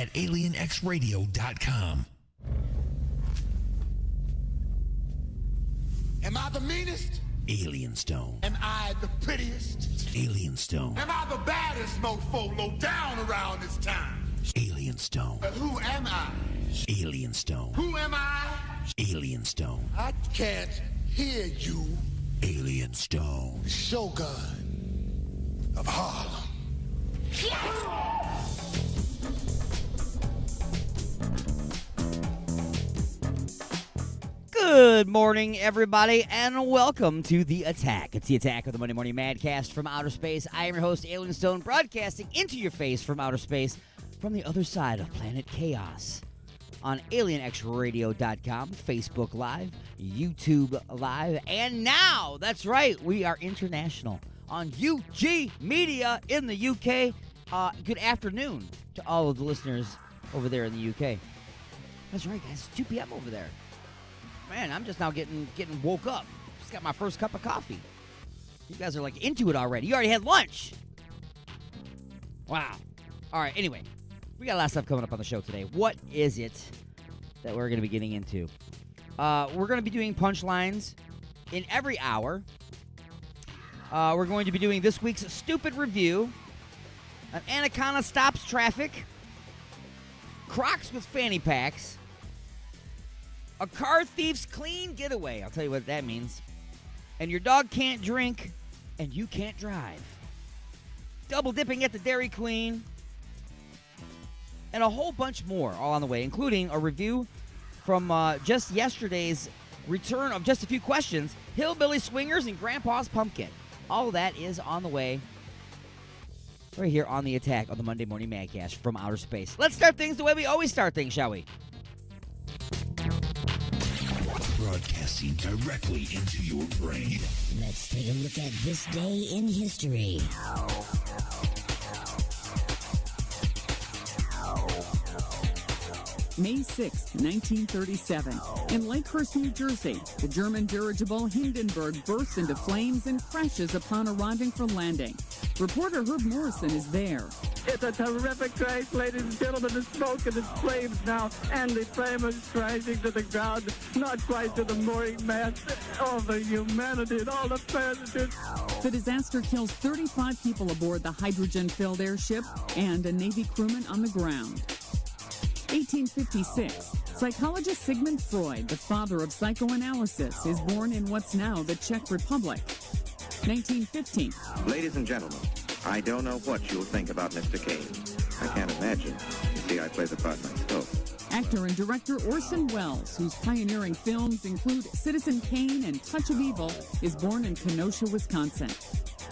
at alienxradio.com. Am I the meanest? Alien Stone. Am I the prettiest? Alien Stone. Am I the baddest mofo low down around this time? Alien Stone. But who am I? Alien Stone. Who am I? Alien Stone. I can't hear you. Alien Stone. Shogun of Harlem. Good morning, everybody, and welcome to The Attack. It's The Attack of the Monday Morning Madcast from outer space. I am your host, Alien Stone, broadcasting into your face from outer space from the other side of planet Chaos on alienxradio.com, Facebook Live, YouTube Live, and now, that's right, we are international on UG Media in the UK. Good afternoon to all of the listeners over there in the UK. That's right, guys, it's 2 p.m. over there. Man, I'm just now getting woke up. Just got my first cup of coffee. You guys are like into it already. You already had lunch. Wow. All right, anyway, we got a lot of stuff coming up on the show today. What is it that we're going to be getting into? We're going to be doing punchlines in every hour. We're going to be doing this week's Stupid Review. An anaconda stops traffic. Crocs with fanny packs. A car thief's clean getaway. I'll tell you what that means. And your dog can't drink, and you can't drive. Double dipping at the Dairy Queen. And a whole bunch more all on the way, including a review from just yesterday's return of Just a Few Questions, Hillbilly Swingers, and Grandpa's Pumpkin. All of that is on the way right here on The Attack of the Monday Morning Madcast from outer space. Let's start things the way we always start things, shall we? Broadcasting directly into your brain. Let's take a look at this day in history. May 6, 1937. In Lakehurst, New Jersey, the German dirigible Hindenburg bursts into flames and crashes upon arriving for landing. Reporter Herb Morrison is there. It's a terrific crash, ladies and gentlemen. The smoke and the flames now, and the flame is crashing to the ground, not quite to the mooring mast. All the humanity and all the passengers. The disaster kills 35 people aboard the hydrogen-filled airship and a Navy crewman on the ground. 1856. Psychologist Sigmund Freud, the father of psychoanalysis, is born in what's now the Czech Republic. 1915. Ladies and gentlemen, I don't know what you'll think about Mr. Kane. I can't imagine. You see, I play the part myself. Actor and director Orson Welles, whose pioneering films include Citizen Kane and Touch of Evil, is born in Kenosha, Wisconsin.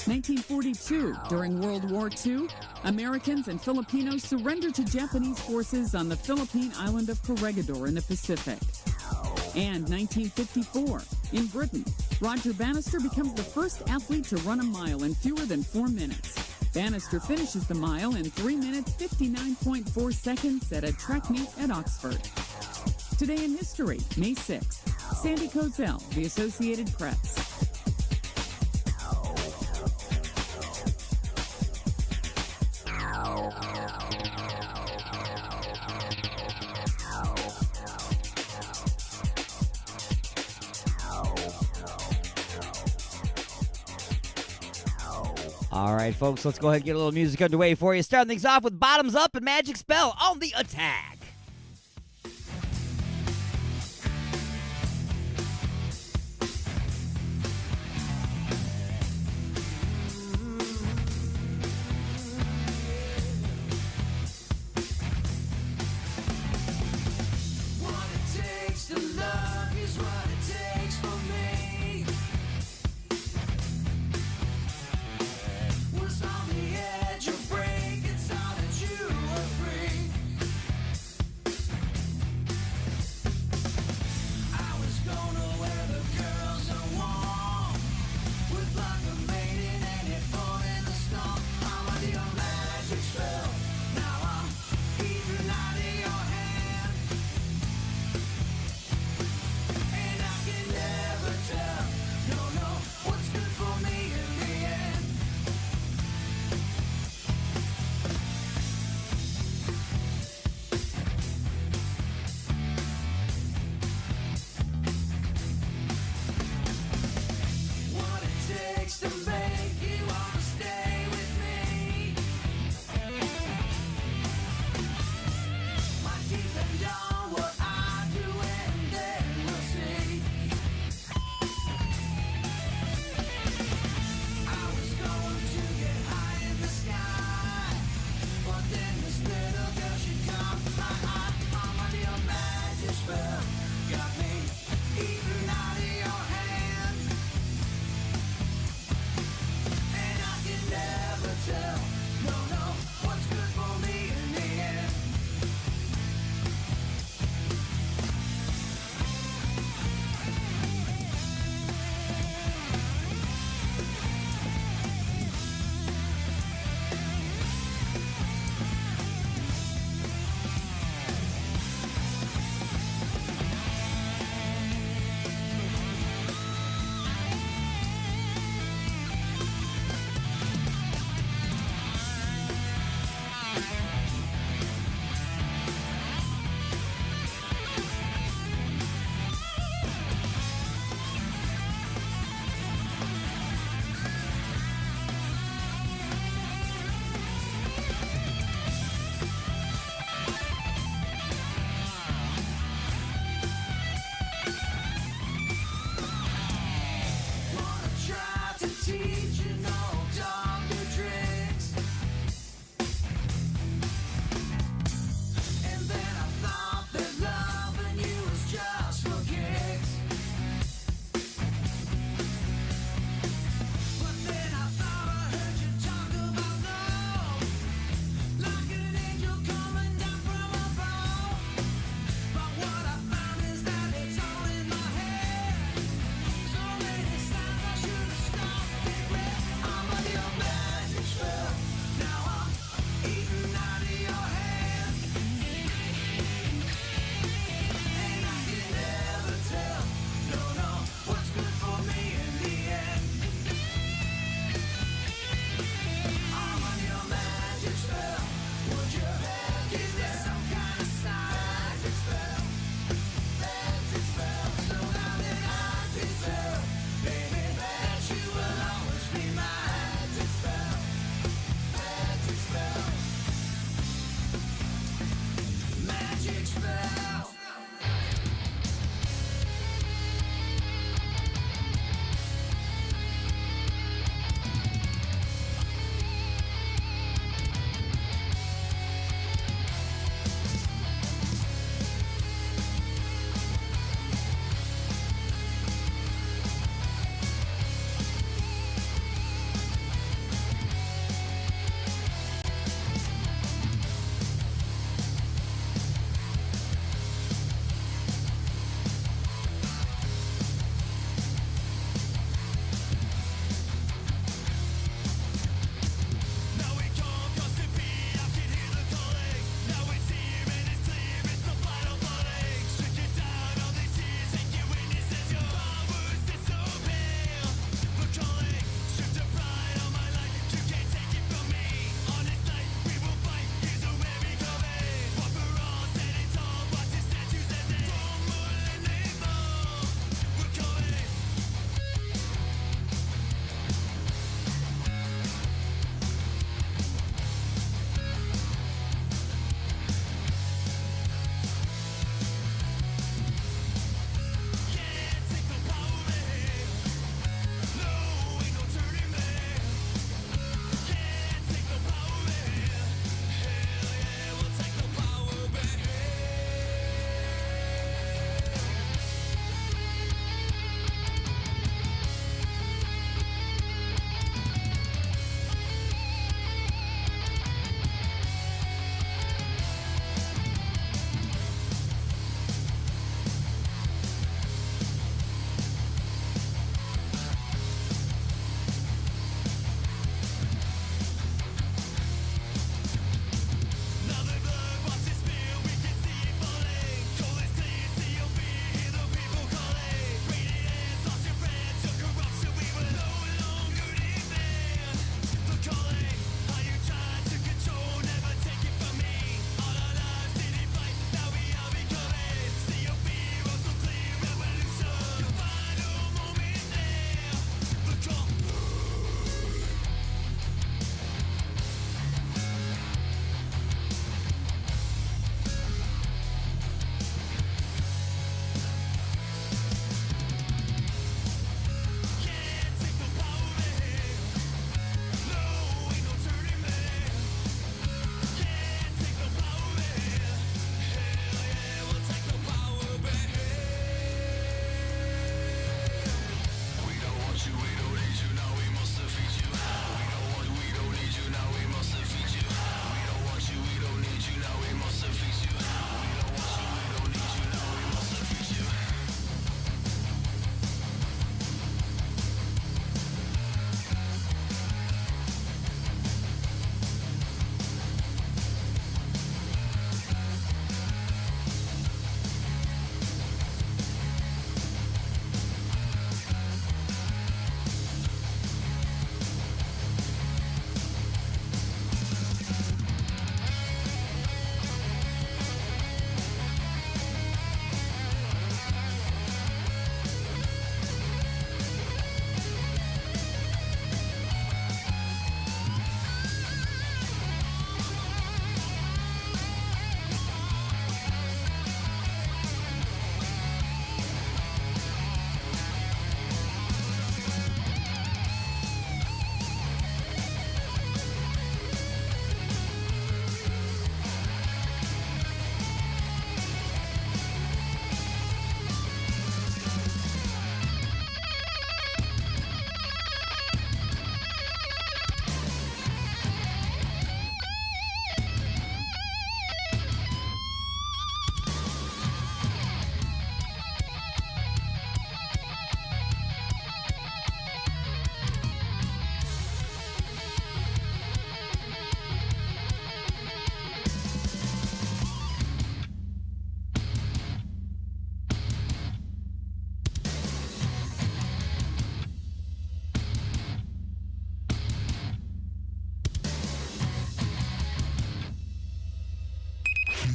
1942, during World War II, Americans and Filipinos surrendered to Japanese forces on the Philippine island of Corregidor in the Pacific. And 1954, in Britain, Roger Bannister becomes the first athlete to run a mile in fewer than 4 minutes. Bannister finishes the mile in 3 minutes, 59.4 seconds at a track meet at Oxford. Today in history, May 6th, Sandy Kozel, The Associated Press. All right, folks, let's go ahead and get a little music underway for you. Starting things off with Bottoms Up and Magic Spell on The Attack.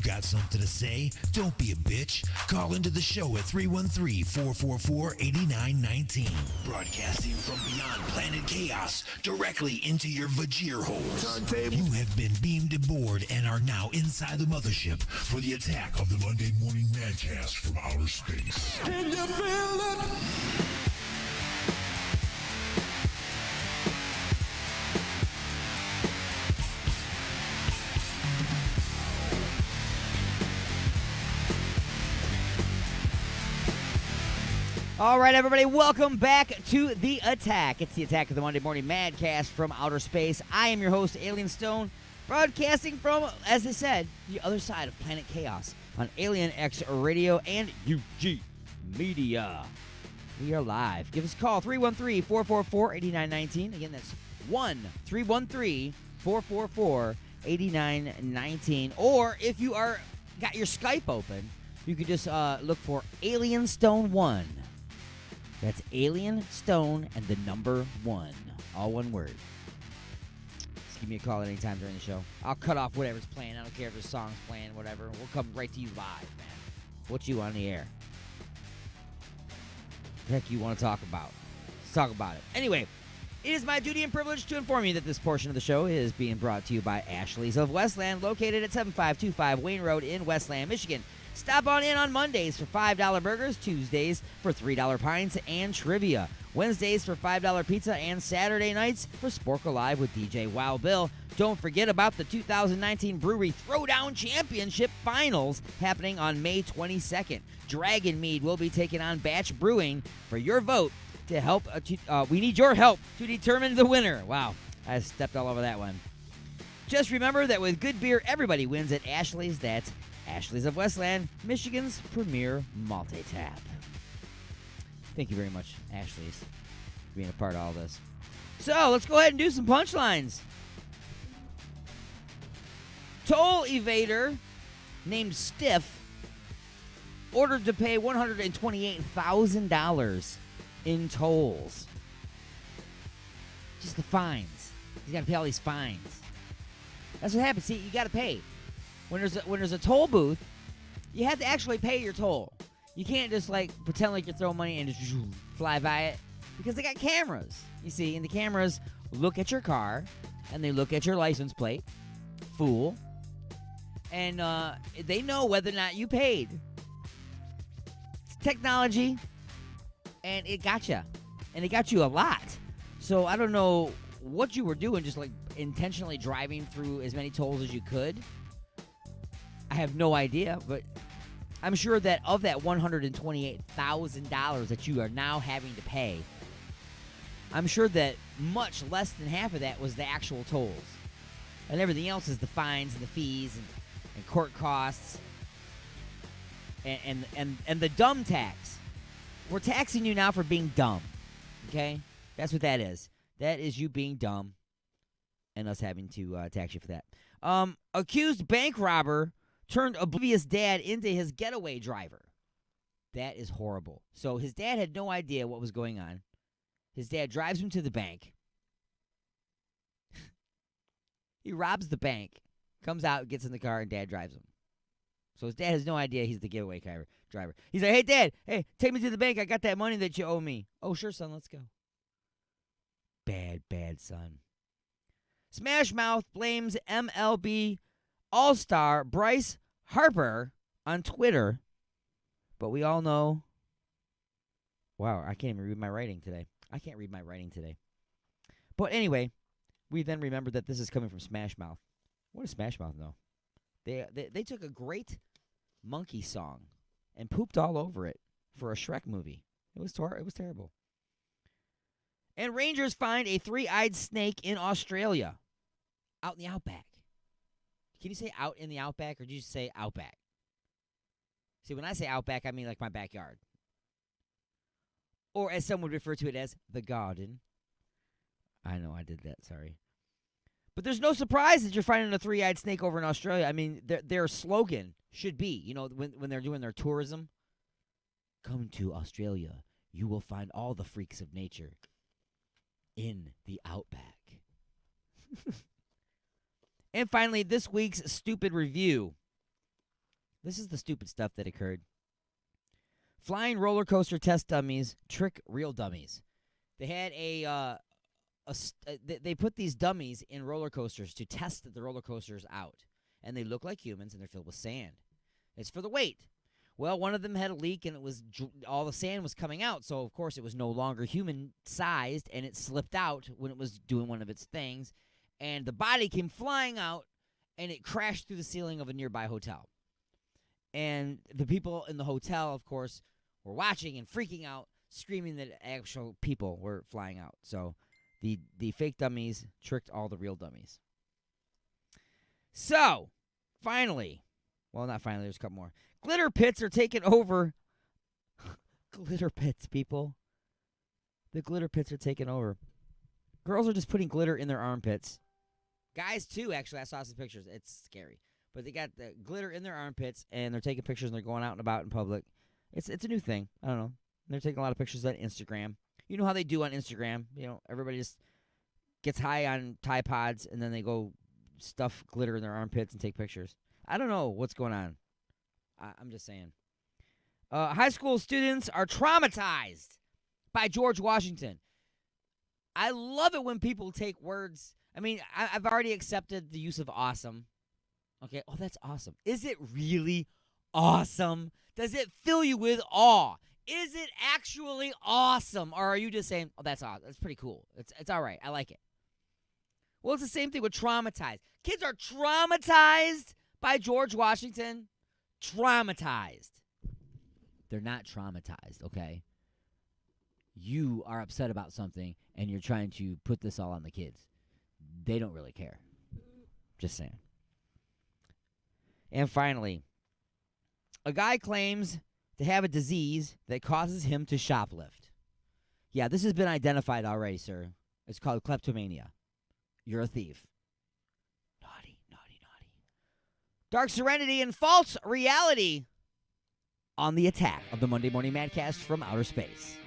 got something to say? Don't be a bitch. Call into the show at 313-444-8919. Broadcasting from beyond planet chaos directly into your Vajir holes. You have been beamed aboard and are now inside the mothership for the attack of the Monday Morning Madcast from outer space. Can you feel it? All right, everybody, welcome back to The Attack. It's the Attack of the Monday Morning Madcast from outer space. I am your host, Alien Stone, broadcasting from, as I said, the other side of Planet Chaos on Alien X Radio and UG Media. We are live. Give us a call, 313-444-8919. Again, that's 1-313-444-8919. Or if you got your Skype open, you can just look for Alien Stone 1. That's Alien Stone and the number 1. All one word. Just give me a call at any time during the show. I'll cut off whatever's playing. I don't care if there's songs playing, whatever. We'll come right to you live, man. What you on the air? The heck you want to talk about? Let's talk about it. Anyway, it is my duty and privilege to inform you that this portion of the show is being brought to you by Ashley's of Westland, located at 7525 Wayne Road in Westland, Michigan. Stop on in on Mondays for $5 burgers, Tuesdays for $3 pints and trivia, Wednesdays for $5 pizza, and Saturday nights for Spork Alive with DJ Wild Bill. Don't forget about the 2019 Brewery Throwdown Championship Finals happening on May 22nd. Dragon Mead will be taking on Batch Brewing for your vote to help. We need your help to determine the winner. Wow, I stepped all over that one. Just remember that with good beer, everybody wins at Ashley's. That's Ashley's of Westland, Michigan's premier multi-tap. Thank you very much, Ashley's, for being a part of all this. So, let's go ahead and do some punchlines. Toll evader named Stiff ordered to pay $128,000 in tolls. Just the fines. He's got to pay all these fines. That's what happens. See, you got to pay. When there's a toll booth, you have to actually pay your toll. You can't just pretend like you're throwing money and just fly by it, because they got cameras. You see, and the cameras look at your car and they look at your license plate, fool, and they know whether or not you paid. It's technology, and it got you, and it got you a lot. So I don't know what you were doing, just intentionally driving through as many tolls as you could. I have no idea, but I'm sure that of that $128,000 that you are now having to pay, I'm sure that much less than half of that was the actual tolls. And everything else is the fines and the fees and court costs and the dumb tax. We're taxing you now for being dumb, okay? That's what that is. That is you being dumb and us having to tax you for that. Accused bank robber turned oblivious dad into his getaway driver. That is horrible. So his dad had no idea what was going on. His dad drives him to the bank. He robs the bank, comes out, gets in the car, and dad drives him. So his dad has no idea he's the getaway driver. He's like, hey, Dad, hey, take me to the bank. I got that money that you owe me. Oh, sure, son, let's go. Bad, bad son. Smash Mouth blames MLB All-Star Bryce Harper on Twitter, but we all know. Wow, I can't even read my writing today. But anyway, we then remembered that this is coming from Smash Mouth. What does Smash Mouth know? They took a great monkey song and pooped all over it for a Shrek movie. It was terrible. And Rangers find a three-eyed snake in Australia, out in the outback. Can you say out in the outback, or do you say outback? See, when I say outback, I mean like my backyard. Or as some would refer to it as the garden. I know I did that, sorry. But there's no surprise that you're finding a three-eyed snake over in Australia. I mean, their slogan should be, when they're doing their tourism, come to Australia, you will find all the freaks of nature in the outback. And finally, this week's stupid review. This is the stupid stuff that occurred. Flying roller coaster test dummies trick real dummies. They had they put these dummies in roller coasters to test the roller coasters out. And they look like humans, and they're filled with sand. It's for the weight. Well, one of them had a leak, and it was all the sand was coming out. So, of course, it was no longer human-sized, and it slipped out when it was doing one of its things. And the body came flying out, and it crashed through the ceiling of a nearby hotel. And the people in the hotel, of course, were watching and freaking out, screaming that actual people were flying out. So the fake dummies tricked all the real dummies. So, finally, well, not finally, there's a couple more. Glitter pits are taking over. Glitter pits, people. The glitter pits are taking over. Girls are just putting glitter in their armpits. Guys, too, actually. I saw some pictures. It's scary. But they got the glitter in their armpits, and they're taking pictures, and they're going out and about in public. It's a new thing. I don't know. They're taking a lot of pictures on Instagram. You know how they do on Instagram. You know, everybody just gets high on Tide Pods, and then they go stuff glitter in their armpits and take pictures. I don't know what's going on. I'm just saying. High school students are traumatized by George Washington. I love it when people take words. I mean, I've already accepted the use of awesome. Okay, oh, that's awesome. Is it really awesome? Does it fill you with awe? Is it actually awesome? Or are you just saying, oh, that's awesome. That's pretty cool. It's all right. I like it. Well, it's the same thing with traumatized. Kids are traumatized by George Washington. Traumatized. They're not traumatized, okay? You are upset about something, and you're trying to put this all on the kids. They don't really care. Just saying. And finally, a guy claims to have a disease that causes him to shoplift. Yeah, this has been identified already, sir. It's called kleptomania. You're a thief. Naughty, naughty, naughty. Dark Serenity and False Reality on the attack of the Monday Morning Madcast from outer space.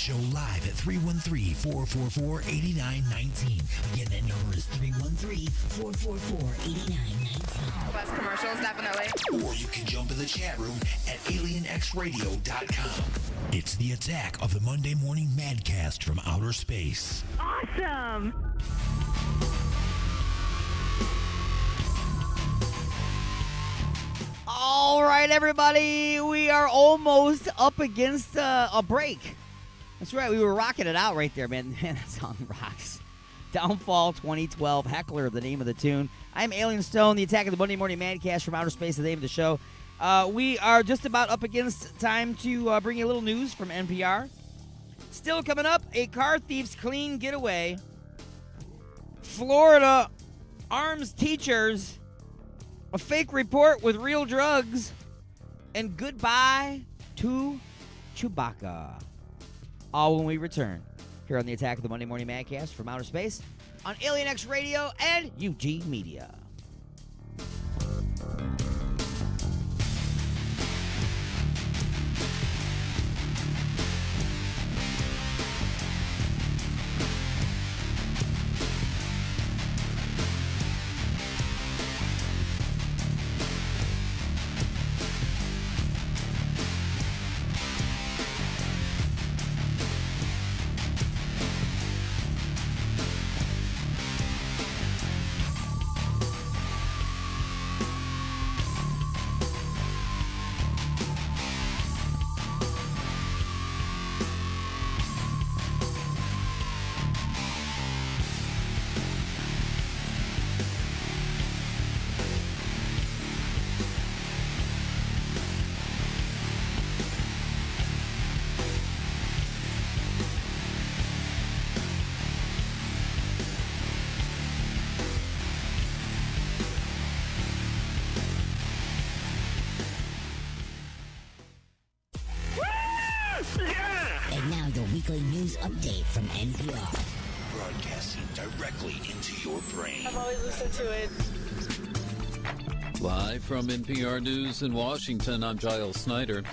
show live at 313-444-8919. Again, that number is 313-444-8919. Less commercials, definitely. or you can jump in the chat room at alienxradio.com. It's the Attack of the Monday Morning Madcast from Outer Space. Awesome. All right, everybody, we are almost up against a break. That's right, we were rocking it out right there, man. Man, that song rocks. Downfall 2012, Heckler, the name of the tune. I'm Alien Stone, the Attack of the Monday Morning Madcast from Outer Space, the name of the show. We are just about up against time to bring you a little news from NPR. Still coming up, a car thief's clean getaway. Florida arms teachers. A fake report with real drugs. And goodbye to Chewbacca. All when we return here on the Attack of the Monday Morning Madcast from Outer Space on Alien X Radio and UG Media. And now your weekly news update from NPR. Broadcasting directly into your brain. I've always listened to it. Live from NPR News in Washington, I'm Giles Snyder.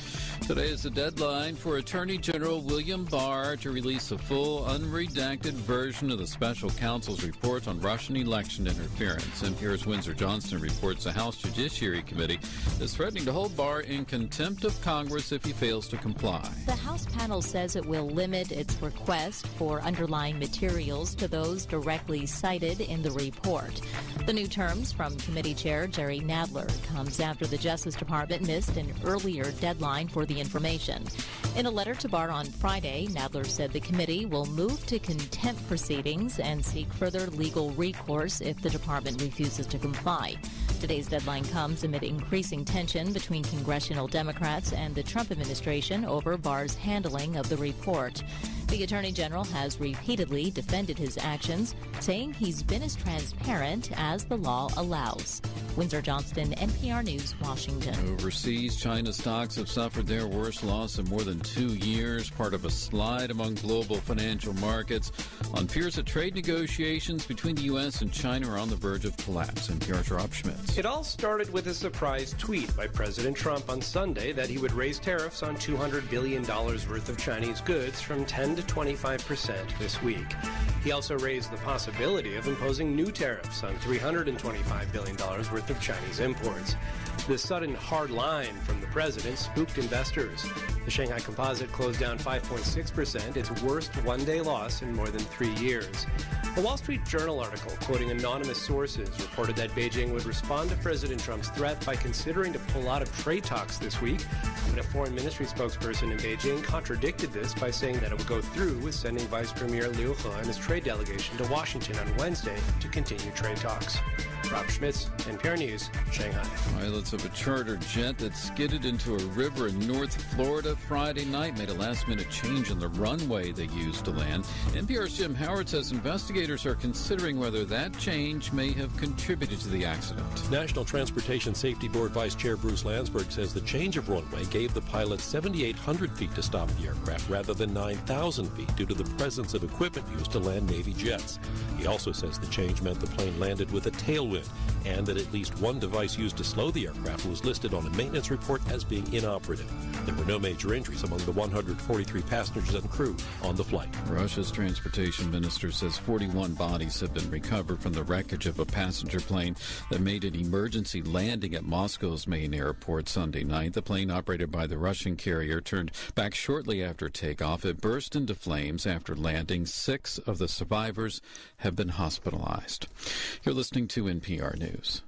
Today is the deadline for Attorney General William Barr to release a full, unredacted version of the special counsel's report on Russian election interference. NPR's Windsor Johnston reports the House Judiciary Committee is threatening to hold Barr in contempt of Congress if he fails to comply. The House panel says it will limit its request for underlying materials to those directly cited in the report. The new terms from Committee Chair Jerry Nadler comes after the Justice Department missed an earlier deadline for the information. In a letter to Barr on Friday, Nadler said the committee will move to contempt proceedings and seek further legal recourse if the department refuses to comply. Today's deadline comes amid increasing tension between congressional Democrats and the Trump administration over Barr's handling of the report. The Attorney General has repeatedly defended his actions, saying he's been as transparent as the law allows. Windsor Johnston, NPR News, Washington. Overseas, China stocks have suffered their worst loss in more than 2 years, part of a slide among global financial markets on fears that trade negotiations between the U.S. and China are on the verge of collapse. NPR's Rob Schmitz. It all started with a surprise tweet by President Trump on Sunday that he would raise tariffs on $200 billion worth of Chinese goods from 10 to 25% this week. He also raised the possibility of imposing new tariffs on $325 billion worth of Chinese imports. The sudden hard line from the president spooked investors. The Shanghai Composite closed down 5.6%, its worst one-day loss in more than 3 years. A Wall Street Journal article quoting anonymous sources reported that Beijing would respond to President Trump's threat by considering to pull out of trade talks this week. But a foreign ministry spokesperson in Beijing contradicted this by saying that it would go through with sending Vice Premier Liu He and his trade delegation to Washington on Wednesday to continue trade talks. Rob Schmitz, NPR News, Shanghai. Pilots of a charter jet that skidded into a river in North Florida Friday night made a last-minute change in the runway they used to land. NPR's Jim Howard says investigators are considering whether that change may have contributed to the accident. National Transportation Safety Board Vice Chair Bruce Landsberg says the change of runway gave the pilot 7,800 feet to stop the aircraft rather than 9,000 feet due to the presence of equipment used to land Navy jets. He also says the change meant the plane landed with a tailwind accident, and that at least one device used to slow the aircraft was listed on a maintenance report as being inoperative. There were no major injuries among the 143 passengers and crew on the flight. Russia's transportation minister says 41 bodies have been recovered from the wreckage of a passenger plane that made an emergency landing at Moscow's main airport Sunday night. The plane, operated by the Russian carrier, turned back shortly after takeoff. It burst into flames after landing. 6 of the survivors have been hospitalized. You're listening to NPR News.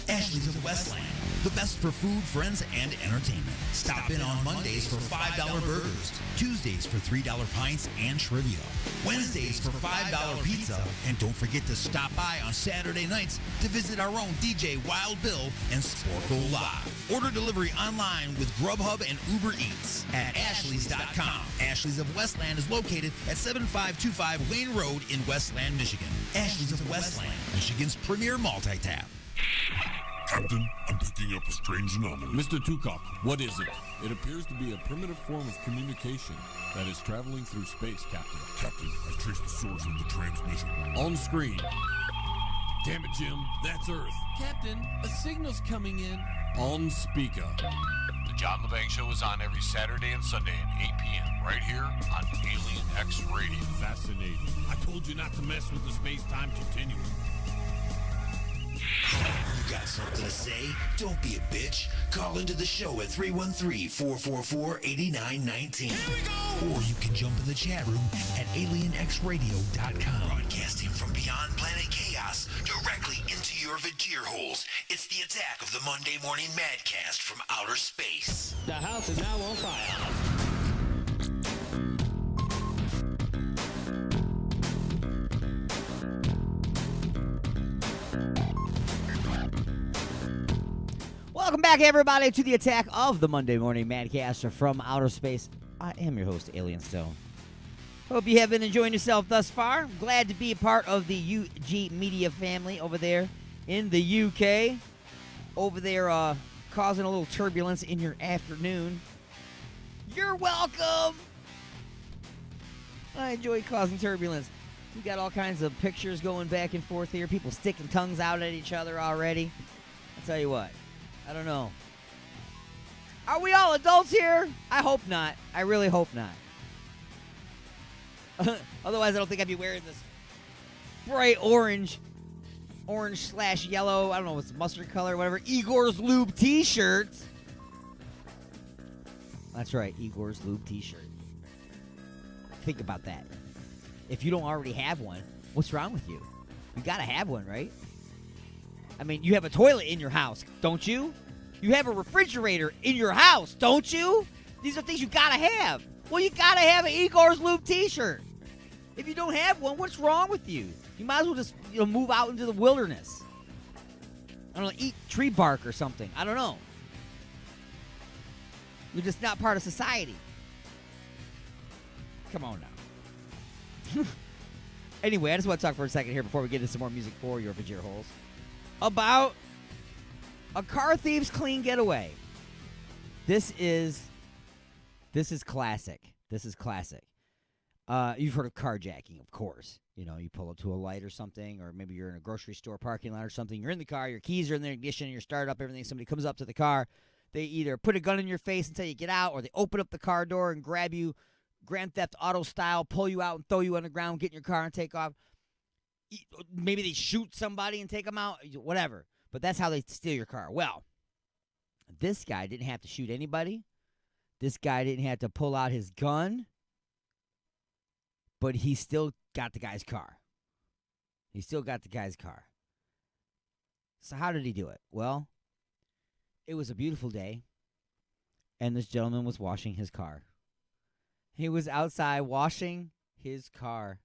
Ashley's of Westland, the best for food, friends, and entertainment. Stop in on Mondays for $5 burgers, Tuesdays for $3 pints and trivia, Wednesdays for $5 pizza, and don't forget to stop by on Saturday nights to visit our own DJ Wild Bill and Sporkle Live. Order delivery online with Grubhub and Uber Eats at Ashley's.com. Ashley's of Westland is located at 7525 Wayne Road in Westland, Michigan. Ashley's of Westland, Michigan's premier multi-tap. Captain, I'm picking up a strange anomaly. Mr. Tukok, what is it? It appears to be a primitive form of communication that is traveling through space, Captain. Captain, I've traced the source of the transmission. On screen. Damn it, Jim. That's Earth. Captain, a signal's coming in. On speaker. The John LeBang Show is on every Saturday and Sunday at 8 p.m. right here on Alien X Radio. Fascinating. I told you not to mess with the space-time continuum. You got something to say? Don't be a bitch. Call into the show at 313-444-8919. Or you can jump in the chat room at alienxradio.com. Broadcasting from beyond planet chaos directly into your Vajir holes. It's the attack of the Monday Morning Madcast from outer space. The house is now on fire. Welcome back, everybody, to the attack of the Monday Morning Madcaster from outer space. I am your host, Alien Stone. Hope you have been enjoying yourself thus far. I'm glad to be a part of the UG Media family over there in the UK. Over there causing a little turbulence in your afternoon. You're welcome! I enjoy causing turbulence. We got all kinds of pictures going back and forth here. People sticking tongues out at each other already. I'll tell you what. I don't know. Are we all adults here? I hope not. I really hope not. Otherwise, I don't think I'd be wearing this bright orange/yellow, I don't know what's mustard color, whatever, Igor's Lube t-shirt. That's right, Igor's Lube t-shirt. Think about that. If you don't already have one, what's wrong with you? You gotta have one, right? I mean, you have a toilet in your house, don't you? You have a refrigerator in your house, don't you? These are things you gotta have. Well, you gotta have an Igor's Lube t-shirt. If you don't have one, what's wrong with you? You might as well just move out into the wilderness. I don't know, eat tree bark or something. I don't know. You're just not part of society. Come on now. Anyway, I just want to talk for a second here before we get into some more music for your Vajir holes. About a car thief's clean getaway. This is classic. This is classic. You've heard of carjacking, of course. You know, you pull up to a light or something, or maybe you're in a grocery store parking lot or something. You're in the car, your keys are in the ignition, you're started up, everything. Somebody comes up to the car. They either put a gun in your face and tell you get out, or they open up the car door and grab you, Grand Theft Auto style, pull you out and throw you on the ground, get in your car and take off. Maybe they shoot somebody and take them out, whatever. But that's how they steal your car. Well, this guy didn't have to shoot anybody. This guy didn't have to pull out his gun. But he still got the guy's car. He still got the guy's car. So how did he do it? Well, it was a beautiful day, and this gentleman was washing his car. He was outside washing his car.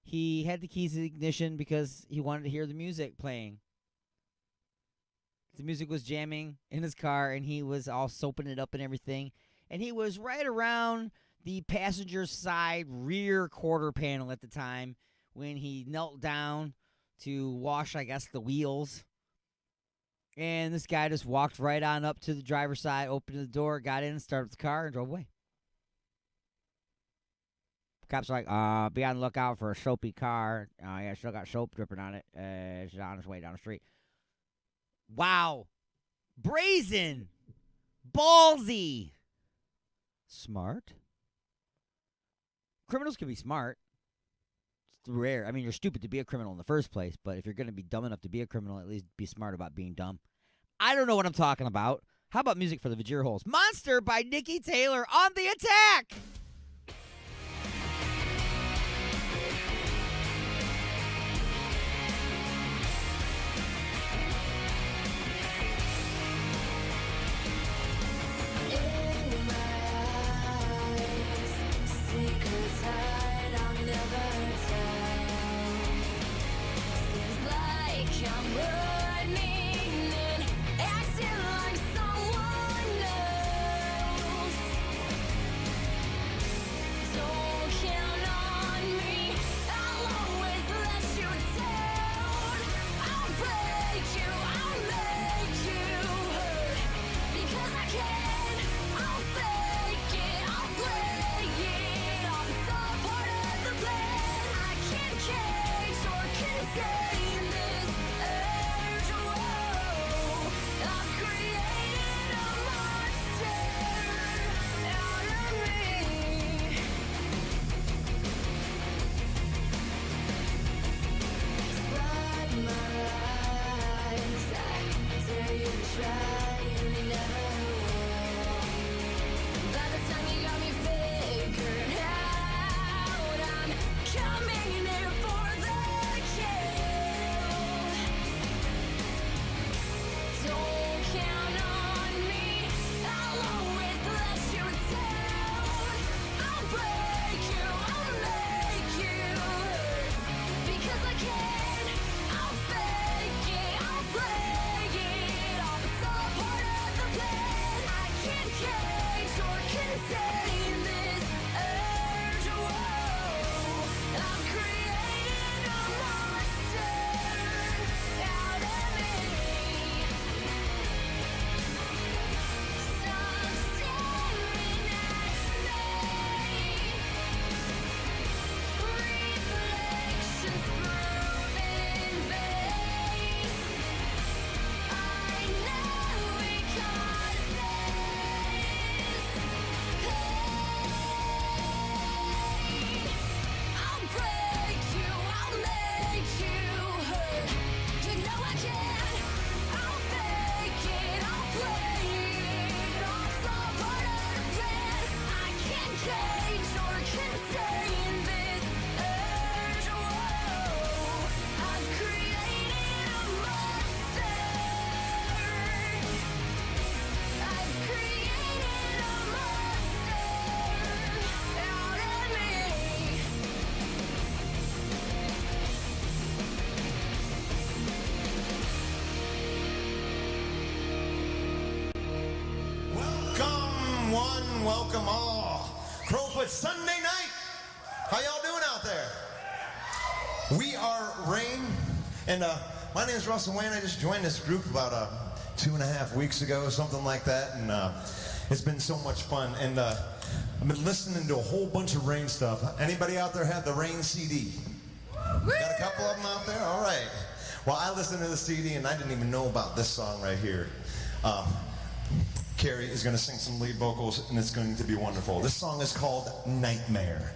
He had the keys to the ignition because he wanted to hear the music playing. The music was jamming in his car, and he was all soaping it up and everything. And he was right around the passenger side rear quarter panel at the time when he knelt down to wash, I guess, the wheels. And this guy just walked right on up to the driver's side, opened the door, got in, started the car, and drove away. Cops are like, be on the lookout for a soapy car. Yeah, still got soap dripping on it. It's on its way down the street. Wow. Brazen. Ballsy. Smart. Criminals can be smart. It's rare. I mean, you're stupid to be a criminal in the first place, but if you're going to be dumb enough to be a criminal, at least be smart about being dumb. I don't know what I'm talking about. How about music for the Vajir Holes? Monster by Nikki Taylor on the attack. Welcome all. Crowfoot Sunday night. How y'all doing out there? We are Rain, and my name is Russell Wayne. I just joined this group about 2.5 weeks ago, something like that, and it's been so much fun. And I've been listening to a whole bunch of Rain stuff. Anybody out there have the Rain CD? Got a couple of them out there? All right. Well, I listened to the CD, and I didn't even know about this song right here. Carrie is going to sing some lead vocals, and it's going to be wonderful. This song is called Nightmare.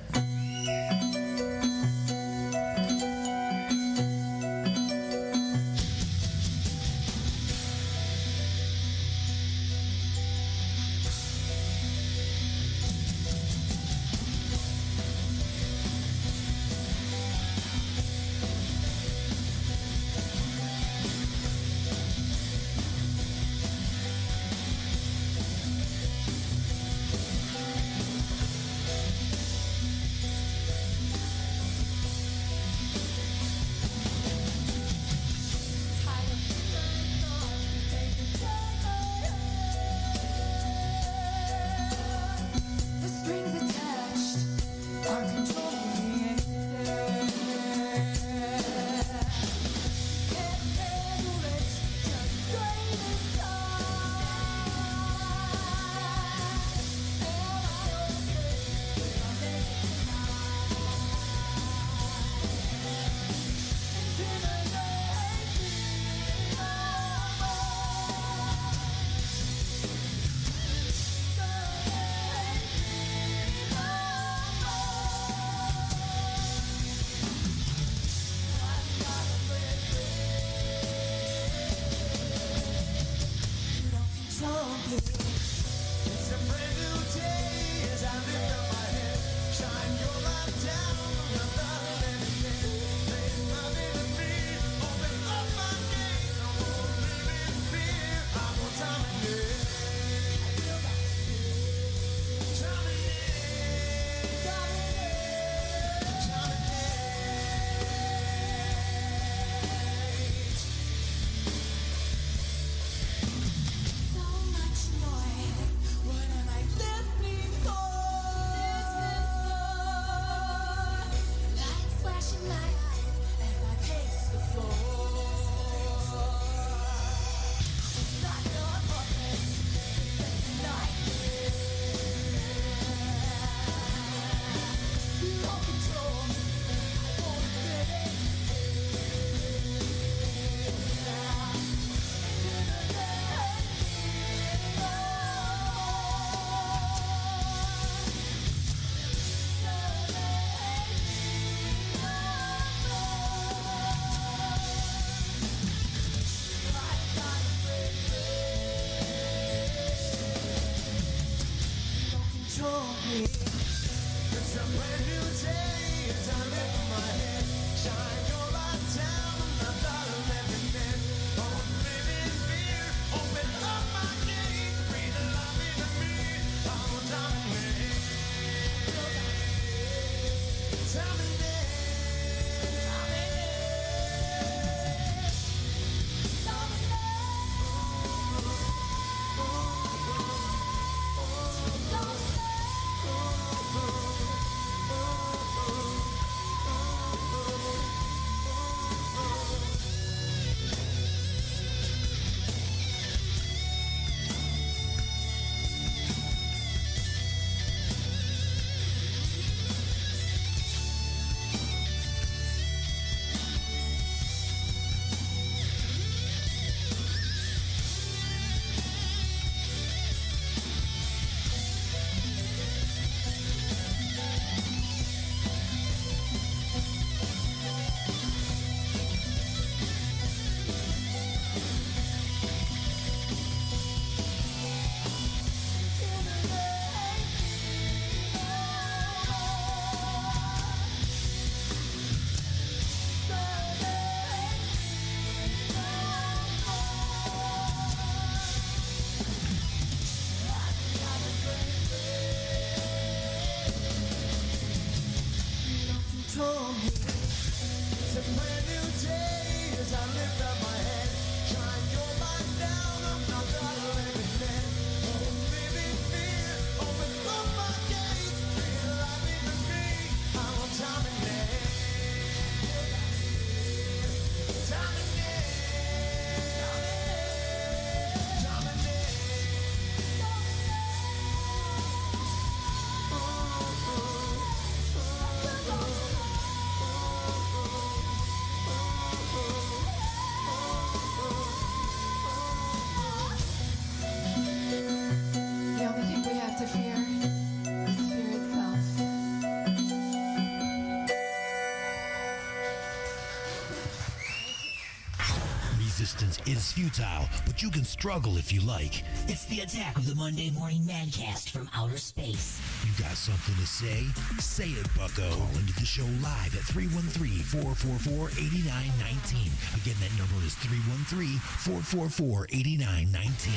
Resistance is futile, but you can struggle if you like. It's the Attack of the Monday Morning Madcast from outer space. You got something to say? Say it, bucko. Call into the show live at 313-444-8919. Again, that number is 313-444-8919.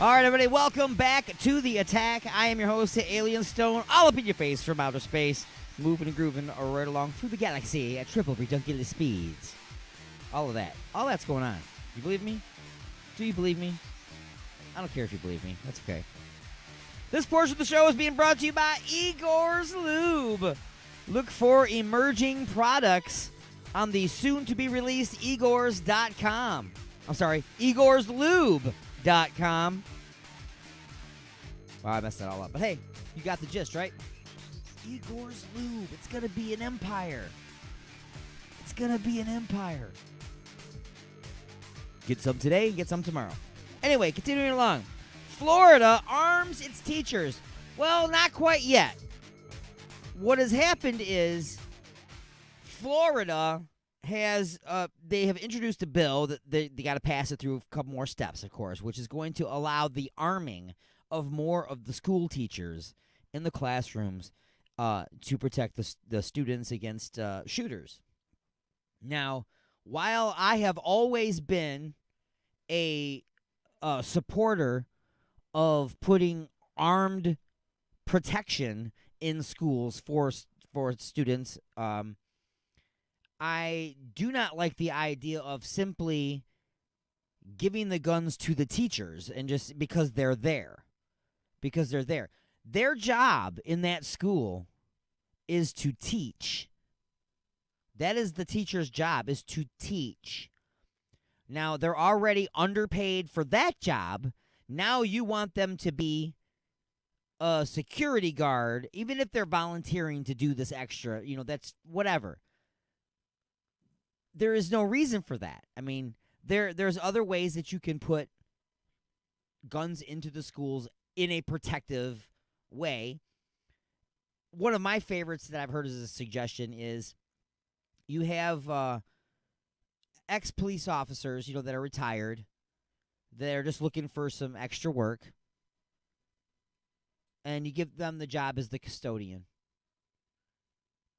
All right, everybody, welcome back to The Attack. I am your host, Alien Stone, all up in your face from outer space, moving and grooving right along through the galaxy at triple ridiculous speeds. All of that. All that's going on. You believe me? Do you believe me? I don't care if you believe me. That's okay. This portion of the show is being brought to you by Igor's Lube. Look for emerging products on the soon-to-be-released Igors.com. I'm sorry, IgorsLube.com. Wow, I messed that all up. But hey, you got the gist, right? Igor's Lube. It's going to be an empire. It's going to be an empire. Get some today, get some tomorrow. Anyway, continuing along. Florida arms its teachers. Well, not quite yet. What has happened is Florida has they have introduced a bill that they got to pass it through a couple more steps, of course, which is going to allow the arming of more of the school teachers in the classrooms to protect the students against shooters. Now, while I have always been a supporter of putting armed protection in schools for students, I do not like the idea of simply giving the guns to the teachers and just because they're there. Because they're there. Their job in that school is to teach. That is the teacher's job, is to teach. Now, they're already underpaid for that job. Now you want them to be a security guard, even if they're volunteering to do this extra, that's whatever. There is no reason for that. I mean, there's other ways that you can put guns into the schools in a protective way. One of my favorites that I've heard as a suggestion is you have ex-police officers, that are retired. They're just looking for some extra work. And you give them the job as the custodian.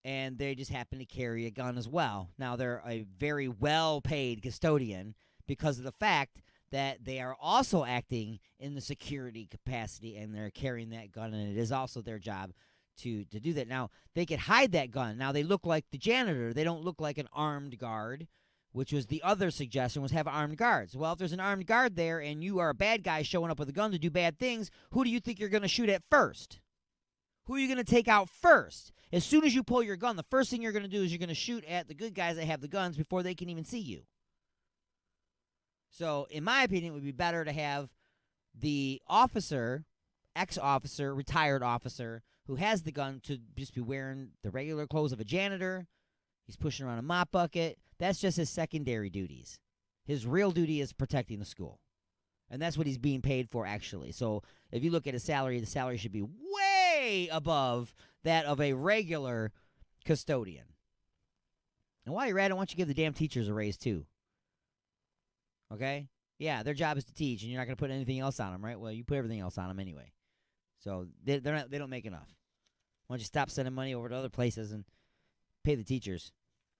And they just happen to carry a gun as well. Now, they're a very well-paid custodian because of the fact that they are also acting in the security capacity, and they're carrying that gun, and it is also their job to do that. Now, they could hide that gun. Now, they look like the janitor. They don't look like an armed guard, which was the other suggestion, was have armed guards. Well, if there's an armed guard there and you are a bad guy showing up with a gun to do bad things, who do you think you're going to shoot at first? Who are you going to take out first? As soon as you pull your gun, the first thing you're going to do is you're going to shoot at the good guys that have the guns before they can even see you. So, in my opinion, it would be better to have the officer, ex-officer, retired officer, who has the gun to just be wearing the regular clothes of a janitor. He's pushing around a mop bucket. That's just his secondary duties. His real duty is protecting the school. And that's what he's being paid for, actually. So if you look at his salary, the salary should be way above that of a regular custodian. And while you're at it, why don't you give the damn teachers a raise, too? Okay? Yeah, their job is to teach, and you're not going to put anything else on them, right? Well, you put everything else on them anyway. So they don't make enough. Why don't you stop sending money over to other places and pay the teachers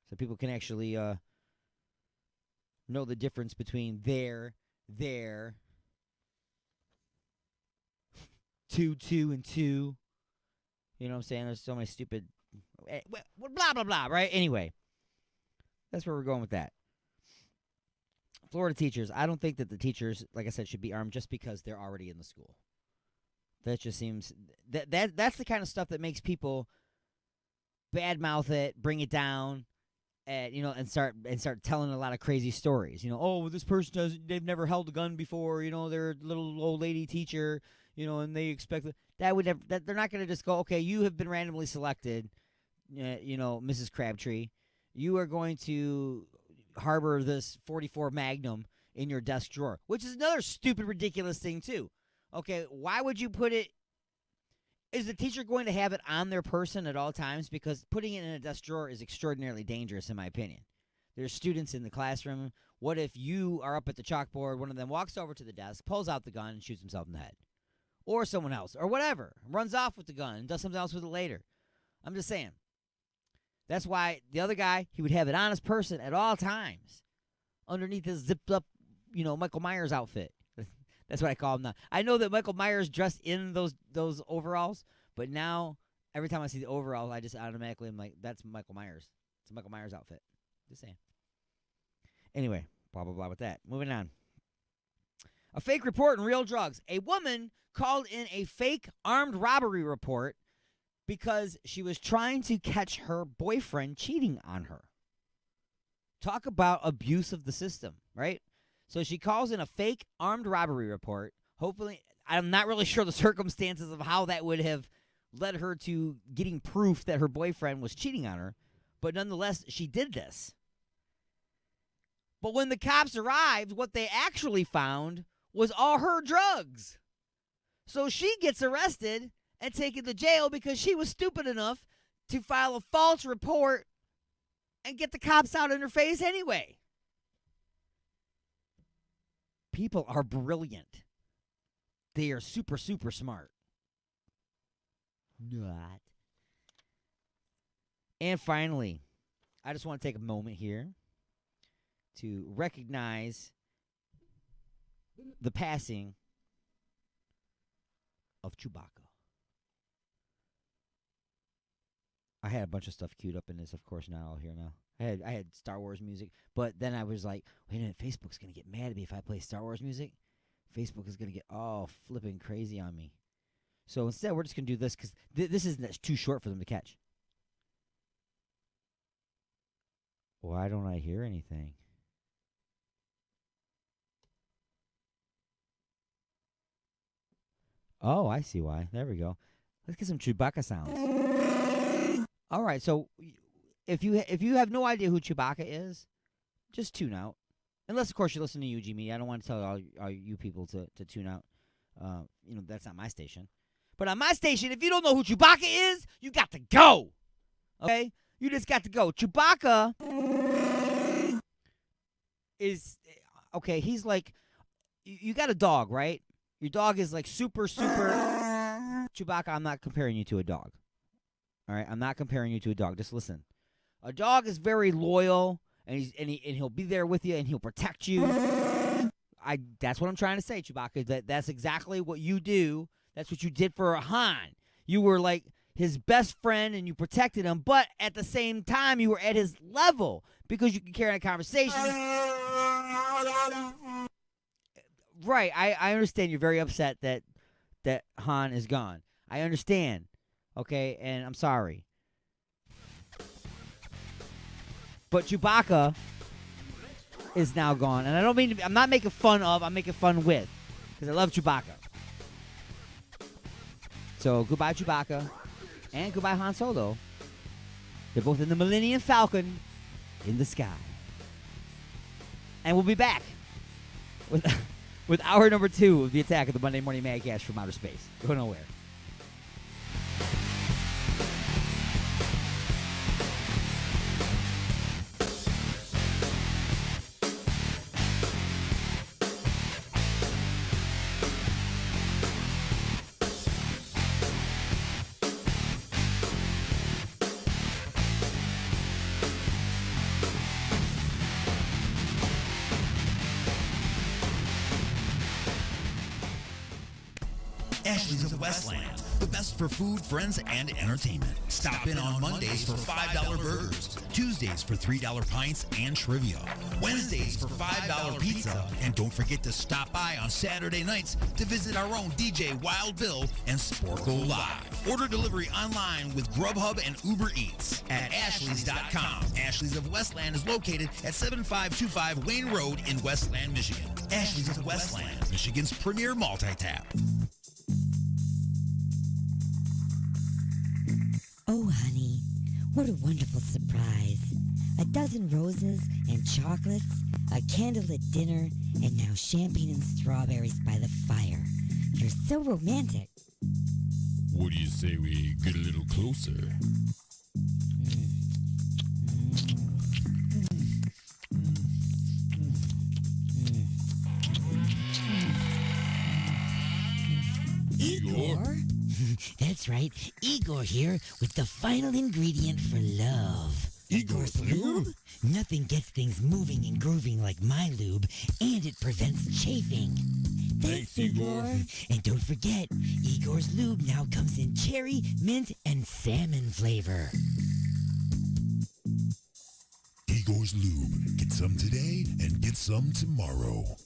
so people can actually know the difference between their, 2, 2, and 2. You know what I'm saying? There's so many stupid blah, blah, blah, right? Anyway, that's where we're going with that. Florida teachers, I don't think that the teachers, like I said, should be armed just because they're already in the school. That just seems that's the kind of stuff that makes people badmouth it, bring it down, and start telling a lot of crazy stories. Oh, well, this person they've never held a gun before. They're a little old lady teacher. And they expect they're not going to just go, okay, you have been randomly selected. Mrs. Crabtree, you are going to harbor this .44 Magnum in your desk drawer, which is another stupid, ridiculous thing too. Okay, why would you put it? Is the teacher going to have it on their person at all times? Because putting it in a desk drawer is extraordinarily dangerous, in my opinion. There's students in the classroom. What if you are up at the chalkboard, one of them walks over to the desk, pulls out the gun, and shoots himself in the head? Or someone else, or whatever, runs off with the gun and does something else with it later. I'm just saying. That's why the other guy, he would have it on his person at all times, underneath his zipped-up, Michael Myers outfit. That's what I call him now. I know that Michael Myers dressed in those overalls, but now every time I see the overalls, I just automatically am like, that's Michael Myers. It's a Michael Myers outfit. Just saying. Anyway, blah, blah, blah with that. Moving on. A fake report in Real Drugs. A woman called in a fake armed robbery report because she was trying to catch her boyfriend cheating on her. Talk about abuse of the system, right? So she calls in a fake armed robbery report. Hopefully, I'm not really sure the circumstances of how that would have led her to getting proof that her boyfriend was cheating on her. But nonetheless, she did this. But when the cops arrived, what they actually found was all her drugs. So she gets arrested and taken to jail because she was stupid enough to file a false report and get the cops out in her face anyway. People are brilliant. They are super, super smart. Not. And finally, I just want to take a moment here to recognize the passing of Chewbacca. I had a bunch of stuff queued up in this, of course, not all here now. I had Star Wars music, but then I was like, wait a minute, Facebook's going to get mad at me if I play Star Wars music. Facebook is going to get all flipping crazy on me. So instead, we're just going to do this because this isn't too short for them to catch. Why don't I hear anything? Oh, I see why. There we go. Let's get some Chewbacca sounds. All right, so if you have no idea who Chewbacca is, just tune out. Unless, of course, you listen to UG Media. I don't want to tell all you people to tune out. That's not my station. But on my station, if you don't know who Chewbacca is, you got to go. Okay? You just got to go. Chewbacca is, okay, he's like, you got a dog, right? Your dog is like super. Chewbacca, I'm not comparing you to a dog. All right? I'm not comparing you to a dog. Just listen. A dog is very loyal, and he'll be there with you, and he'll protect you. That's what I'm trying to say, Chewbacca. That's exactly what you do. That's what you did for Han. You were like his best friend, and you protected him, but at the same time, you were at his level because you could carry on a conversation. Right, I understand you're very upset that Han is gone. I understand, okay, and I'm sorry. But Chewbacca is now gone, and I don't mean I'm not making fun of. I'm making fun with, because I love Chewbacca. So goodbye, Chewbacca, and goodbye, Han Solo. They're both in the Millennium Falcon in the sky, and we'll be back with hour number 2 of the Attack of the Monday Morning Madcast from Outer Space. Go nowhere. Ashley's of Westland, the best for food, friends, and entertainment. Stop in on Mondays for $5 burgers, Tuesdays for $3 pints and trivia, Wednesdays for $5 pizza, and don't forget to stop by on Saturday nights to visit our own DJ Wild Bill and Sporkle Live. Order delivery online with Grubhub and Uber Eats at Ashley's.com. Ashley's of Westland is located at 7525 Wayne Road in Westland, Michigan. Ashley's of Westland, Michigan's premier multi-tap. Oh, honey, what a wonderful surprise. A dozen roses and chocolates, a candlelit dinner, and now champagne and strawberries by the fire. You're so romantic. What do you say we get a little closer? Igor? That's right, Igor here with the final ingredient for love. Igor's lube? Nothing gets things moving and grooving like my lube, and it prevents chafing. Thanks, Igor. And don't forget, Igor's lube now comes in cherry, mint, and salmon flavor. Igor's Lube. Get some today and get some tomorrow.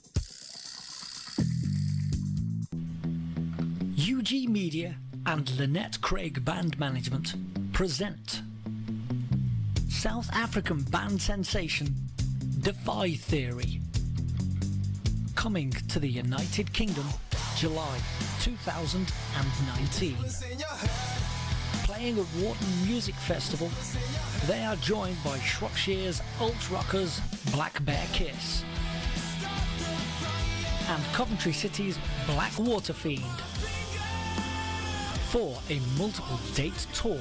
UG Media and Lynette Craig Band Management present South African band sensation Defy Theory, coming to the United Kingdom July 2019. Playing at Wharton Music Festival, they are joined by Shropshire's alt rockers Black Bear Kiss and Coventry City's Blackwater Fiend for a multiple date tour.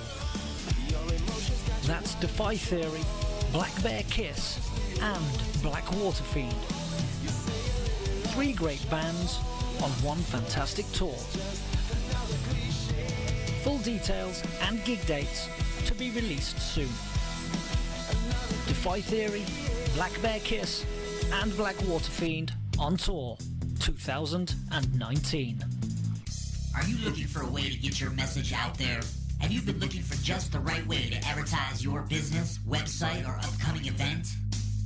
That's Defy Theory, Black Bear Kiss, and Blackwater Fiend. 3 great bands on one fantastic tour. Full details and gig dates to be released soon. Defy Theory, Black Bear Kiss, and Blackwater Fiend on tour 2019. Are you looking for a way to get your message out there? Have you been looking for just the right way to advertise your business, website, or upcoming event?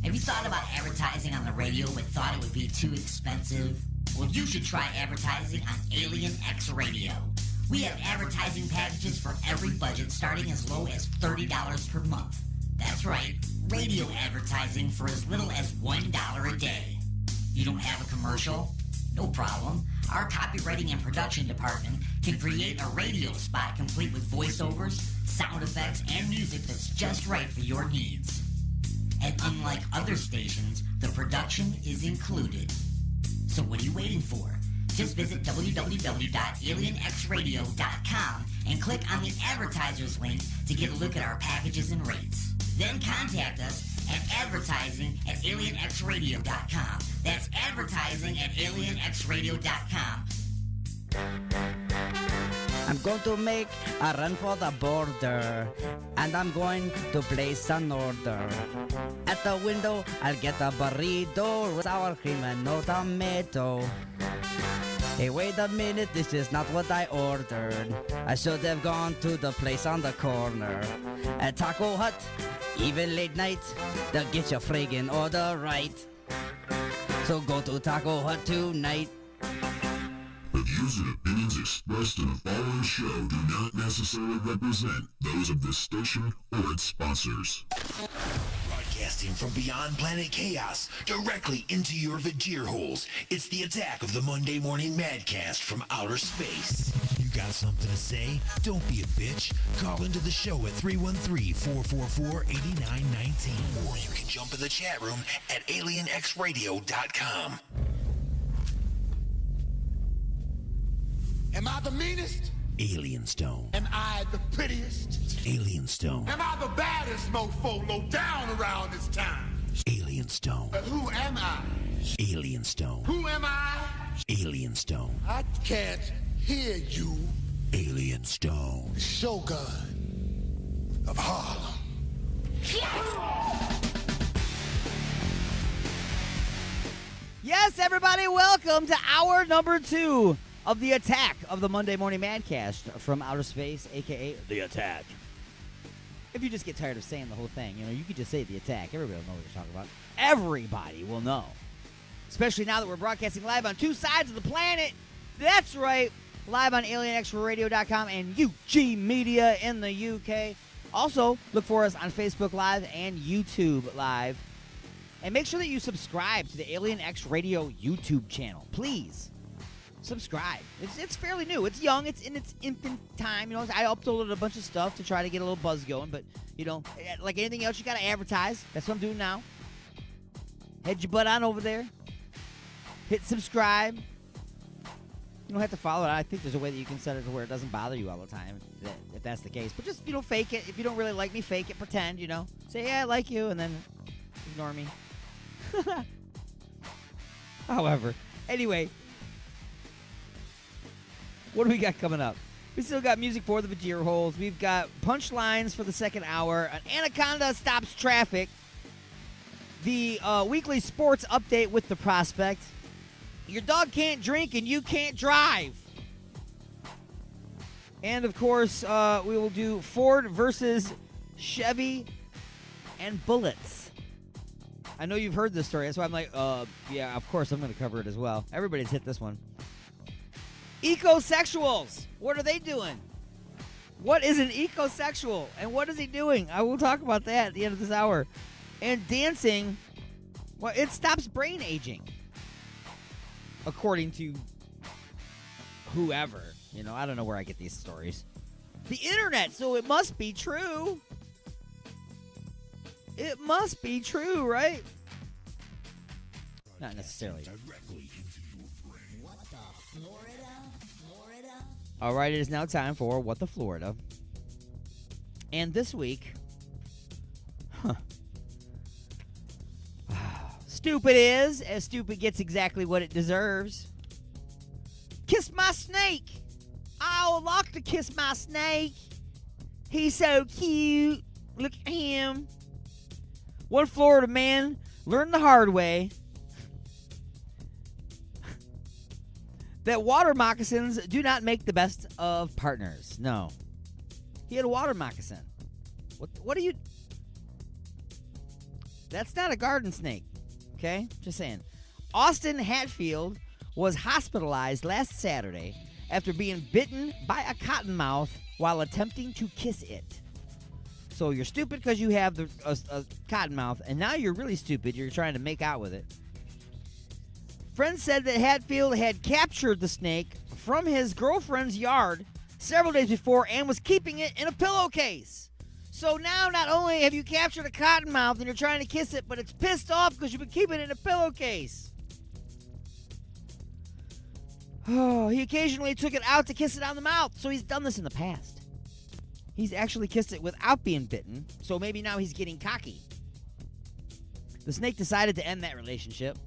Have you thought about advertising on the radio but thought it would be too expensive? Well, you should try advertising on Alien X Radio. We have advertising packages for every budget starting as low as $30 per month. That's right, radio advertising for as little as $1 a day. You don't have a commercial? No problem. Our copywriting and production department can create a radio spot complete with voiceovers, sound effects, and music that's just right for your needs. And unlike other stations, the production is included. So what are you waiting for? Just visit www.alienxradio.com and click on the advertisers link to get a look at our packages and rates. Then contact us at advertising@alienxradio.com. That's advertising@alienxradio.com. I'm going to make a run for the border, and I'm going to place an order. At the window, I'll get a burrito, sour cream and no tomato. Hey, wait a minute, this is not what I ordered. I should have gone to the place on the corner. At Taco Hut, even late night, they'll get your friggin' order right. So go to Taco Hut tonight. The views and opinions expressed in the following show do not necessarily represent those of this station or its sponsors. Broadcasting from beyond planet chaos, directly into your vajir holes, it's the Attack of the Monday Morning Madcast from outer space. You got something to say? Don't be a bitch. Call into the show at 313-444-8919. Or you can jump in the chat room at alienxradio.com. Am I the meanest? Alien Stone. Am I the prettiest? Alien Stone. Am I the baddest mofo low down around this town? Alien Stone. But who am I? Alien Stone. Who am I? Alien Stone. I can't hear you. Alien Stone. The Shogun of Harlem. Yes, everybody, welcome to hour number 2 of the Attack of the Monday Morning Madcast from outer space, a.k.a. The Attack. If you just get tired of saying the whole thing, you could just say The Attack. Everybody will know what you're talking about. Everybody will know. Especially now that we're broadcasting live on 2 sides of the planet. That's right. Live on alienxradio.com and UG Media in the UK. Also, look for us on Facebook Live and YouTube Live. And make sure that you subscribe to the Alien X Radio YouTube channel. Please. Subscribe. It's fairly new. It's young. It's in its infant time. I uploaded a bunch of stuff to try to get a little buzz going, but like anything else, you got to advertise. That's what I'm doing now. Head your butt on over there. Hit subscribe. You don't have to follow it. I think there's a way that you can set it to where it doesn't bother you all the time, if that's the case. But just fake it. If you don't really like me, fake it. Pretend. Say yeah, I like you, and then ignore me. However, anyway. What do we got coming up? We still got music for the Vajir Holes. We've got punchlines for the second hour. An anaconda stops traffic. The weekly sports update with the prospect. Your dog can't drink and you can't drive. And, of course, we will do Ford versus Chevy and bullets. I know you've heard this story. That's why I'm like, yeah, of course I'm going to cover it as well. Everybody's hit this one. Ecosexuals. What are they doing? What is an ecosexual? And what is he doing? I will talk about that at the end of this hour. And dancing, well, it stops brain aging. According to whoever. I don't know where I get these stories. The internet, so it must be true. It must be true, right? Not necessarily. All right, it is now time for What the Florida. And this week, stupid is, as stupid gets exactly what it deserves. Kiss my snake. I would like to kiss my snake. He's so cute. Look at him. One Florida man learned the hard way that water moccasins do not make the best of partners. No. He had a water moccasin. What are you... That's not a garden snake. Okay? Just saying. Austin Hatfield was hospitalized last Saturday after being bitten by a cottonmouth while attempting to kiss it. So you're stupid because you have a cottonmouth, and now you're really stupid. You're trying to make out with it. Friends said that Hatfield had captured the snake from his girlfriend's yard several days before and was keeping it in a pillowcase. So now not only have you captured a cottonmouth and you're trying to kiss it, but it's pissed off because you've been keeping it in a pillowcase. Oh, he occasionally took it out to kiss it on the mouth, so he's done this in the past. He's actually kissed it without being bitten, so maybe now he's getting cocky. The snake decided to end that relationship.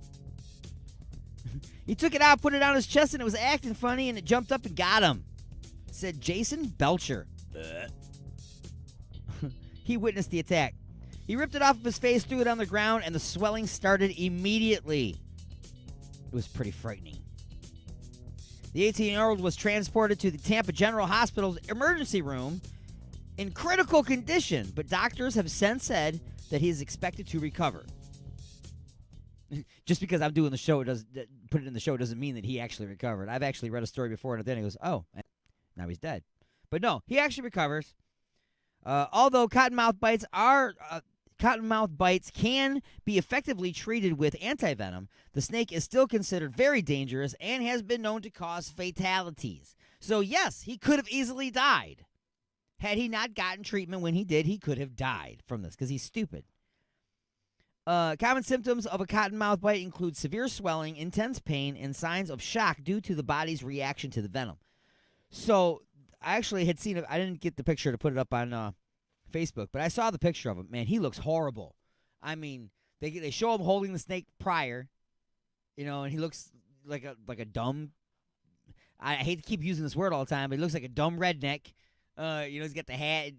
He took it out, put it on his chest, and it was acting funny, and it jumped up and got him, said Jason Belcher. He witnessed the attack. He ripped it off of his face, threw it on the ground, and the swelling started immediately. It was pretty frightening. The 18-year-old was transported to the Tampa General Hospital's emergency room in critical condition, but doctors have since said that he is expected to recover. Just because I'm doing the show, put it in the show, doesn't mean that he actually recovered. I've actually read a story before, and then he goes, oh, now he's dead. But no, he actually recovers. Although cottonmouth bites can be effectively treated with antivenom, the snake is still considered very dangerous and has been known to cause fatalities. So yes, he could have easily died. Had he not gotten treatment when he did, he could have died from this because he's stupid. Common symptoms of a cottonmouth bite include severe swelling, intense pain, and signs of shock due to the body's reaction to the venom. So I actually had seen it. I didn't get the picture to put it up on Facebook, but I saw the picture of him. Man, he looks horrible. I mean, they show him holding the snake prior, and he looks like a dumb. I hate to keep using this word all the time, but he looks like a dumb redneck. He's got the hat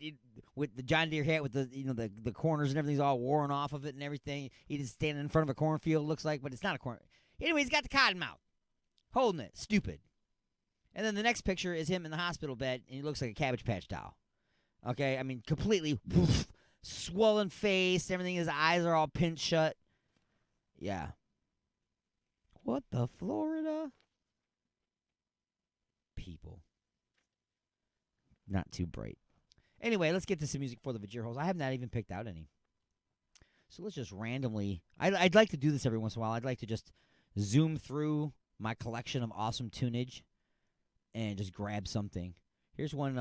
with the John Deere hat with the corners and everything's all worn off of it and everything. He's just standing in front of a cornfield, looks like, but it's not a corn. Anyway, he's got the cottonmouth, holding it, stupid. And then the next picture is him in the hospital bed, and he looks like a Cabbage Patch doll. Okay, I mean, completely swollen face, everything. His eyes are all pinched shut. Yeah. What the Florida? People. Not too bright. Anyway, let's get to some music for the Vajir holes. I have not even picked out any. So let's just randomly. I'd like to do this every once in a while. I'd like to just zoom through my collection of awesome tunage and just grab something. Here's one,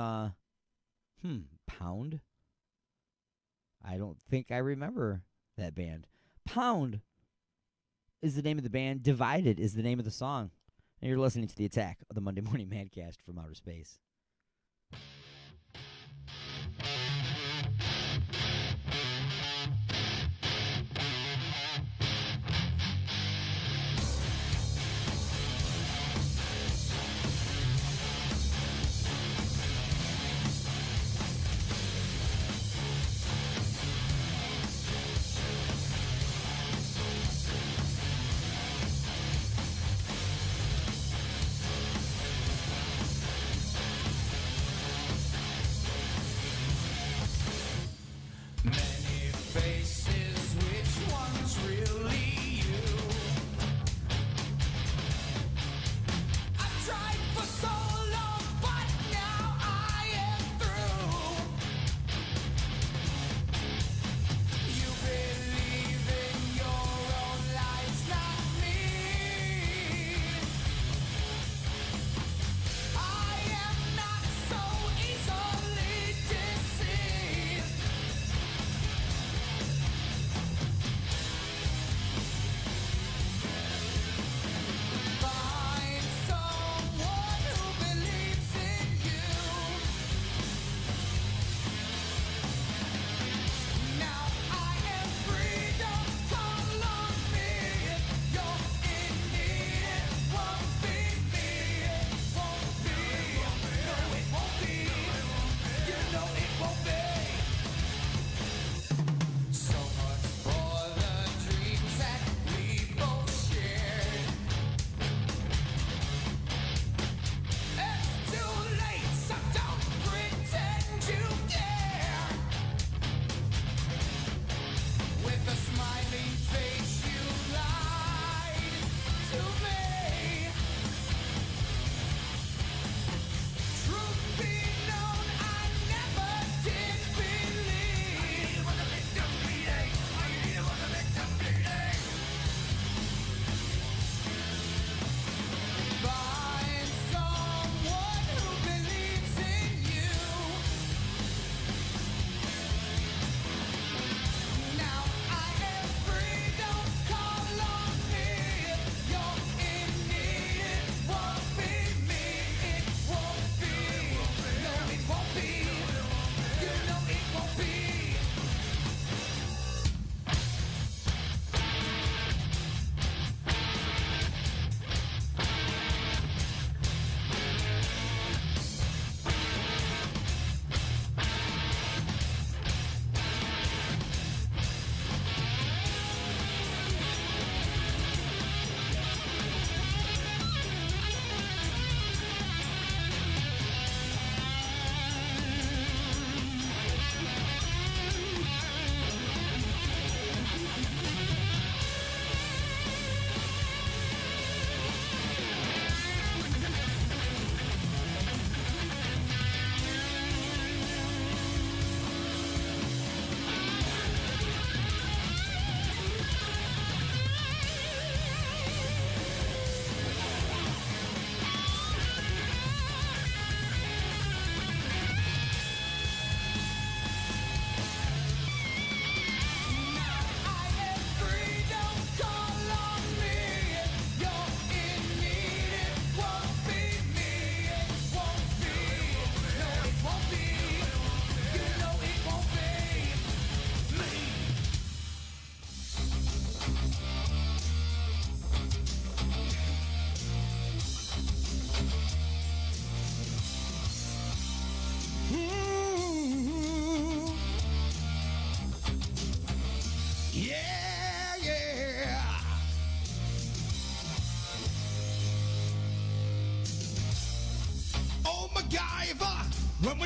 Pound. I don't think I remember that band. Pound is the name of the band. Divided is the name of the song. And you're listening to the Attack of the Monday Morning Madcast from Outer Space.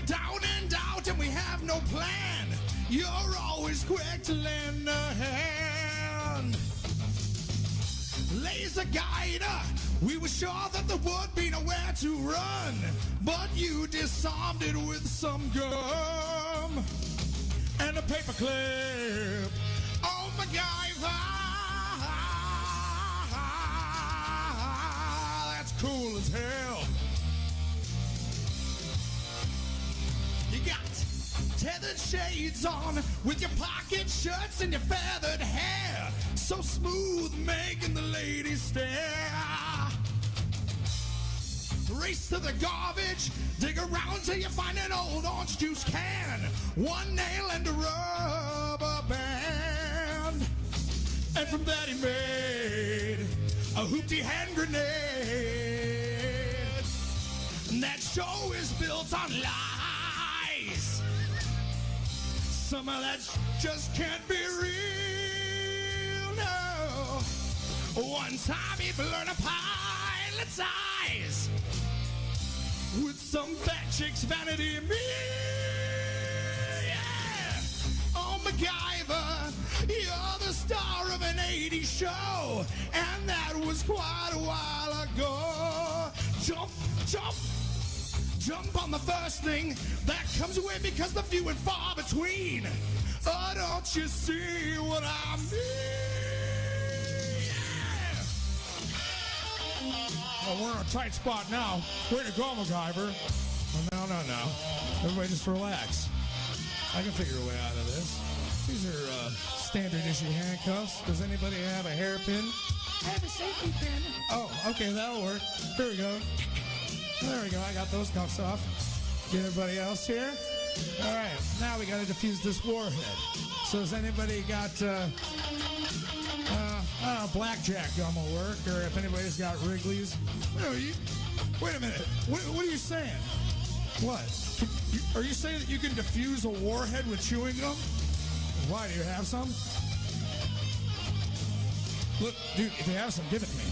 down and out and we have no plan. You're always quick to lend a hand. Laser guide, we were sure that there would be nowhere to run, but you disarmed it with some gum and a paper clip. Oh, MacGyver, that's cool as hell. You got tethered shades on with your pocket shirts and your feathered hair, so smooth making the ladies stare. Race to the garbage, dig around till you find an old orange juice can, one nail and a rubber band, and from that he made a hoopty hand grenade. And that show is built on lies. Some of that just can't be real, no. One time he blurred a pilot's eyes with some fat chick's vanity meal, yeah. Oh, MacGyver, you're the star of an 80s show, and that was quite a while ago. Jump, jump, jump on the first thing that comes away because the few and far between. Oh, don't you see what I mean? Yeah. Oh, we're in a tight spot now. Way to go, MacGyver. Oh, no. Everybody just relax. I can figure a way out of this. These are standard issue handcuffs. Does anybody have a hairpin? I have a safety pin. Oh, okay, that'll work. Here we go. There we go. I got those cuffs off. Get everybody else here. All right. Now we got to defuse this warhead. So has anybody got, I don't know, blackjack gum will work, or if anybody's got Wrigley's. No, wait a minute. What are you saying? What? Are you saying that you can defuse a warhead with chewing gum? Why? Do you have some? Look, dude, if you have some, give it to me.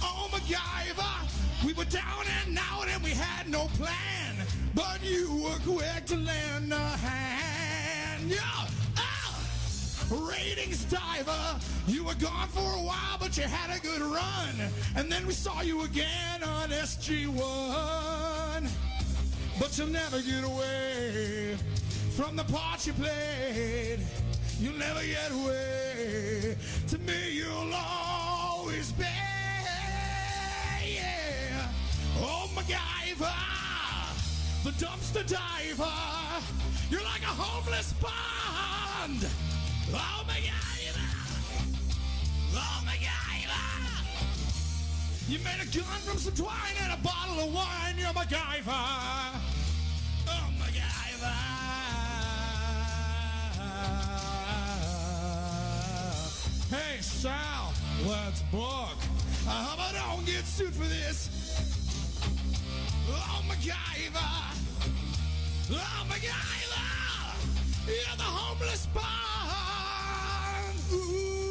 Oh, MacGyver, we were down and out and we had no plan, but you were quick to lend a hand. Yeah. Ratings diver, you were gone for a while, but you had a good run, and then we saw you again on SG1. But you'll never get away from the part you played. You'll never get away. To me, you'll always be. Yeah. Oh, MacGyver, the dumpster diver. You're like a homeless Bond. Oh, MacGyver. Oh, MacGyver. You made a gun from some twine and a bottle of wine. You're MacGyver. Oh, MacGyver. Hey, Sal, let's book. I hope I don't get sued for this. Oh, MacGyver. Oh, MacGyver. You're the homeless Bond. Ooh.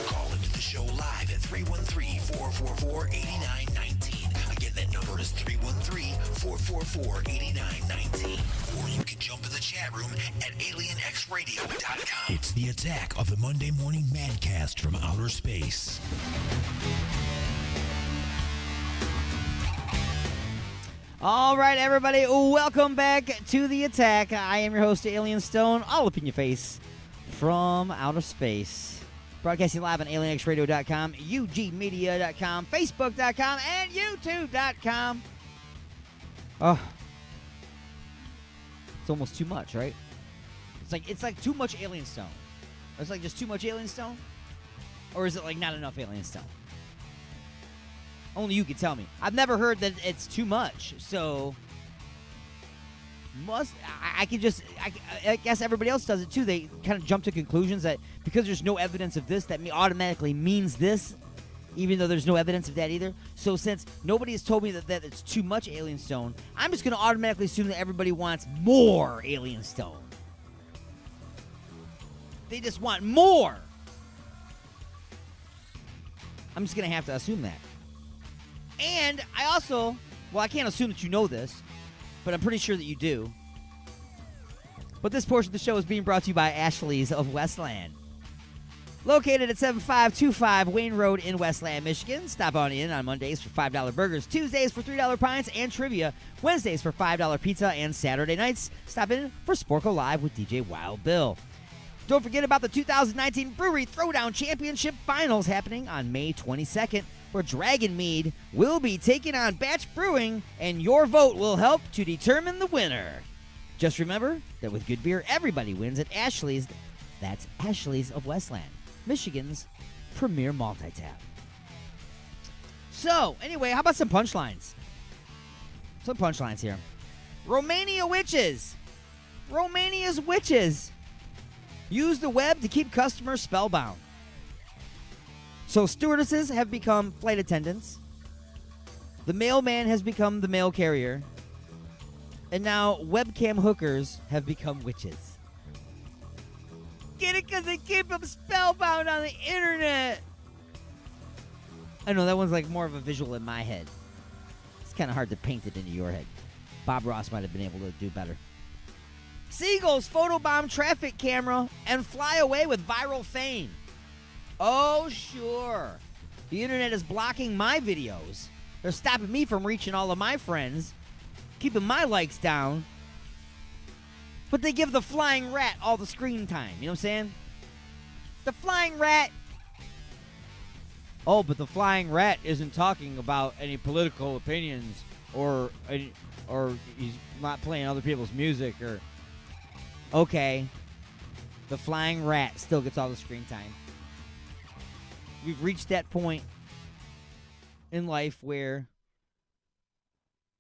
Call into the show live at 313-444-8919. Again, that number is 313-444-8919. Or you can jump in the chat room at alienxradio.com. It's the attack of the Monday Morning Madcast from outer space. All right, everybody, welcome back to the attack. I am your host, Alien Stone, all up in your face from outer space. Broadcasting live on alienxradio.com, ugmedia.com, facebook.com, and youtube.com. Oh, it's almost too much, right? It's like too much Alien Stone. It's like just too much Alien Stone? Or is it like not enough Alien Stone? Only you can tell me. I've never heard that it's too much, so I guess everybody else does it too. They kind of jump to conclusions that because there's no evidence of this, that automatically means this, even though there's no evidence of that either. So since nobody has told me that it's too much alien stone, I'm just going to automatically assume that everybody wants more alien stone. They just want more. I'm just going to have to assume that. And I also, I can't assume that you know this, but I'm pretty sure that you do. But this portion of the show is being brought to you by Ashley's of Westland. Located at 7525 Wayne Road in Westland, Michigan. Stop on in on Mondays for $5 burgers, Tuesdays for $3 pints and trivia, Wednesdays for $5 pizza, and Saturday nights, stop in for Sporkle Live with DJ Wild Bill. Don't forget about the 2019 Brewery Throwdown Championship Finals happening on May 22nd, where Dragon Mead will be taking on Batch Brewing, and your vote will help to determine the winner. Just remember that with good beer, everybody wins at Ashley's. That's Ashley's of Westland, Michigan's premier multi-tap. So, anyway, how about some punchlines? Some punchlines here. Romania witches. Romania's witches use the web to keep customers spellbound. So stewardesses have become flight attendants. The mailman has become the mail carrier. And now webcam hookers have become witches. Get it? Because they keep them spellbound on the internet. I know that one's like more of a visual in my head. It's kind of hard to paint it into your head. Bob Ross might have been able to do better. Seagulls photobomb traffic camera and fly away with viral fame. Oh, sure. The internet is blocking my videos. They're stopping me from reaching all of my friends, keeping my likes down. But they give the flying rat all the screen time. You know what I'm saying? The flying rat. Oh, but the flying rat isn't talking about any political opinions or he's not playing other people's music or... Okay. The flying rat still gets all the screen time. We've reached that point in life where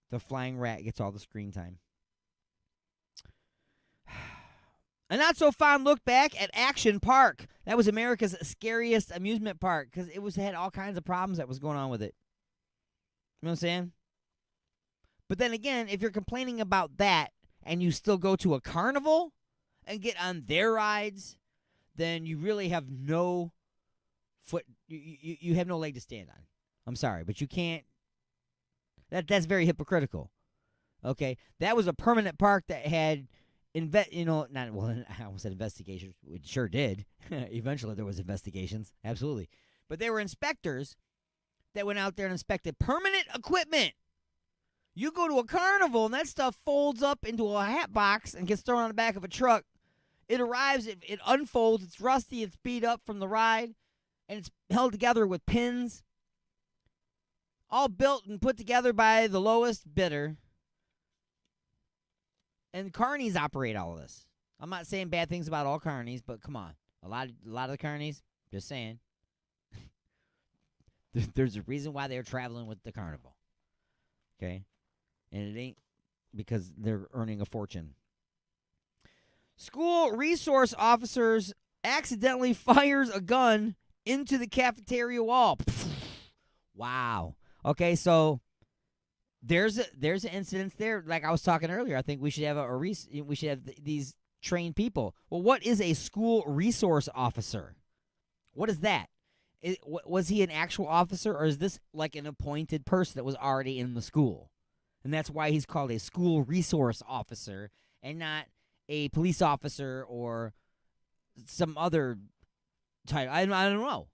the flying rat gets all the screen time. A not-so-fond look back at Action Park. That was America's scariest amusement park because it had all kinds of problems that was going on with it. You know what I'm saying? But then again, if you're complaining about that and you still go to a carnival and get on their rides, then you really have no foot. You have no leg to stand on. I'm sorry, but you can't. That's very hypocritical. Okay, that was a permanent park that had I almost said investigations. It sure did. Eventually, there was investigations. Absolutely, but there were inspectors that went out there and inspected permanent equipment. You go to a carnival and that stuff folds up into a hat box and gets thrown on the back of a truck. It arrives, it unfolds, it's rusty, it's beat up from the ride, and it's held together with pins. All built and put together by the lowest bidder. And carnies operate all of this. I'm not saying bad things about all carnies, but come on. A lot of the carnies, just saying. There's a reason why they're traveling with the carnival. Okay? And it ain't because they're earning a fortune. School resource officers accidentally fires a gun into the cafeteria wall. Wow. Okay, so there's an incident there. Like I was talking earlier, I think we should have we should have these trained people. Well, what is a school resource officer? What is that? Was he an actual officer, or is this like an appointed person that was already in the school? And that's why he's called a school resource officer and not a police officer or some other title. I don't know.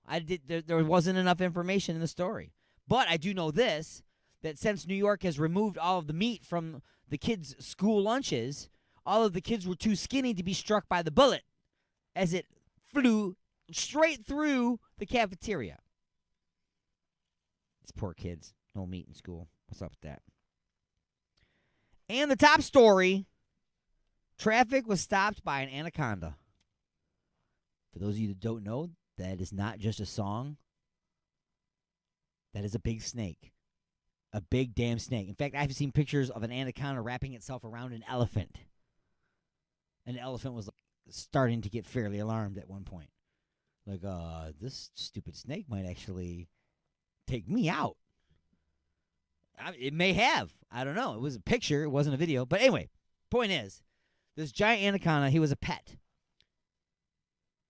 There wasn't enough information in the story. But I do know this, that since New York has removed all of the meat from the kids' school lunches, all of the kids were too skinny to be struck by the bullet as it flew straight through the cafeteria. These poor kids. No meat in school. What's up with that? And the top story, traffic was stopped by an anaconda. For those of you that don't know, that is not just a song. That is a big snake. A big damn snake. In fact, I've seen pictures of an anaconda wrapping itself around an elephant. And the elephant was starting to get fairly alarmed at one point. Like, this stupid snake might actually take me out. It may have. I don't know. It was a picture. It wasn't a video. But anyway, point is, this giant anaconda, he was a pet.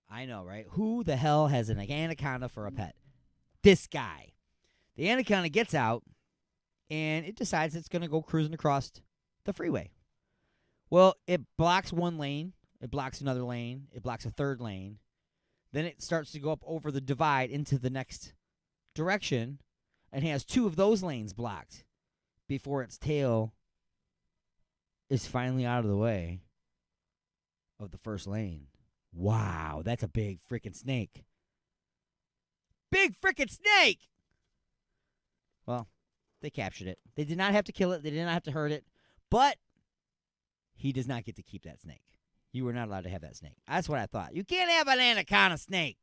I know, right? Who the hell has an anaconda for a pet? This guy. The anaconda gets out, and it decides it's going to go cruising across the freeway. Well, it blocks one lane. It blocks another lane. It blocks a third lane. Then it starts to go up over the divide into the next direction and has two of those lanes blocked before its tail is finally out of the way of the first lane. Wow, that's a big freaking snake. Big freaking snake! Well, they captured it. They did not have to kill it. They did not have to hurt it. But he does not get to keep that snake. You were not allowed to have that snake. That's what I thought. You can't have an anaconda snake.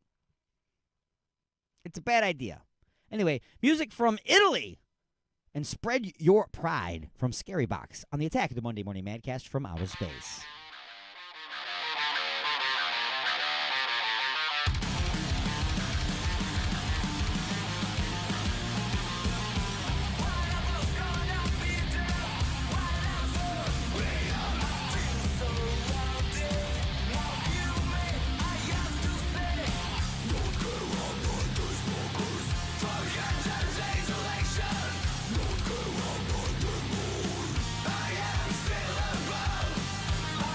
It's a bad idea. Anyway, music from Italy. And spread your pride from Scary Box on the Attack of the Monday Morning Madcast from Outer Space. I am still a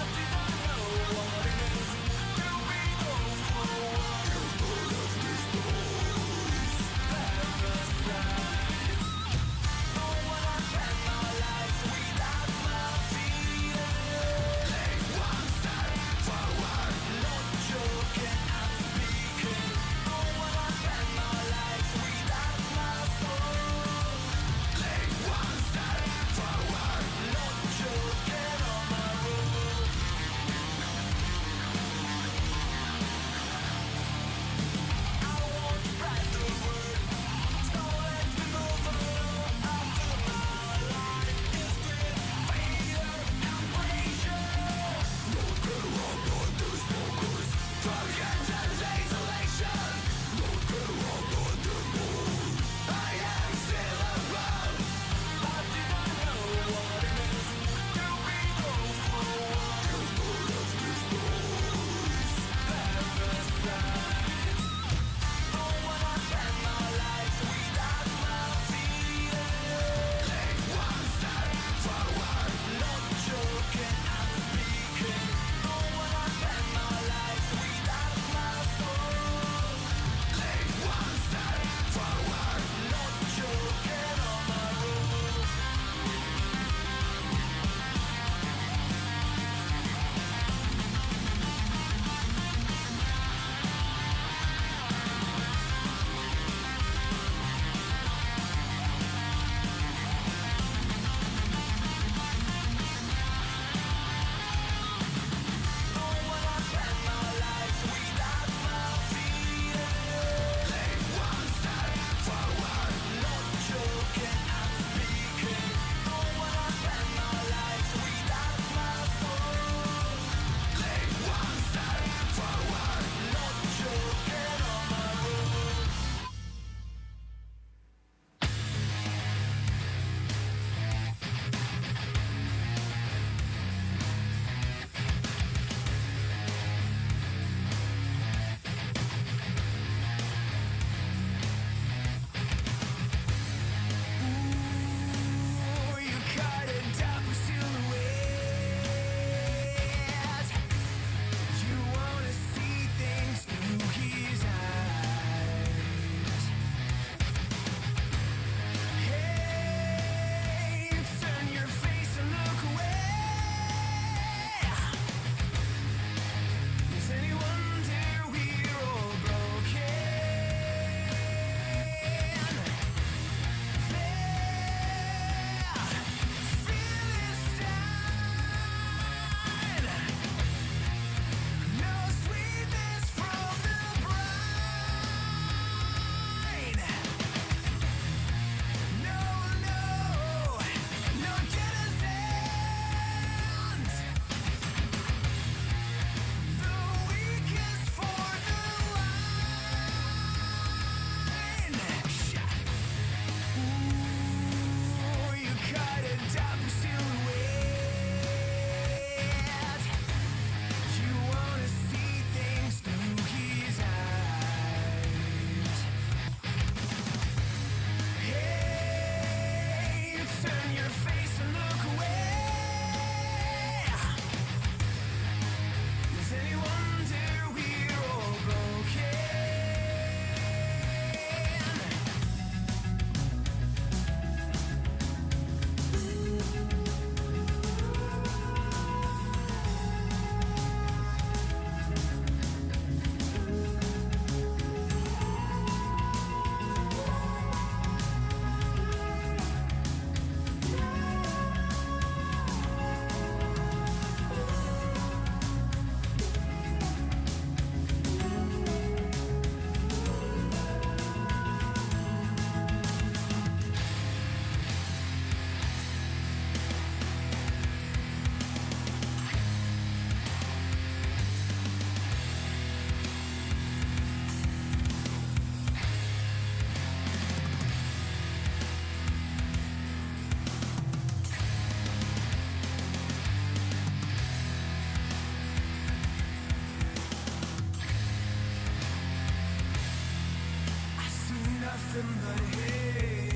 nothing but hate.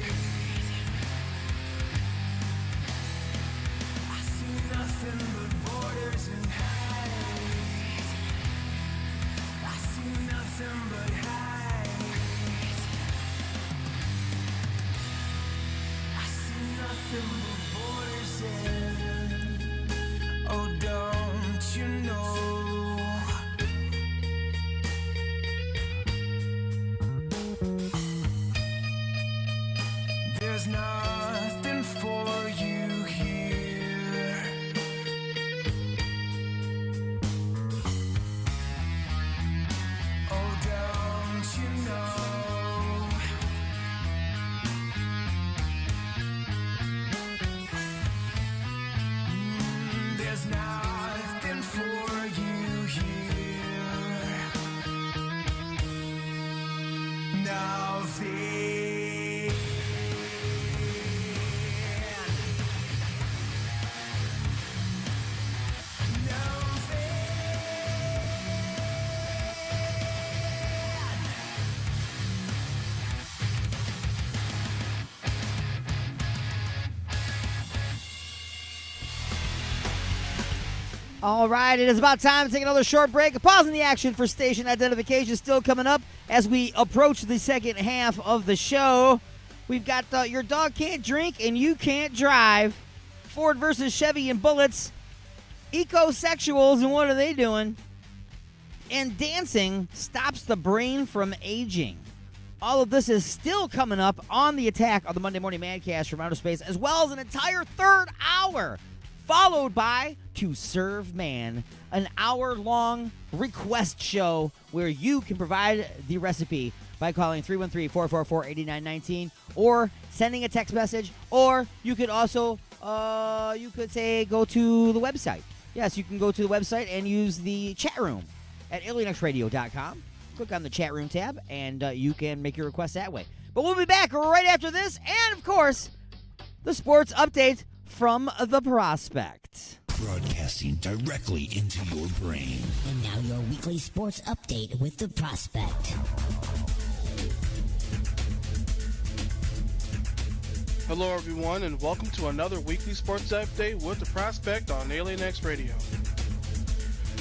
I see nothing but borders and hate. I see nothing but hate. I see nothing but borders and oh, don't you know? There's nothing for you here. Oh, don't you know? There's nothing for you here. Nothing. All right, it is about time to take another short break. Pausing the action for station identification still coming up as we approach the second half of the show. We've got Your Dog Can't Drink and You Can't Drive, Ford versus Chevy and Bullets, Ecosexuals and What Are They Doing, and Dancing Stops the Brain from Aging. All of this is still coming up on the Attack of the Monday Morning Madcast from Outer Space, as well as an entire third hour, followed by To Serve Man, an hour-long request show where you can provide the recipe by calling 313-444-8919 or sending a text message, or you could also, you could say go to the website. Yes, you can go to the website and use the chat room at alienxradio.com. Click on the chat room tab, and you can make your request that way. But we'll be back right after this, and, of course, the sports update from the Prospect. Broadcasting directly into your brain. And now your weekly sports update with the Prospect. Hello everyone, and welcome to another weekly sports update with the Prospect on Alien X Radio.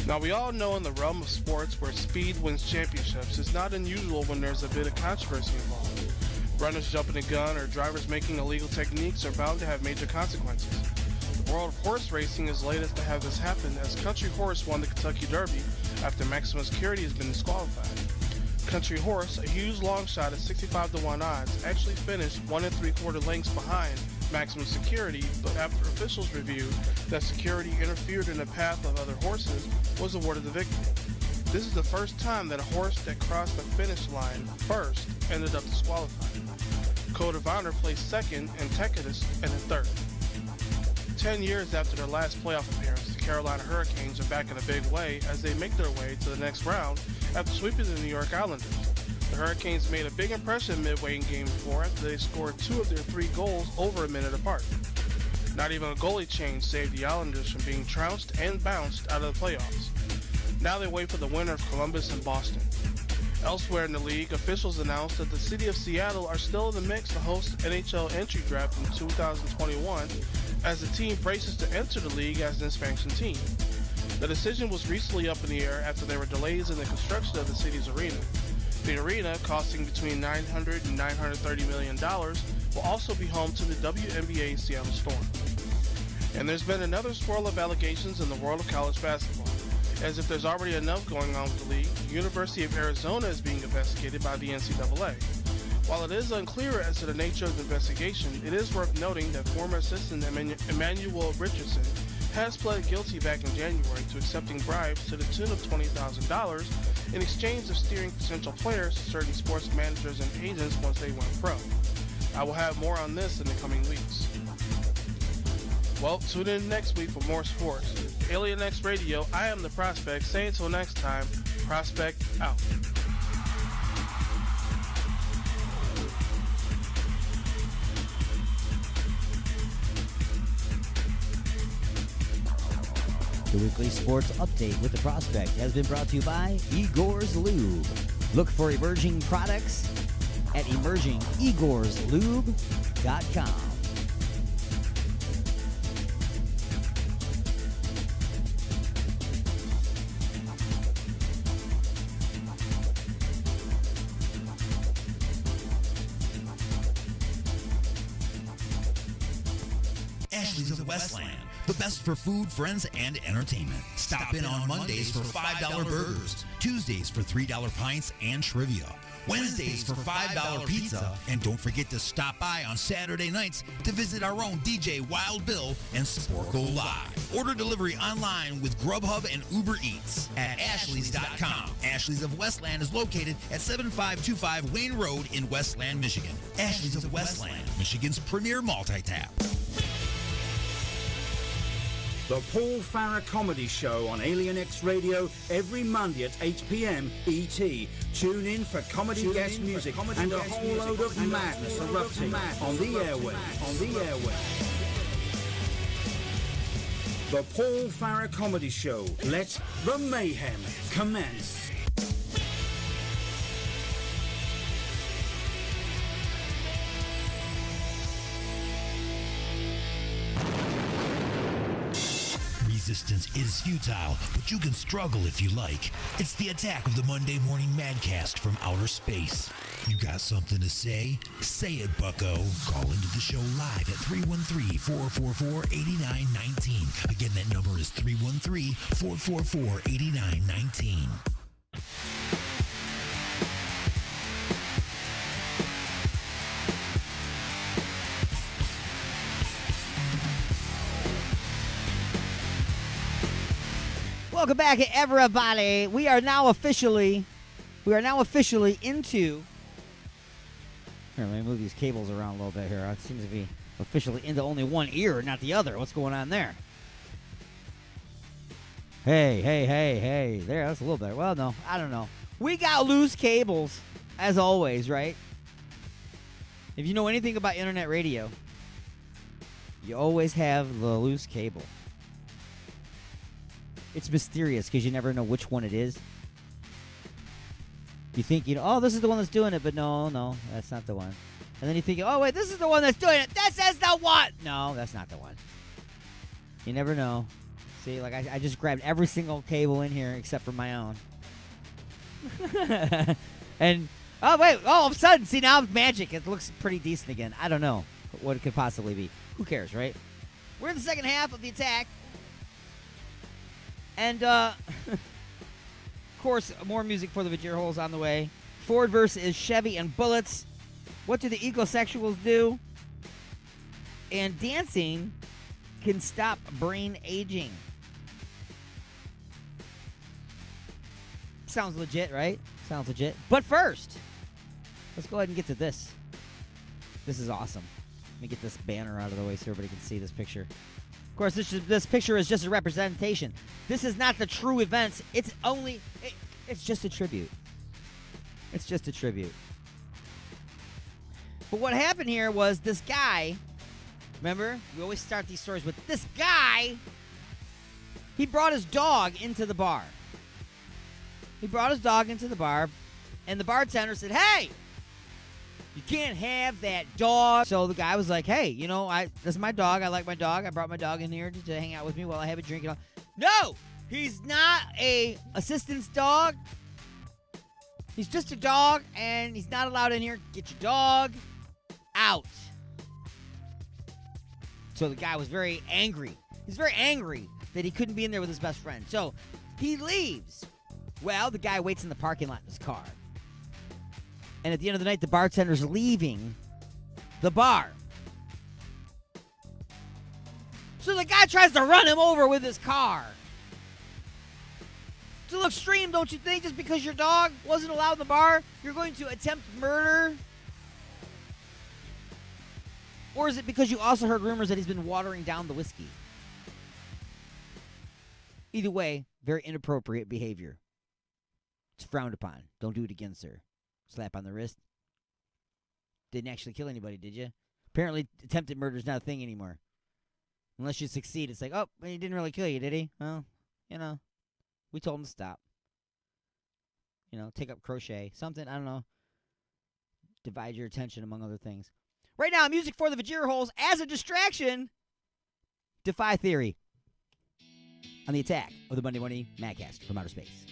Now, we all know in the realm of sports where speed wins championships, it's not unusual when there's a bit of controversy involved. Runners jumping the gun or drivers making illegal techniques are bound to have major consequences. The world of horse racing is latest to have this happen, as Country Horse won the Kentucky Derby after maximum security has been disqualified. Country Horse, a huge long shot at 65-1 odds, actually finished 1 3/4 lengths behind maximum security, but after officials reviewed that security interfered in the path of other horses, was awarded the victory. This is the first time that a horse that crossed the finish line first ended up disqualified. Code of Honor placed second and Tacitus in third. 10 years after their last playoff appearance, the Carolina Hurricanes are back in a big way as they make their way to the next round after sweeping the New York Islanders. The Hurricanes made a big impression midway in Game 4 after they scored 2 of their 3 goals over a minute apart. Not even a goalie change saved the Islanders from being trounced and bounced out of the playoffs. Now they wait for the winner of Columbus and Boston. Elsewhere in the league, officials announced that the city of Seattle are still in the mix to host NHL entry draft in 2021 as the team braces to enter the league as an expansion team. The decision was recently up in the air after there were delays in the construction of the city's arena. The arena, costing between $900 and $930 million, will also be home to the WNBA Seattle Storm. And there's been another swirl of allegations in the world of college basketball. As if there's already enough going on with the league, the University of Arizona is being investigated by the NCAA. While it is unclear as to the nature of the investigation, it is worth noting that former assistant Emmanuel Richardson has pled guilty back in January to accepting bribes to the tune of $20,000 in exchange of steering potential players to certain sports managers and agents once they went pro. I will have more on this in the coming weeks. Well, tune in next week for more sports. Alien X Radio, I am the Prospect. Say until next time, Prospect out. The weekly sports update with the Prospect has been brought to you by Igor's Lube. Look for emerging products at emergingeigorslube.com. Ashley's of Westland, the best for food, friends, and entertainment. Stop in on Mondays for $5 burgers, Tuesdays for $3 pints and trivia, Wednesdays for $5 pizza, and don't forget to stop by on Saturday nights to visit our own DJ Wild Bill and Sporkle Live. Order delivery online with Grubhub and Uber Eats at ashleys.com. Ashley's of Westland is located at 7525 Wayne Road in Westland, Michigan. Ashley's of Westland, Michigan's premier multi-tap. The Paul Farah Comedy Show on Alien X Radio every Monday at 8 p.m. ET. Tune in for comedy guest music and a whole load of madness erupting on the airwaves. The Paul Farah Comedy Show. Let the mayhem commence. Resistance is futile, but you can struggle if you like. It's the attack of the Monday Morning Madcast from outer space. You got something to say? Say it, bucko. Call into the show live at 313-444-8919. Again, that number is 313-444-8919. Welcome back, everybody. We are now officially into. Here, let me move these cables around a little bit here. It seems to be officially into only one ear, not the other. What's going on there? Hey. There, that's a little better. Well, no, I don't know. We got loose cables, as always, right? If you know anything about internet radio, you always have the loose cable. It's mysterious because you never know which one it is. You think, oh, this is the one that's doing it, but no, that's not the one. And then you think, oh, wait, this is the one that's doing it. This is the one. No, that's not the one. You never know. See, like I just grabbed every single cable in here except for my own. And, oh, wait, all of a sudden, see, now it's magic. It looks pretty decent again. I don't know what it could possibly be. Who cares, right? We're in the second half of the attack. And, of course, more music for the Vajir Holes on the way. Ford versus Chevy and Bullets. What do the ecosexuals do? And dancing can stop brain aging. Sounds legit, right? Sounds legit. But first, let's go ahead and get to this. This is awesome. Let me get this banner out of the way so everybody can see this picture. Of course, this picture is just a representation. This is not the true events. It's just a tribute. It's just a tribute. But what happened here was this guy, remember? We always start these stories with this guy. He brought his dog into the bar. And the bartender said, hey, you can't have that dog. So the guy was like, hey, this is my dog. I like my dog. I brought my dog in here to hang out with me while I have a drink. No, he's not a assistant's dog. He's just a dog, and he's not allowed in here. Get your dog out. So the guy was very angry. He's very angry that he couldn't be in there with his best friend. So he leaves. Well, the guy waits in the parking lot in his car. And at the end of the night, the bartender's leaving the bar. So the guy tries to run him over with his car. It's a little extreme, don't you think? Just because your dog wasn't allowed in the bar, you're going to attempt murder? Or is it because you also heard rumors that he's been watering down the whiskey? Either way, very inappropriate behavior. It's frowned upon. Don't do it again, sir. Slap on the wrist. Didn't actually kill anybody, did you? Apparently, attempted murder is not a thing anymore. Unless you succeed, it's like, oh, he didn't really kill you, did he? Well, we told him to stop. Take up crochet. Something, I don't know. divide your attention among other things. Right now, music for the Vajir holes as a distraction. Defy theory. On the attack of the Monday Morning Madcast from Outer Space.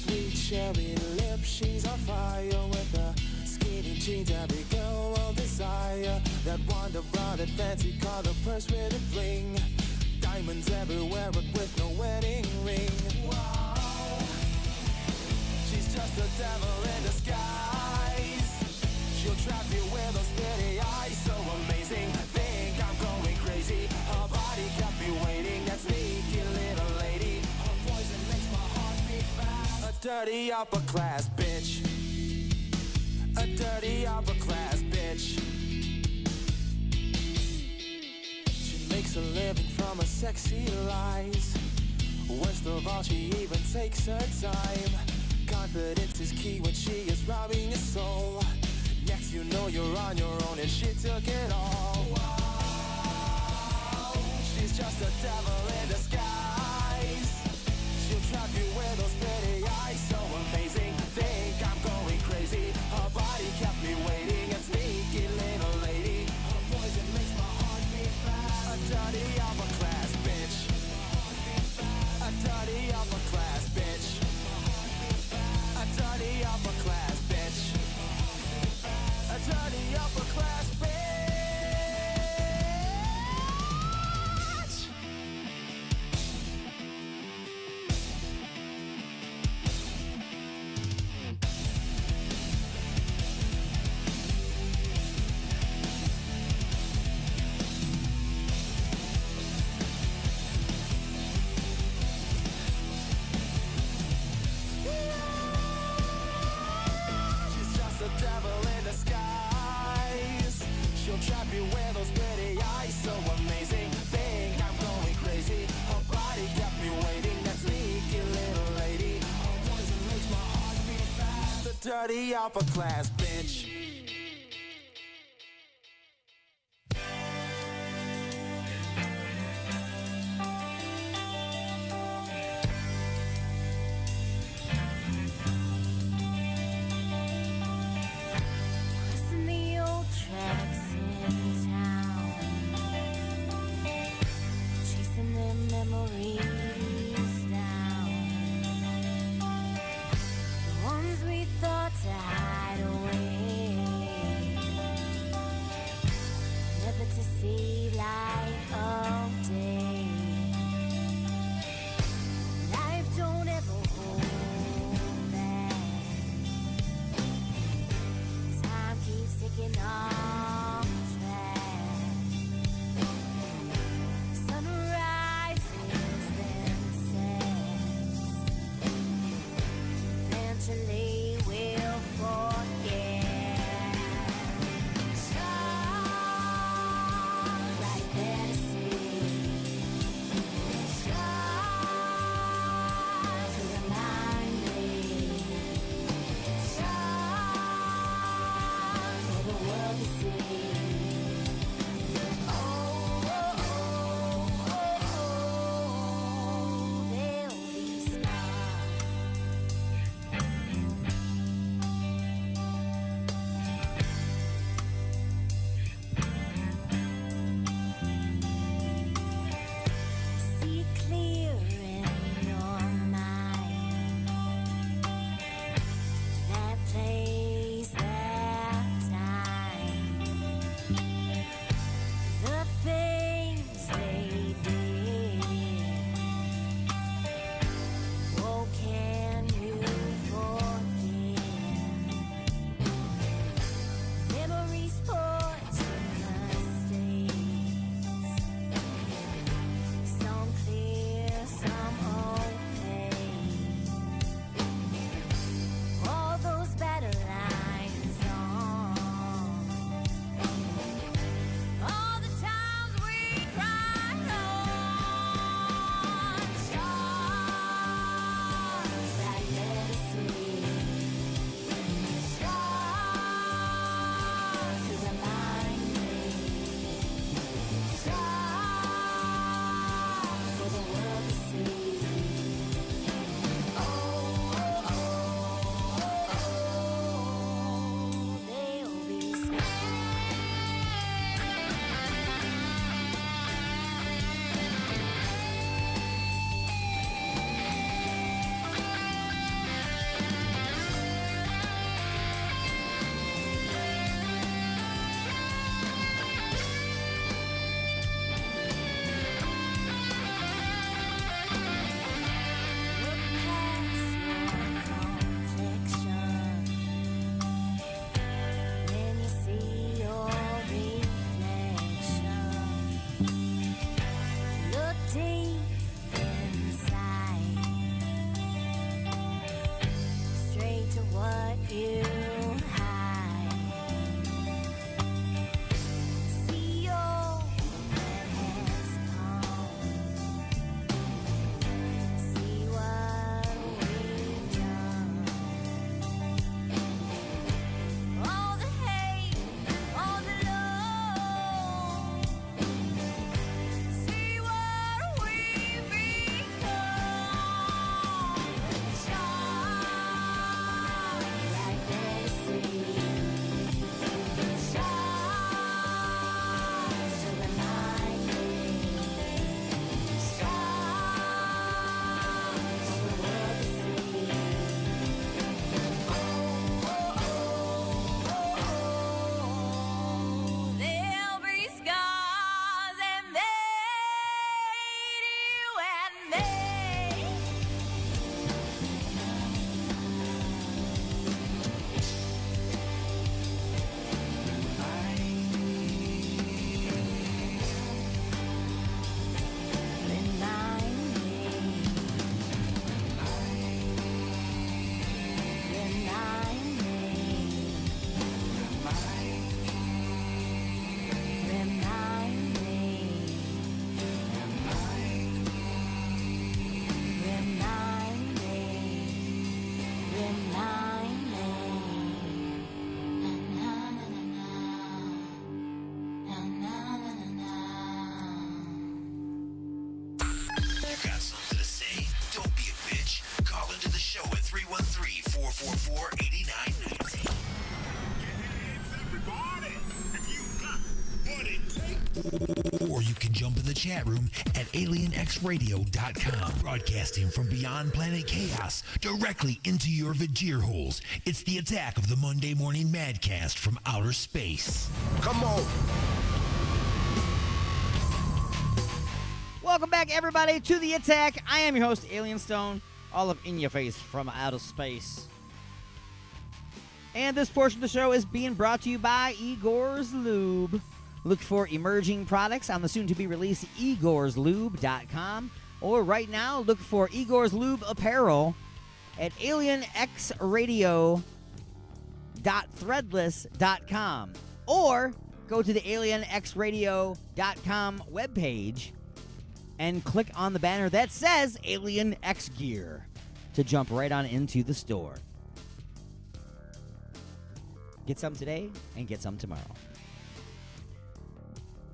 Sweet cherry lip, she's on fire with a skinny jeans every girl will desire. That wonder brown and fancy color purse with a bling. Diamonds everywhere but with no wedding ring. Wow. She's just a devil in disguise. She'll trap you with those pretty eyes. So amazing, think I'm going crazy. Her body kept me waiting, that sneaky little lady. Her poison makes my heart beat fast. A dirty upper class bitch. A dirty upper class bitch. She makes a living from her sexy lies. Worst of all, she even takes her time. Confidence is key when she is robbing your soul. Next you know you're on your own and she took it all. Wow. She's just a devil in disguise. She'll trap you with those pretty eyes. So amazing, think I'm going crazy. Her body kept me waiting, a sneaky little lady. Her poison makes my heart beat fast. A dirty upper class bitch. A dirty upper class bitch. A dirty upper class bitch. A dirty upper class bitch. She's just a devil in disguise. She'll trap you with those pretty eyes. So amazing, think I'm going crazy. Her body kept me waiting, that sneaky little lady. Her poison makes my heart beat fast. The dirty upper class bitch. Crossing the old tracks in town, chasing their memories down. The ones we thought to hide away. jump in the chat room at alienxradio.com. Broadcasting from beyond planet chaos directly into your Vajir holes. It's the attack of the Monday Morning Madcast from outer space. Come on. Welcome back, everybody, to The Attack. I am your host, Alien Stone, all up in your face from outer space. And this portion of the show is being brought to you by Igor's Lube. Look for emerging products on the soon-to-be-released igorslube.com. Or right now, look for Igor's Lube apparel at alienxradio.threadless.com. Or go to the alienxradio.com webpage and click on the banner that says Alien X Gear to jump right on into the store. Get some today and get some tomorrow.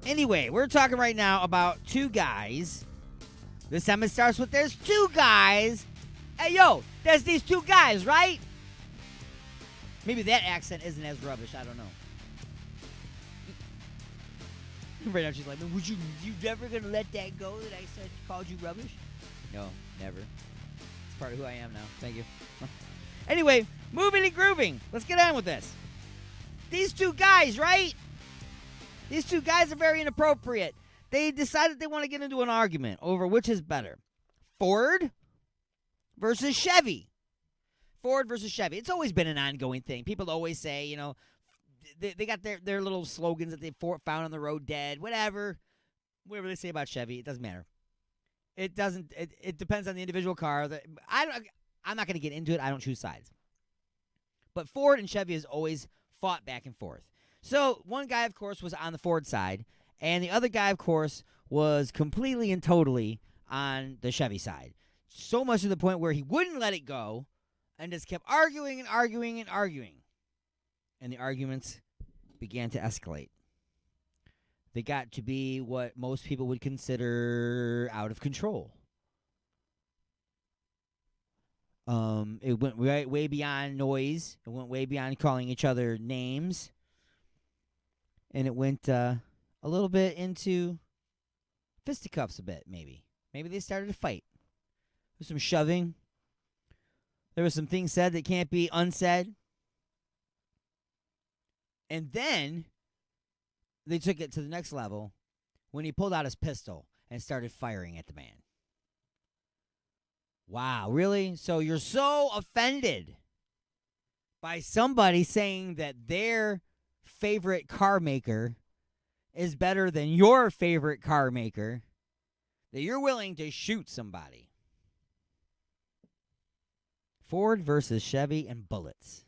Anyway, we're talking right now about two guys. This time it starts with there's two guys. Hey, yo, there's these two guys, right? Maybe that accent isn't as rubbish. I don't know. Right now she's like, "Would you never gonna let that go that I said called you rubbish?" No, never. It's part of who I am now. Thank you. Anyway, moving and grooving. Let's get on with this. These two guys, right? These two guys are very inappropriate. They decided they want to get into an argument over which is better. Ford versus Chevy. Ford versus Chevy. It's always been an ongoing thing. People always say, you know, they got their little slogans that they found on the road dead, whatever they say about Chevy, it doesn't matter. It depends on the individual car. I'm not going to get into it. I don't choose sides. But Ford and Chevy has always fought back and forth. So one guy, of course, was on the Ford side, and the other guy, of course, was completely and totally on the Chevy side. So much to the point where he wouldn't let it go and just kept arguing and arguing and arguing. And the arguments began to escalate. They got to be what most people would consider out of control. It went way beyond noise. It went way beyond calling each other names. And it went a little bit into fisticuffs a bit, maybe. Maybe they started to fight. There was some shoving. There was some things said that can't be unsaid. And then they took it to the next level when he pulled out his pistol and started firing at the man. Wow, really? So you're so offended by somebody saying that their favorite car maker is better than your favorite car maker that you're willing to shoot somebody. Ford versus Chevy and bullets.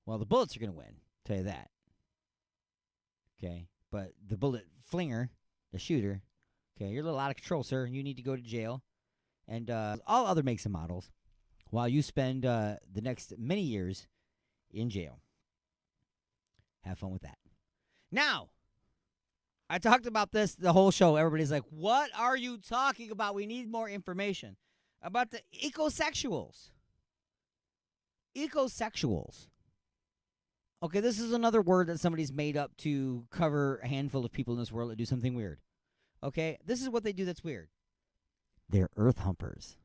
Well, the bullets are going to win. Tell you that. Okay, but the bullet flinger, the shooter, okay, you're a little out of control, sir, and you need to go to jail. And all other makes and models while you spend the next many years in jail. Have fun with that. Now, I talked about this the whole show. Everybody's like, what are you talking about? We need more information about the ecosexuals. Ecosexuals. Okay, this is another word that somebody's made up to cover a handful of people in this world that do something weird. Okay, this is what they do that's weird. They're earth humpers.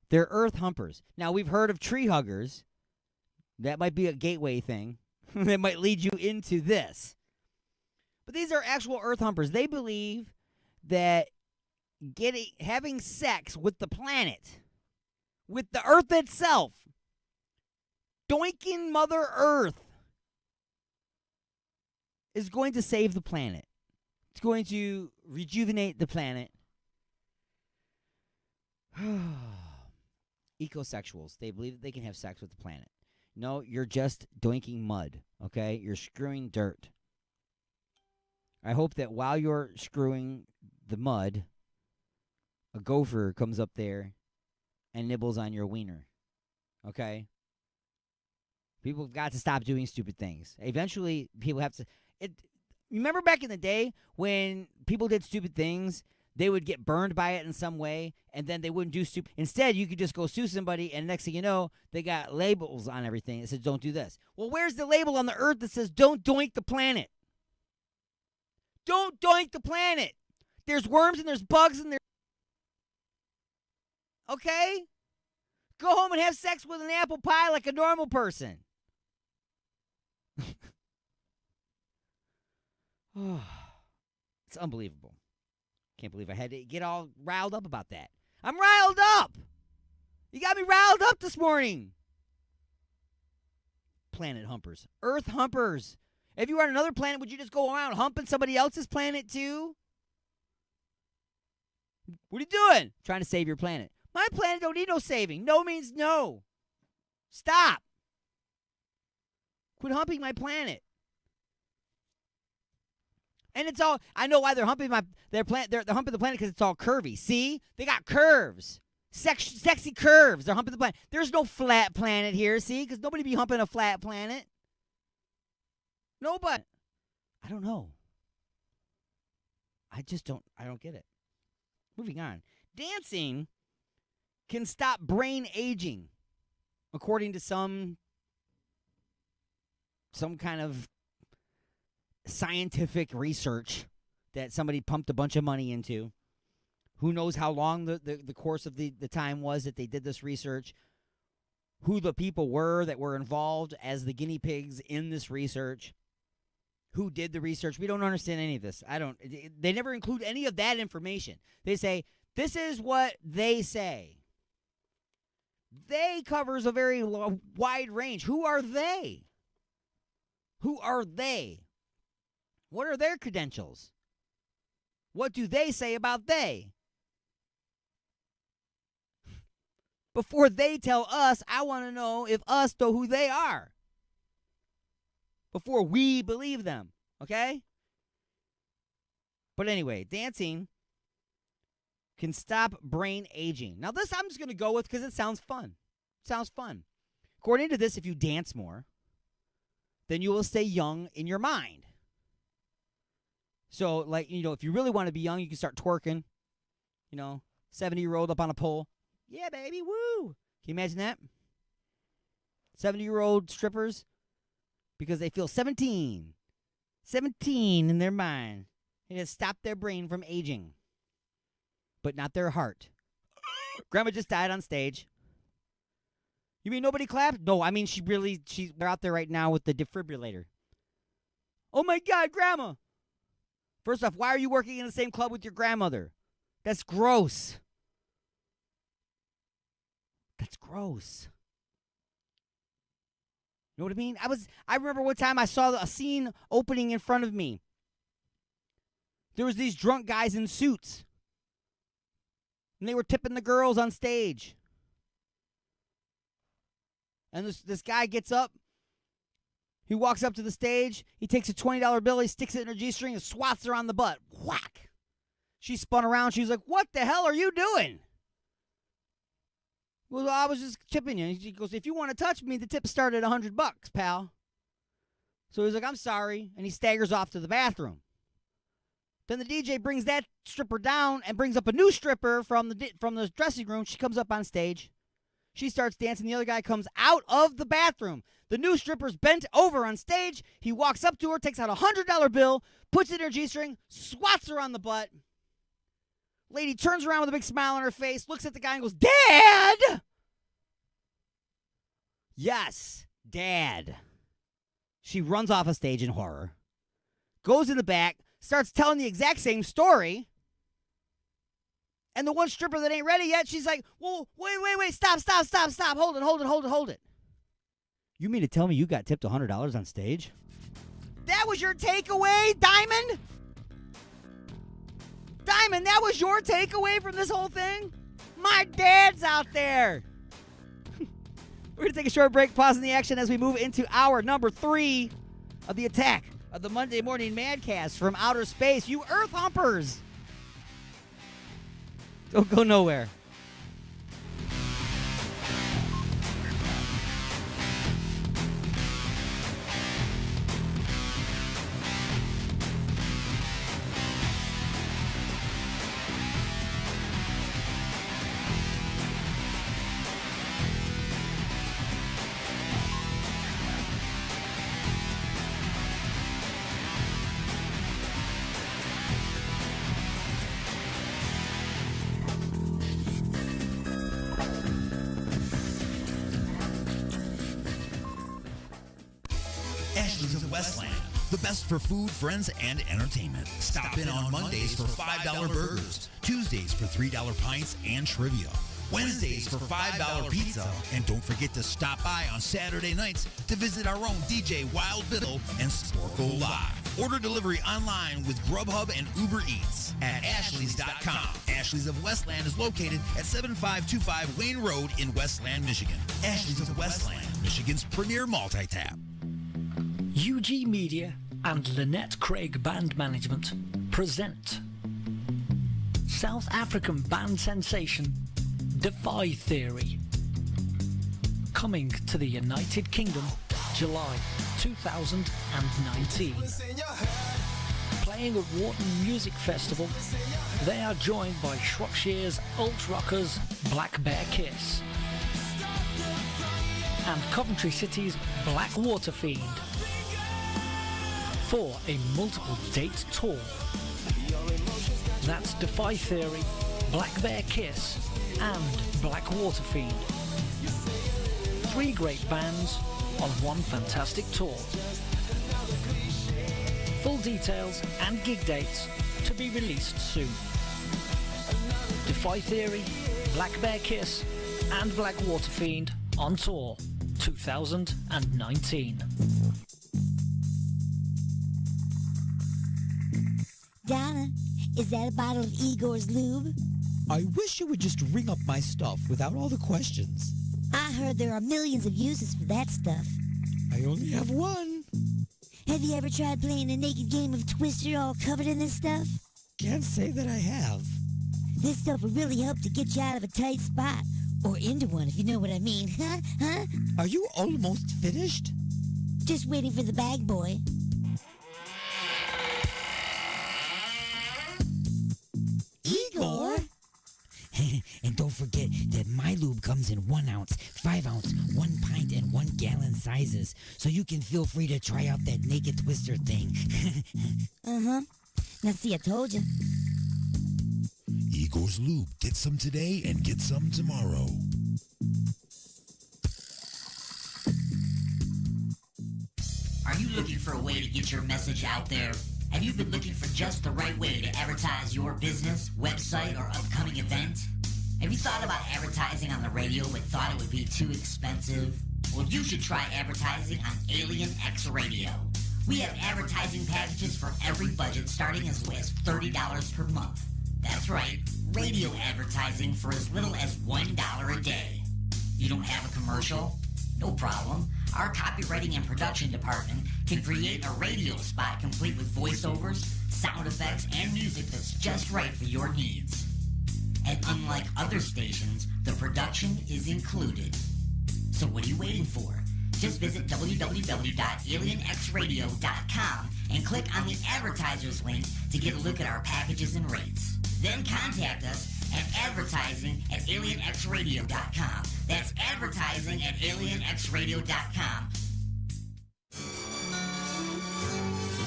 They're earth humpers. Now, we've heard of tree huggers. That might be a gateway thing that might lead you into this. But these are actual earth humpers. They believe that having sex with the planet, with the earth itself, doinking Mother Earth, is going to save the planet. It's going to rejuvenate the planet. Ecosexuals. They believe that they can have sex with the planet. No, you're just doinking mud, okay? You're screwing dirt. I hope that while you're screwing the mud, a gopher comes up there and nibbles on your wiener, okay? People have got to stop doing stupid things. Eventually, people have to... Remember back in the day when people did stupid things, they would get burned by it in some way, and then they wouldn't do stupid... Instead, you could just go sue somebody, and next thing you know, they got labels on everything that says, don't do this. Well, where's the label on the earth that says, don't doink the planet? Don't doink the planet. There's worms and there's bugs and there's... Okay? Go home and have sex with an apple pie like a normal person. It's unbelievable. Can't believe I had to get all riled up about that. I'm riled up. You got me riled up this morning. Planet humpers. Earth humpers. If you were on another planet, would you just go around humping somebody else's planet too? What are you doing? Trying to save your planet. My planet don't need no saving. No means no. Stop. Quit humping my planet. And it's all, I know why they're humping their planet. They're humping the planet because it's all curvy. See? They got curves. Sexy curves. They're humping the planet. There's no flat planet here, see? Because nobody be humping a flat planet. Nobody. I don't know. I don't get it. Moving on. Dancing can stop brain aging, according to some kind of scientific research that somebody pumped a bunch of money into. Who knows how long the course of the time was that they did this research, who the people were that were involved as the guinea pigs in this research, who did the research. We don't understand any of this. They never include any of that information. They say, this is what they say. They covers a very wide range. Who are they? Who are they? What are their credentials? What do they say about they? Before they tell us, I want to know if us know who they are. Before we believe them, okay? But anyway, dancing can stop brain aging. Now this I'm just going to go with because it sounds fun. It sounds fun. According to this, if you dance more, then you will stay young in your mind. So, like, if you really want to be young, you can start twerking. 70-year-old up on a pole. Yeah, baby, woo! Can you imagine that? 70-year-old strippers, because they feel 17 in their mind. It has stopped their brain from aging, but not their heart. Grandma just died on stage. You mean nobody clapped? No, I mean they're out there right now with the defibrillator. Oh my God, Grandma! First off, why are you working in the same club with your grandmother? That's gross. That's gross. You know what I mean? I remember one time I saw a scene opening in front of me. There was these drunk guys in suits. And they were tipping the girls on stage. And this guy gets up. He walks up to the stage. He takes a $20 bill. He sticks it in her G-string and swats her on the butt. Whack. She spun around. She was like, what the hell are you doing? Well, I was just tipping you. He goes, if you want to touch me, the tip started at $100, pal. So he's like, I'm sorry. And he staggers off to the bathroom. Then the DJ brings that stripper down and brings up a new stripper from the dressing room. She comes up on stage. She starts dancing. The other guy comes out of the bathroom. The new stripper's bent over on stage. He walks up to her, takes out a $100 bill, puts it in her G-string, swats her on the butt. Lady turns around with a big smile on her face, looks at the guy and goes, Dad! Yes, Dad. She runs off a stage in horror, goes in the back, starts telling the exact same story. And the one stripper that ain't ready yet, she's like, whoa, wait, stop, hold it. You mean to tell me you got tipped $100 on stage? That was your takeaway, Diamond? Diamond, that was your takeaway from this whole thing? My dad's out there. We're going to take a short break, pausing the action as we move into hour number 3 of the attack of the Monday Morning Madcast from outer space. You Earth Humpers. Don't go nowhere. The best for food, friends, and entertainment. Stop in on Mondays for $5 burgers, Tuesdays for $3 pints and trivia, Wednesdays for $5 pizza, and don't forget to stop by on Saturday nights to visit our own DJ Wild Biddle and Sporkle Live. Order delivery online with Grubhub and Uber Eats at Ashley's.com. Ashley's of Westland is located at 7525 Wayne Road in Westland, Michigan. Ashley's of Westland, Michigan's premier multi-tap. UG Media and Lynette Craig Band Management present South African band sensation Defy Theory, coming to the United Kingdom July 2019. Playing at Wharton Music Festival, they are joined by Shropshire's alt rockers Black Bear Kiss and Coventry City's Black Water Fiend for a multiple date tour. That's Defy Theory, Black Bear Kiss and Black Water Fiend. 3 great bands on one fantastic tour. Full details and gig dates to be released soon. Defy Theory, Black Bear Kiss and Black Water Fiend on tour 2019. Donna, is that a bottle of Igor's lube? I wish you would just ring up my stuff without all the questions. I heard there are millions of uses for that stuff. I only have one. Have you ever tried playing a naked game of Twister all covered in this stuff? Can't say that I have. This stuff will really help to get you out of a tight spot. Or into one, if you know what I mean. Huh? Are you almost finished? Just waiting for the bag boy. Igor? And don't forget that my lube comes in 1 ounce, 5 ounce, 1 pint, and 1 gallon sizes, so you can feel free to try out that naked twister thing. Uh-huh. Now see, I told you. Igor's Lube. Get some today and get some tomorrow. Are you looking for a way to get your message out there? Have you been looking for just the right way to advertise your business, website, or upcoming event? Have you thought about advertising on the radio but thought it would be too expensive? Well, you should try advertising on Alien X Radio. We have advertising packages for every budget starting as low as $30 per month. That's right, radio advertising for as little as $1 a day. You don't have a commercial? No problem. Our copywriting and production department can create a radio spot complete with voiceovers, sound effects, and music that's just right for your needs. And unlike other stations, the production is included. So what are you waiting for? Just visit www.alienxradio.com and click on the advertisers link to get a look at our packages and rates. Then contact us at advertising@alienxradio.com. That's advertising@alienxradio.com.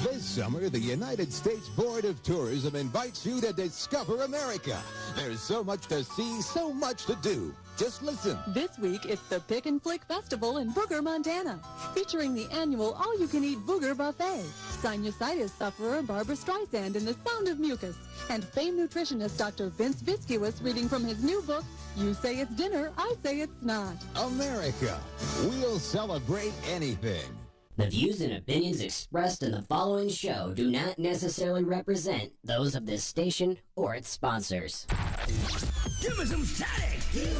This summer, the United States Board of Tourism invites you to discover America. There's so much to see, so much to do. Just listen. This week, it's the Pick and Flick Festival in Booger, Montana, featuring the annual all-you-can-eat Booger Buffet, sinusitis sufferer Barbara Streisand in The Sound of Mucus, and famed nutritionist Dr. Vince Viscuous reading from his new book, You Say It's Dinner, I Say It's Not. America. We'll celebrate anything. The views and opinions expressed in the following show do not necessarily represent those of this station or its sponsors. Give me some static! You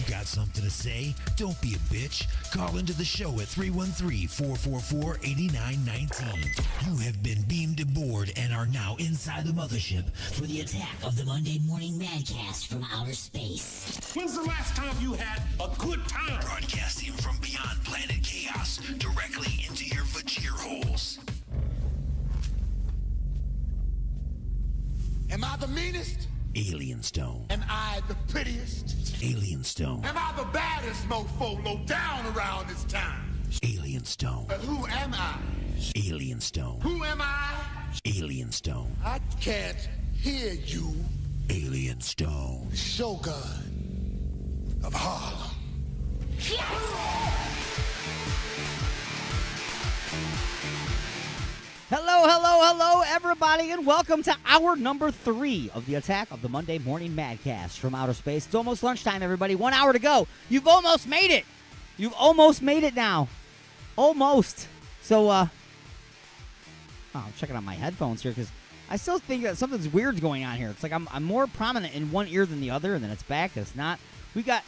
got something to say? Don't be a bitch. Call into the show at 313-444-8919. You have been beamed aboard and are now inside the mothership For the attack of the Monday Morning Madcast from outer space. When's the last time you had a good time? Broadcasting from beyond planet chaos, directly into your vagir holes. Am I the meanest? Alien Stone. Am I the prettiest? Alien Stone. Am I the baddest mofo low down around this town? Alien Stone. But who am I? Alien Stone. Who am I? Alien Stone. I can't hear you. Alien Stone. Shogun of Harlem. Hello, everybody, and welcome to hour number 3 of the Attack of the Monday Morning Madcast from outer space. It's almost lunchtime, everybody. 1 hour to go. You've almost made it. You've almost made it now. Almost. So, I'm checking out my headphones here because I still think that something's weird's going on here. It's like I'm more prominent in one ear than the other, and then it's back. It's not. We got.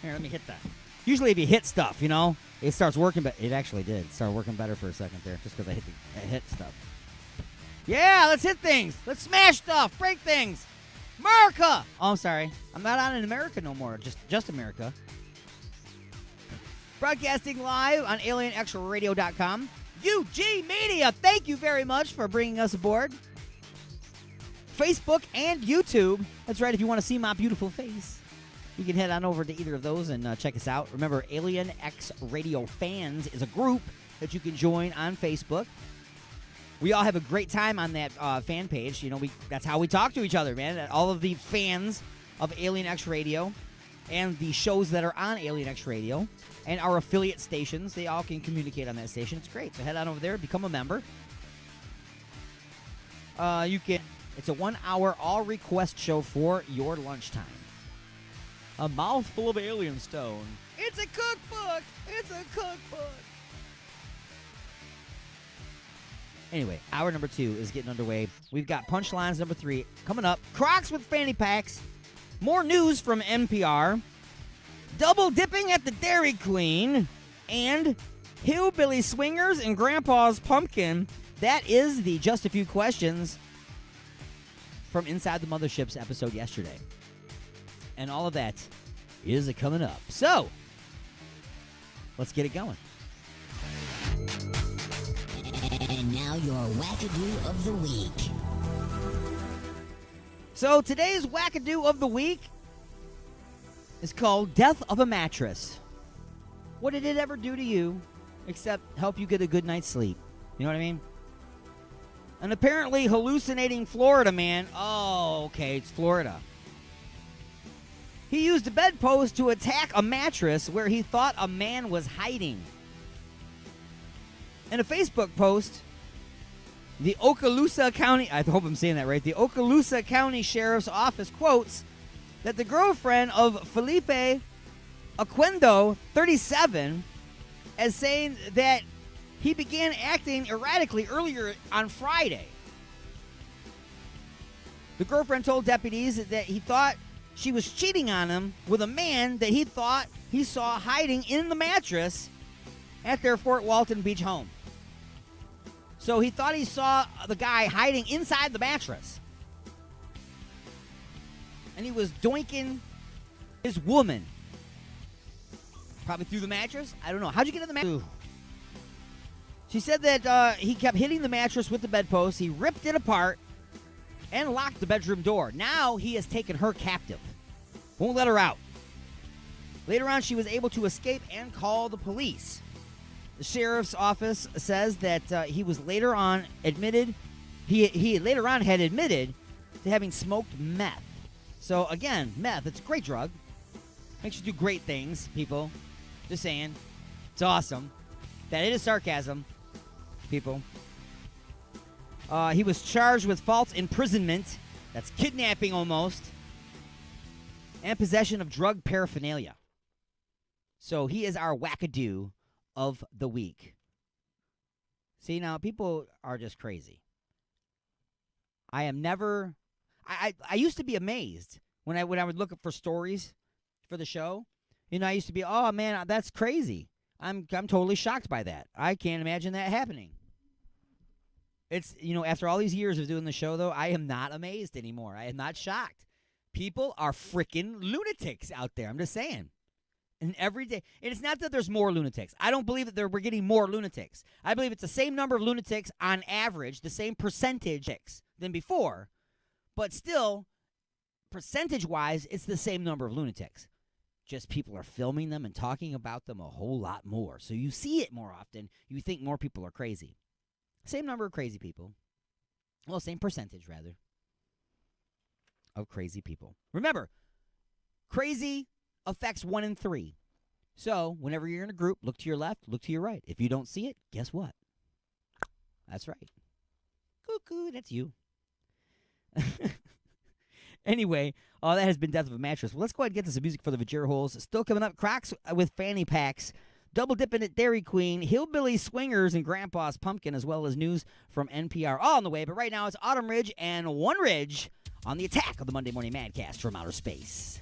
Here, let me hit that. Usually, if you hit stuff, it starts working, but it actually did. It started working better for a second there, just because I hit stuff. Yeah, let's hit things. Let's smash stuff. Break things. America. Oh, I'm sorry. I'm not on in America no more. Just America. Broadcasting live on AlienXRadio.com. UG Media, thank you very much for bringing us aboard. Facebook and YouTube. That's right, if you want to see my beautiful face, you can head on over to either of those and check us out. Remember, Alien X Radio Fans is a group that you can join on Facebook. We all have a great time on that fan page. That's how we talk to each other, man. All of the fans of Alien X Radio and the shows that are on Alien X Radio and our affiliate stations, they all can communicate on that station. It's great. So head on over there, become a member. It's a 1 hour all request show for your lunchtime. A mouthful of alien stone. It's a cookbook. It's a cookbook. Anyway, hour number 2 is getting underway. We've got punchlines number 3 coming up. Crocs with fanny packs. More news from NPR. Double dipping at the Dairy Queen. And hillbilly swingers and Grandpa's pumpkin. That is the Just a Few Questions from Inside the Mothership's episode yesterday. And all of that is coming up. So, let's get it going. And now your wackadoo of the week. So today's wackadoo of the week is called Death of a Mattress. What did it ever do to you except help you get a good night's sleep? You know what I mean? An apparently hallucinating Florida man. Oh, okay, it's Florida. He used a bedpost to attack a mattress where he thought a man was hiding. In a Facebook post, the Okaloosa County, I hope I'm saying that right, the Okaloosa County Sheriff's Office quotes that the girlfriend of Felipe Aquendo, 37, as saying that he began acting erratically earlier on Friday. The girlfriend told deputies that he thought she was cheating on him with a man that he thought he saw hiding in the mattress at their Fort Walton Beach home. So he thought he saw the guy hiding inside the mattress. And he was doinking his woman. Probably through the mattress? I don't know. How'd you get in the mattress? She said that he kept hitting the mattress with the bedpost. He ripped it apart and locked the bedroom door. Now he has taken her captive. Won't let her out. Later on, she was able to escape and call the police. The sheriff's office says that he was later on admitted, he later on had admitted to having smoked meth. So again, meth, it's a great drug. Makes you do great things, people. Just saying. It's awesome. That it is sarcasm, people. He was charged with false imprisonment. That's kidnapping almost. And possession of drug paraphernalia. So he is our wackadoo of the week. See, now people are just crazy. I am never... I used to be amazed when I would look for stories for the show. I used to be, oh man, that's crazy. I'm totally shocked by that. I can't imagine that happening. It's, after all these years of doing the show, though, I am not amazed anymore. I am not shocked. People are freaking lunatics out there. I'm just saying. And every day, and it's not that there's more lunatics. I don't believe that we're getting more lunatics. I believe it's the same number of lunatics on average, the same percentage than before. But still, percentage-wise, it's the same number of lunatics. Just people are filming them and talking about them a whole lot more. So you see it more often. You think more people are crazy. Same number of crazy people. Well, same percentage, rather, of crazy people. Remember, crazy affects 1 in 3. So whenever you're in a group, look to your left, look to your right. If you don't see it, guess what? That's right. Cuckoo, that's you. Anyway, that has been Death of a Mattress. Well, let's go ahead and get to some music for the Vajira Holes. Still coming up, Crocs with Fanny Packs, Double Dipping at Dairy Queen, Hillbilly Swingers and Grandpa's Pumpkin, as well as news from NPR. All on the way, but right now it's Autumn Ridge and One Ridge on the Attack of the Monday Morning Madcast from Outer Space.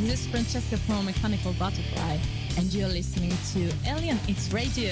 This is Francesca from Mechanical Butterfly, and you're listening to Alien X Radio.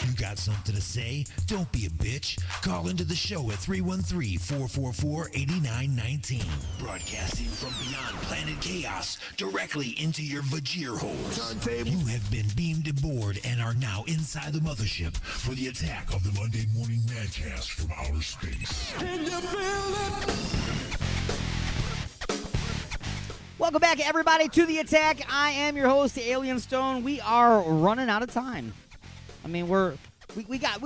You got something to say? Don't be a bitch. Call into the show at 313-444-8919. Broadcasting from beyond planet chaos, directly into your Vajir holes. You have been beamed aboard and are now inside the mothership for the attack of the Monday Morning Madcast from outer space. Can you feel it? Welcome back, everybody, to the attack. I am your host, Alien Stone. We are running out of time. I mean, we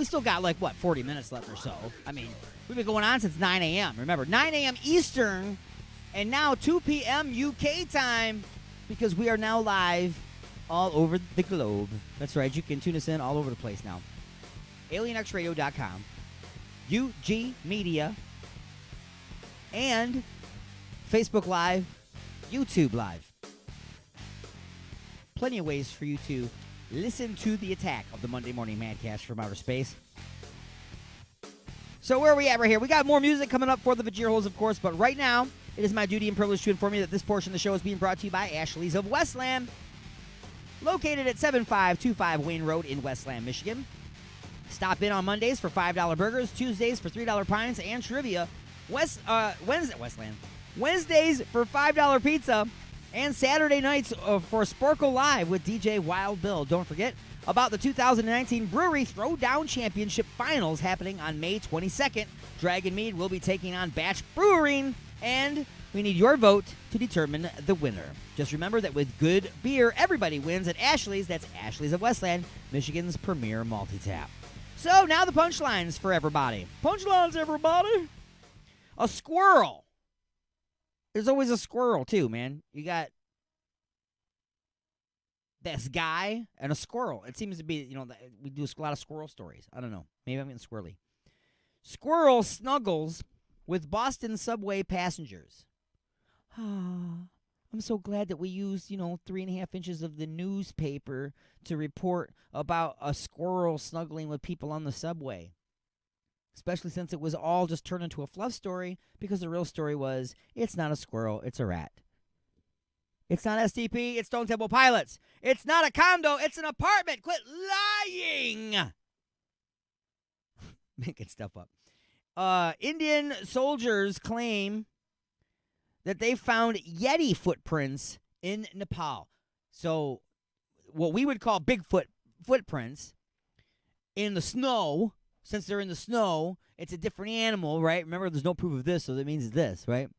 still got like 40 minutes left or so. I mean, we've been going on since 9 a.m. Remember, 9 a.m. Eastern, and now 2 p.m. UK time, because we are now live all over the globe. That's right, you can tune us in all over the place now. AlienXRadio.com, UG Media, and Facebook Live, YouTube Live. Plenty of ways for you to listen to the attack of the Monday Morning Madcast from outer space. So where are we at right here? We got more music coming up for the Vajir holes, of course, but right now, it is my duty and privilege to inform you that this portion of the show is being brought to you by Ashley's of Westland, located at 7525 Wayne Road in Westland, Michigan. Stop in on Mondays for $5 burgers, Tuesdays for $3 pints and trivia, Wednesdays for $5 pizza, and Saturday nights for Sporkle Live with DJ Wild Bill. Don't forget about the 2019 Brewery Throwdown Championship Finals happening on May 22nd. Dragon Mead will be taking on Batch Brewing, and we need your vote to determine the winner. Just remember that with good beer, everybody wins at Ashley's. That's Ashley's of Westland, Michigan's premier multi-tap. So now the punchlines for everybody. Punchlines, everybody. A squirrel. There's always a squirrel, too, man. You got this guy and a squirrel. It seems to be, we do a lot of squirrel stories. I don't know. Maybe I'm getting squirrely. Squirrel snuggles with Boston subway passengers. I'm so glad that we used, 3.5 inches of the newspaper to report about a squirrel snuggling with people on the subway. Especially since it was all just turned into a fluff story, because the real story was, it's not a squirrel, it's a rat. It's not STP, it's Stone Temple Pilots. It's not a condo, it's an apartment. Quit lying! Making stuff up. Indian soldiers claim that they found Yeti footprints in Nepal. So, what we would call Bigfoot footprints in the snow. Since they're in the snow, it's a different animal, right? Remember, there's no proof of this, so that means it's this, right?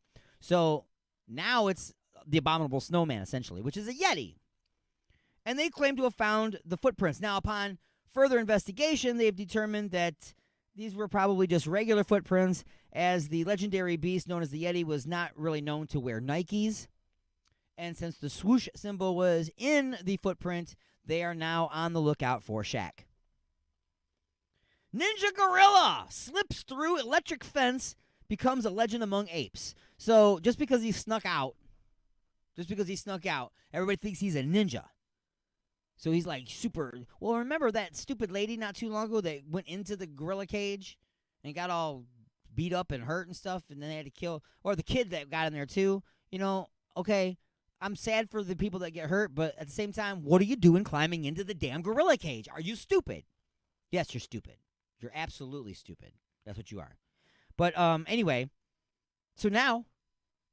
So now it's the abominable snowman, essentially, which is a Yeti. And they claim to have found the footprints. Now, upon further investigation, they've determined that these were probably just regular footprints, as the legendary beast known as the Yeti was not really known to wear Nikes. And since the swoosh symbol was in the footprint, they are now on the lookout for Shaq. Ninja gorilla slips through electric fence, becomes a legend among apes. So just because he snuck out, everybody thinks he's a ninja. So he's like super. Well, remember that stupid lady not too long ago that went into the gorilla cage and got all beat up and hurt and stuff, and then they had to kill, or the kid that got in there too. Okay, I'm sad for the people that get hurt, but at the same time, what are you doing climbing into the damn gorilla cage? Are you stupid? Yes, you're stupid. You're absolutely stupid. That's what you are. But anyway, so now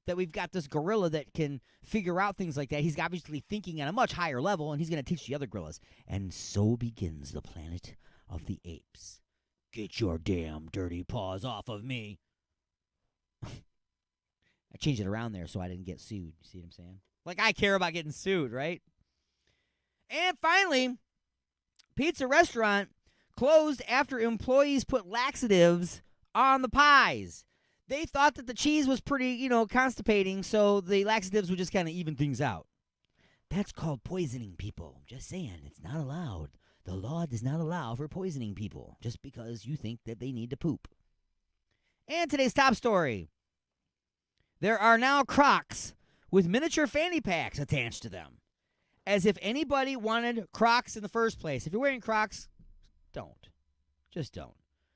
that we've got this gorilla that can figure out things like that, he's obviously thinking at a much higher level, and he's going to teach the other gorillas. And so begins the Planet of the Apes. Get your damn dirty paws off of me. I changed it around there so I didn't get sued. You see what I'm saying? Like I care about getting sued, right? And finally, pizza restaurant closed after employees put laxatives on the pies. They thought that the cheese was pretty, constipating, so the laxatives would just kind of even things out. That's called poisoning people. Just saying, it's not allowed. The law does not allow for poisoning people just because you think that they need to poop. And today's top story. There are now Crocs with miniature fanny packs attached to them. As if anybody wanted Crocs in the first place. If you're wearing Crocs, don't. Just don't.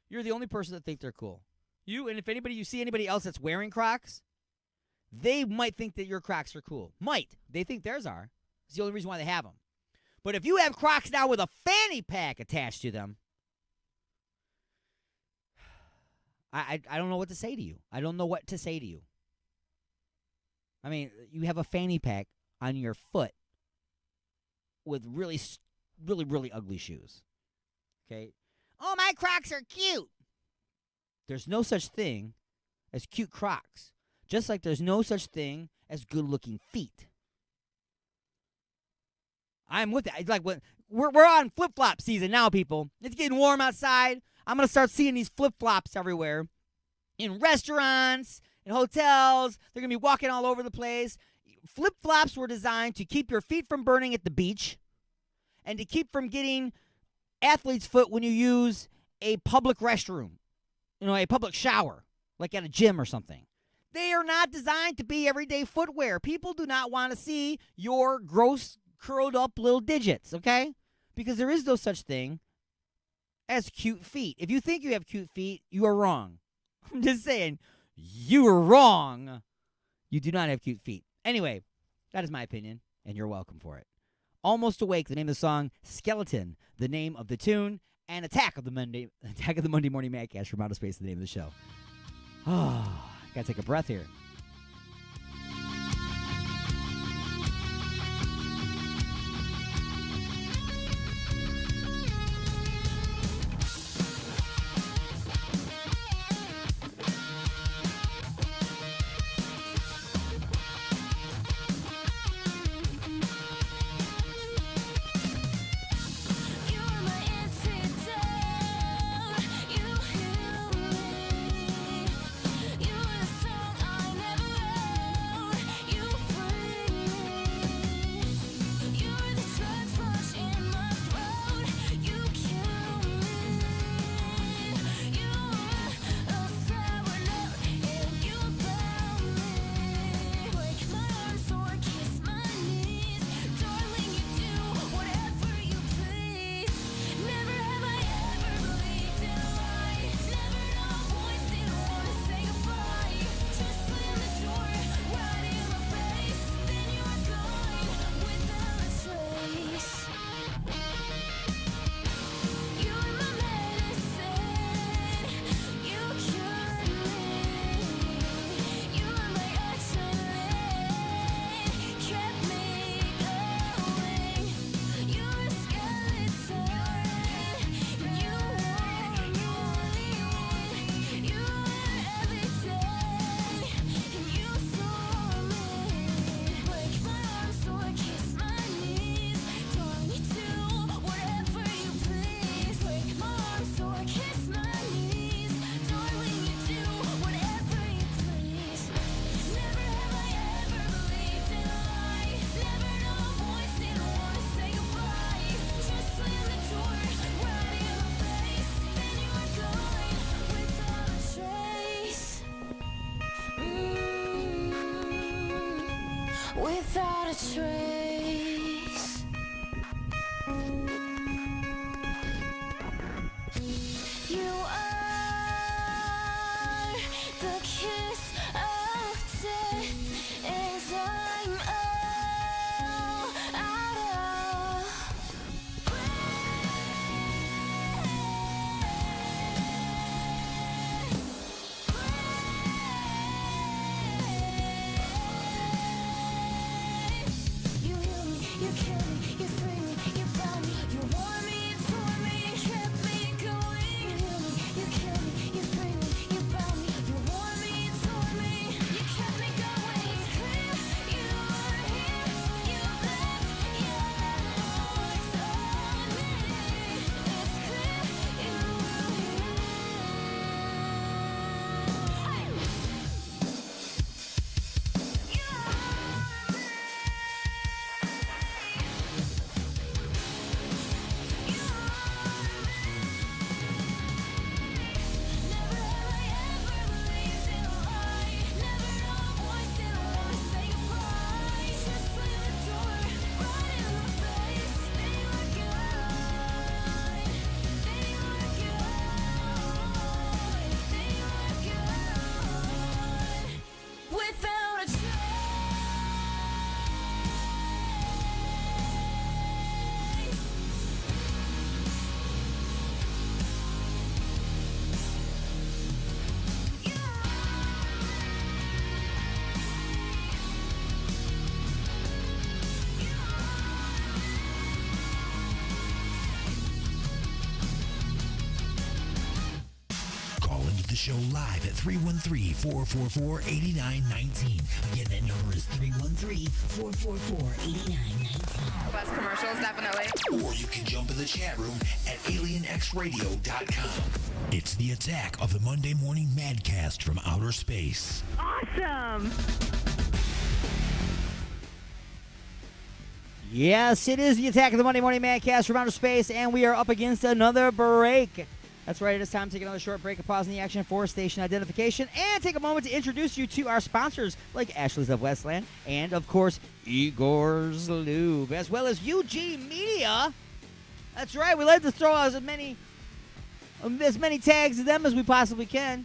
You're the only person that think they're cool. You, and if you see anybody else that's wearing Crocs, they might think that your Crocs are cool. Might. They think theirs are. It's the only reason why they have them. But if you have Crocs now with a fanny pack attached to them, I don't know what to say to you. I don't know what to say to you. I mean, you have a fanny pack on your foot with really, really, really ugly shoes. Okay? Oh, my Crocs are cute. There's no such thing as cute Crocs. Just like there's no such thing as good-looking feet. I'm with it. It's like we're on flip-flop season now, people. It's getting warm outside. I'm going to start seeing these flip-flops everywhere. In restaurants, in hotels. They're going to be walking all over the place. Flip-flops were designed to keep your feet from burning at the beach and to keep from getting athlete's foot when you use a public restroom. A public shower, like at a gym or something. They are not designed to be everyday footwear. People do not want to see your gross, curled up little digits, okay? Because there is no such thing as cute feet. If you think you have cute feet, you are wrong. I'm just saying, you are wrong. You do not have cute feet. Anyway, that is my opinion, and you're welcome for it. Almost Awake, the name of the song. Skeleton, the name of the tune. And Attack of the Monday Morning Madcast from Outer Space, the name of the show. Oh, gotta take a breath here. Without a trace, you are the show live at 313-444-8919. Again, that number is 313-444-8919. Less commercials, definitely. Or you can jump in the chat room at alienxradio.com. It's the Attack of the Monday Morning Madcast from Outer Space. Awesome. Yes, it is the Attack of the Monday Morning Madcast from Outer Space, and we are up against another break. That's right, it is time to take another short break, a pause in the action for station identification, and take a moment to introduce you to our sponsors, like Ashley's of Westland, and, of course, Igor's Lube, as well as UG Media. That's right, we like to throw out as many tags to them as we possibly can,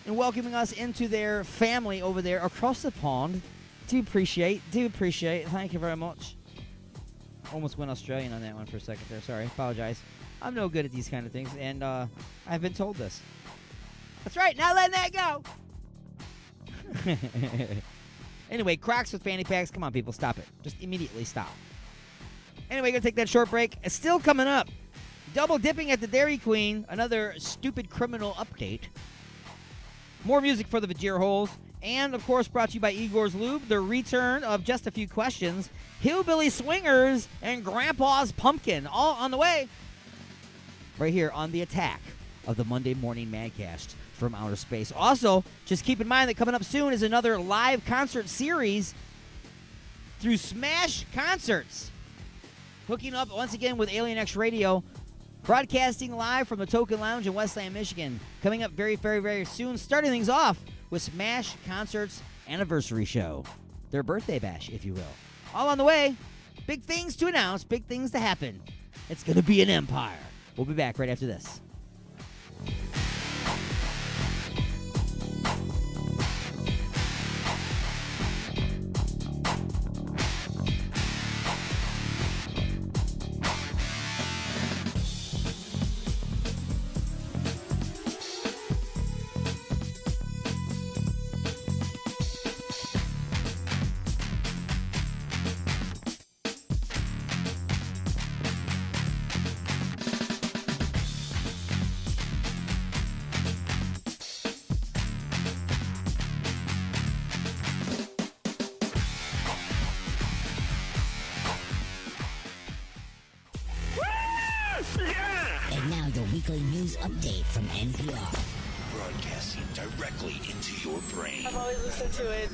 and welcoming us into their family over there across the pond. Do appreciate. Thank you very much. Almost went Australian on that one for a second there. Sorry. Apologize. I'm no good at these kind of things, and I've been told this. That's right. Not letting that go. Anyway, Crocs with fanny packs. Come on, people. Stop it. Just immediately stop. Anyway, going to take that short break. It's still coming up. Double dipping at the Dairy Queen. Another stupid criminal update. More music for the Vajir holes. And, of course, brought to you by Igor's Lube, the return of Just a Few Questions, Hillbilly Swingers, and Grandpa's Pumpkin, all on the way. Right here on the Attack of the Monday Morning Madcast from Outer Space. Also, just keep in mind that coming up soon is another live concert series through Smash Concerts. Hooking up once again with Alien X Radio, broadcasting live from the Token Lounge in Westland, Michigan. Coming up very, very, very soon, starting things off with Smash Concerts Anniversary Show. Their birthday bash, if you will. All on the way. Big things to announce, big things to happen. It's going to be an empire. We'll be back right after this. And now your weekly news update from NPR. Broadcasting directly into your brain. I've always listened to it.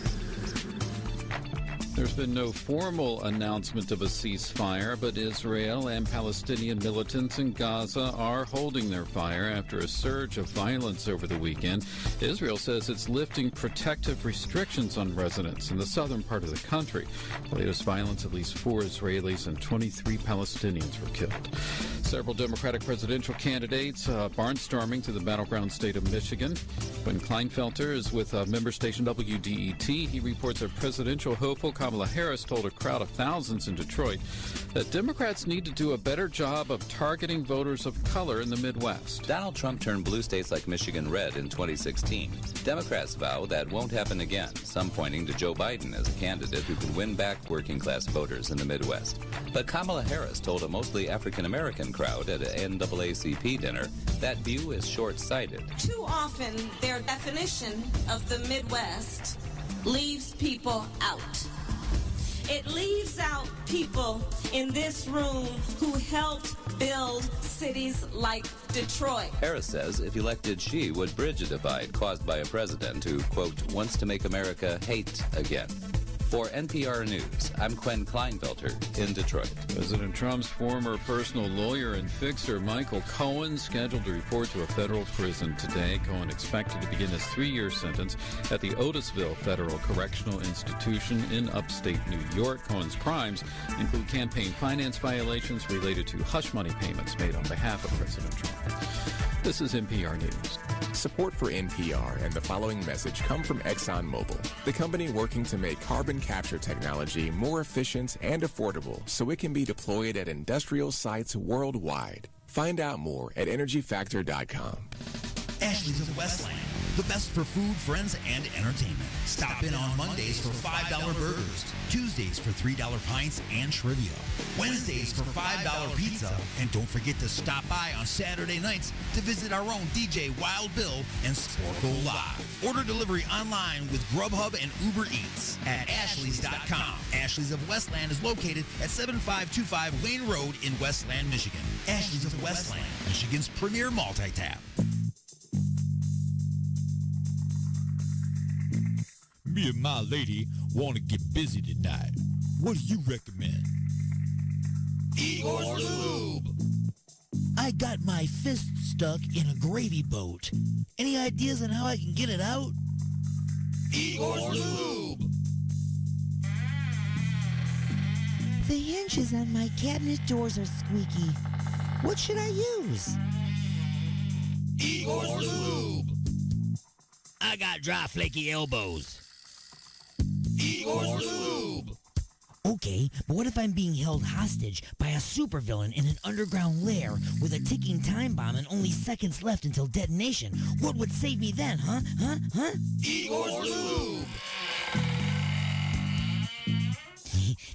There's been no formal announcement of a ceasefire, but Israel and Palestinian militants in Gaza are holding their fire after a surge of violence over the weekend. Israel says it's lifting protective restrictions on residents in the southern part of the country. The latest violence, at least 4 Israelis and 23 Palestinians were killed. Several Democratic presidential candidates barnstorming to the battleground state of Michigan. When Kleinfelter is with member station WDET, he reports a presidential hopeful Kamala Harris told a crowd of thousands in Detroit that Democrats need to do a better job of targeting voters of color in the Midwest. Donald Trump turned blue states like Michigan red in 2016. Democrats vow that won't happen again, some pointing to Joe Biden as a candidate who can win back working-class voters in the Midwest. But Kamala Harris told a mostly African-American crowd at an NAACP dinner that view is short-sighted. Too often, their definition of the Midwest leaves people out. It leaves out people in this room who helped build cities like Detroit. Harris says if elected, she would bridge a divide caused by a president who, quote, wants to make America hate again. For NPR News, I'm Quinn Kleinfelter in Detroit. President Trump's former personal lawyer and fixer, Michael Cohen, scheduled to report to a federal prison today. Cohen expected to begin his 3-year sentence at the Otisville Federal Correctional Institution in upstate New York. Cohen's crimes include campaign finance violations related to hush money payments made on behalf of President Trump. This is NPR News. Support for NPR and the following message come from ExxonMobil, the company working to make carbon capture technology more efficient and affordable so it can be deployed at industrial sites worldwide. Find out more at energyfactor.com. Ashley's of Westland, The best for food, friends, and entertainment. Stop in on Mondays for $5 burgers, Tuesdays for $3 pints and trivia, Wednesdays for $5 pizza, and don't forget to stop by on Saturday nights to visit our own DJ Wild Bill and Sporkle Live. Order delivery online with Grubhub and Uber Eats at Ashley's.com. Ashley's of Westland is located at 7525 Wayne Road in Westland, Michigan. Ashley's of Westland, Michigan's premier multi-tap. Me and my lady want to get busy tonight. What do you recommend? Igor's Lube. I got my fist stuck in a gravy boat. Any ideas on how I can get it out? Igor's Lube. The hinges on my cabinet doors are squeaky. What should I use? Igor's Lube. I got dry, flaky elbows. Igor's Lube. Okay, but what if I'm being held hostage by a supervillain in an underground lair with a ticking time bomb and only seconds left until detonation? What would save me then, huh? Igor's Lube.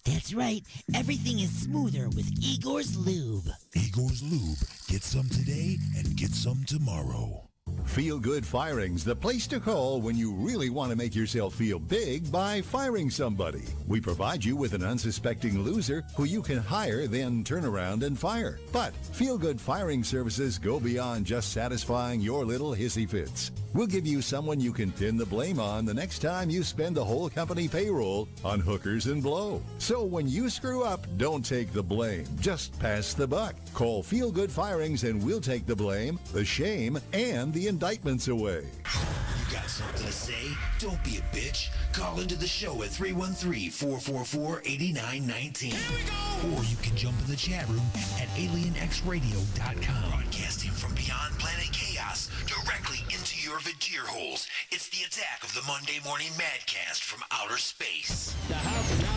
That's right. Everything is smoother with Igor's Lube. Igor's Lube. Get some today and get some tomorrow. Feel Good Firing's the place to call when you really want to make yourself feel big by firing somebody. We provide you with an unsuspecting loser who you can hire, then turn around and fire. But Feel Good Firing services go beyond just satisfying your little hissy fits. We'll give you someone you can pin the blame on the next time you spend the whole company payroll on hookers and blow. So when you screw up, don't take the blame. Just pass the buck. Call Feel Good Firings and we'll take the blame, the shame, and the indictments away. You got something to say? Don't be a bitch. Call into the show at 313-444-8919. Here we go! Or you can jump in the chat room at alienxradio.com. Broadcasting from beyond planet chaos, directly into your Vajir holes. It's the attack of the Monday Morning Madcast from outer space. The house is now on.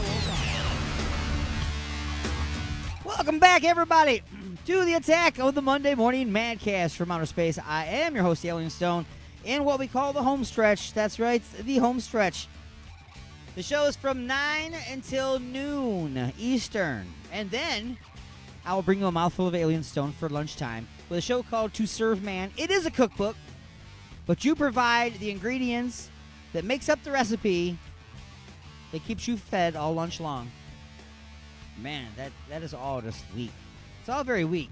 Welcome back, everybody, to the attack of the Monday Morning Madcast from outer space. I am your host, Alien Stone, in what we call the home stretch. That's right, the home stretch. The show is from 9 until noon Eastern. And then I will bring you a mouthful of Alien Stone for lunchtime with a show called To Serve Man. It is a cookbook, but you provide the ingredients that makes up the recipe that keeps you fed all lunch long. Man, that is all just weak. It's all very weak.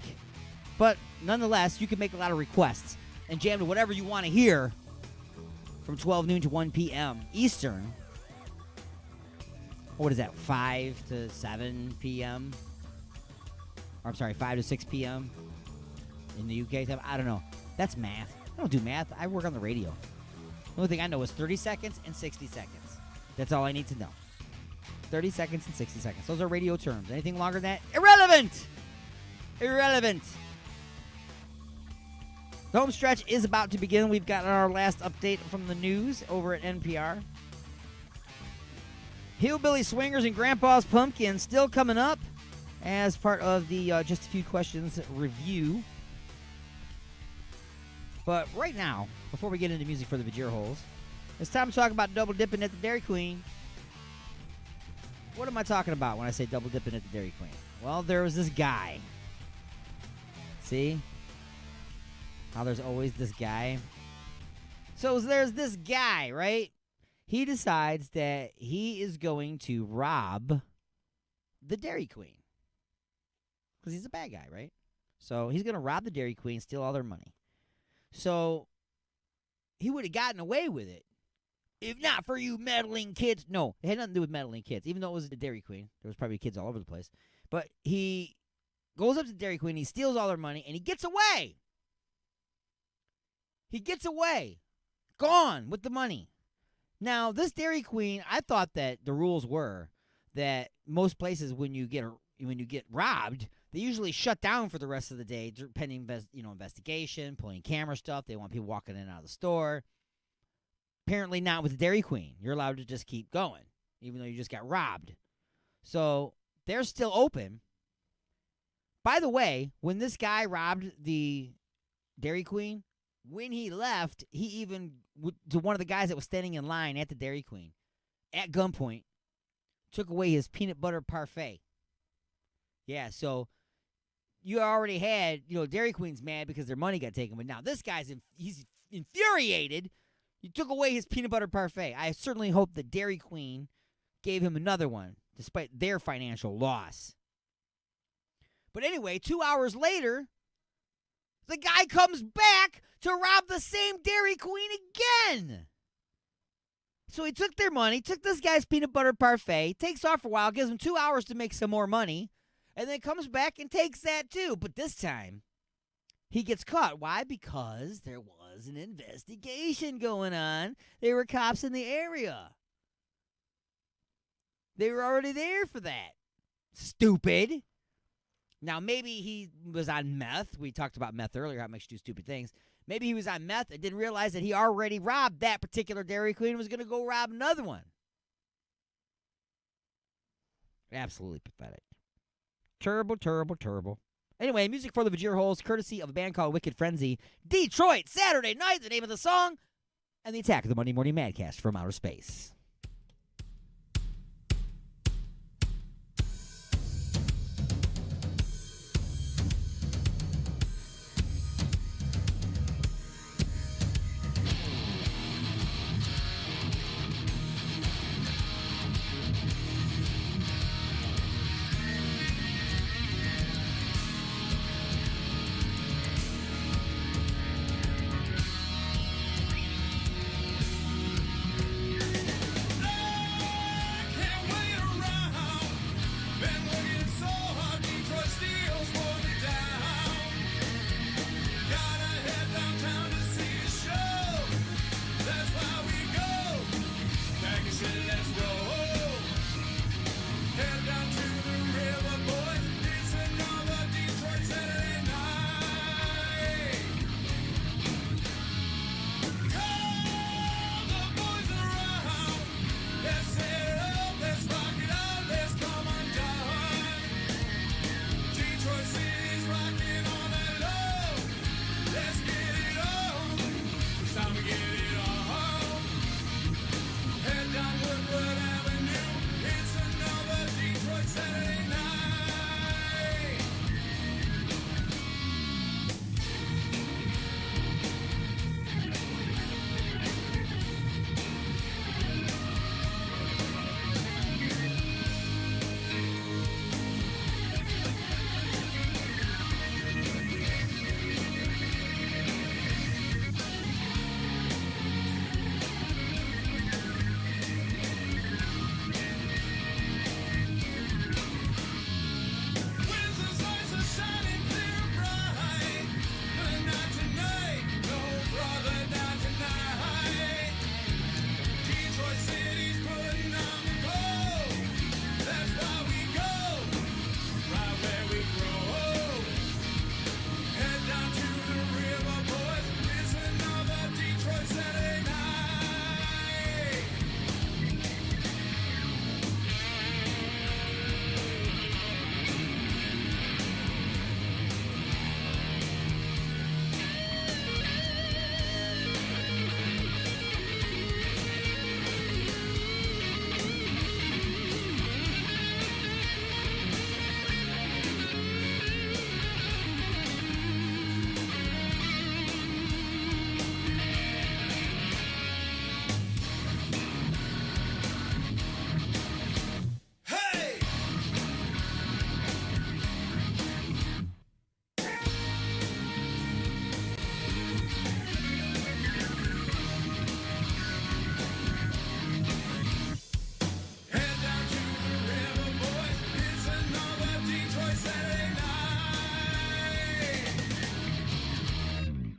But nonetheless, you can make a lot of requests and jam to whatever you want to hear from 12 noon to 1 p.m. Eastern. What is that, 5 to 7 p.m.? Or, I'm sorry, 5 to 6 p.m. in the UK time? I don't know. That's math. I don't do math. I work on the radio. The only thing I know is 30 seconds and 60 seconds. That's all I need to know. 30 seconds and 60 seconds. Those are radio terms. Anything longer than that? Irrelevant! Irrelevant. The home stretch is about to begin. We've got our last update from the news over at NPR. Hillbilly Swingers and Grandpa's Pumpkin still coming up as part of the Just a Few Questions review. But right now, before we get into music for the Vajir holes, it's time to talk about double dipping at the Dairy Queen. What am I talking about when I say double dipping at the Dairy Queen? Well, there was this guy. See? How there's always this guy. So there's this guy, right? He decides that he is going to rob the Dairy Queen. Because he's a bad guy, right? So he's going to rob the Dairy Queen, steal all their money. So he would have gotten away with it if not for you meddling kids. No, it had nothing to do with meddling kids, even though it was the Dairy Queen. There was probably kids all over the place. But he goes up to the Dairy Queen, he steals all their money, and he gets away. He gets away. Gone with the money. Now, this Dairy Queen, I thought that the rules were that most places when you get robbed, they usually shut down for the rest of the day, pending investigation, pulling camera stuff. They want people walking in and out of the store. Apparently not with the Dairy Queen. You're allowed to just keep going, even though you just got robbed. So they're still open. By the way, when this guy robbed the Dairy Queen, when he left, he even, to one of the guys that was standing in line at the Dairy Queen, at gunpoint, took away his peanut butter parfait. Yeah, so you already had, Dairy Queen's mad because their money got taken, but now this guy's, he's infuriated. You took away his peanut butter parfait. I certainly hope that Dairy Queen gave him another one, despite their financial loss. But anyway, 2 hours later, the guy comes back to rob the same Dairy Queen again. So he took their money, took this guy's peanut butter parfait, takes off for a while, gives him 2 hours to make some more money, and then comes back and takes that too. But this time, he gets caught. Why? Because there was an investigation going on. There were cops in the area. They were already there for that. Stupid. Now, maybe he was on meth. We talked about meth earlier, how it makes you do stupid things. Maybe he was on meth and didn't realize that he already robbed that particular Dairy Queen and was going to go rob another one. Absolutely pathetic. Terrible, terrible, terrible. Anyway, music for the Vajir Holes, courtesy of a band called Wicked Frenzy. Detroit, Saturday Night, the name of the song, and the Attack of the Monday Morning Madcast from Outer Space.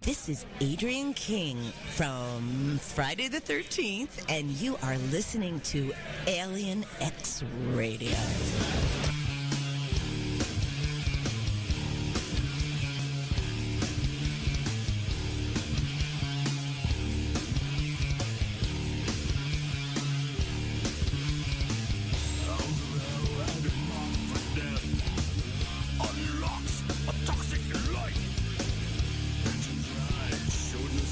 This is Adrian King from Friday the 13th, and you are listening to Alien X Radio. Unlocks a toxic light. Engines rise, shoulders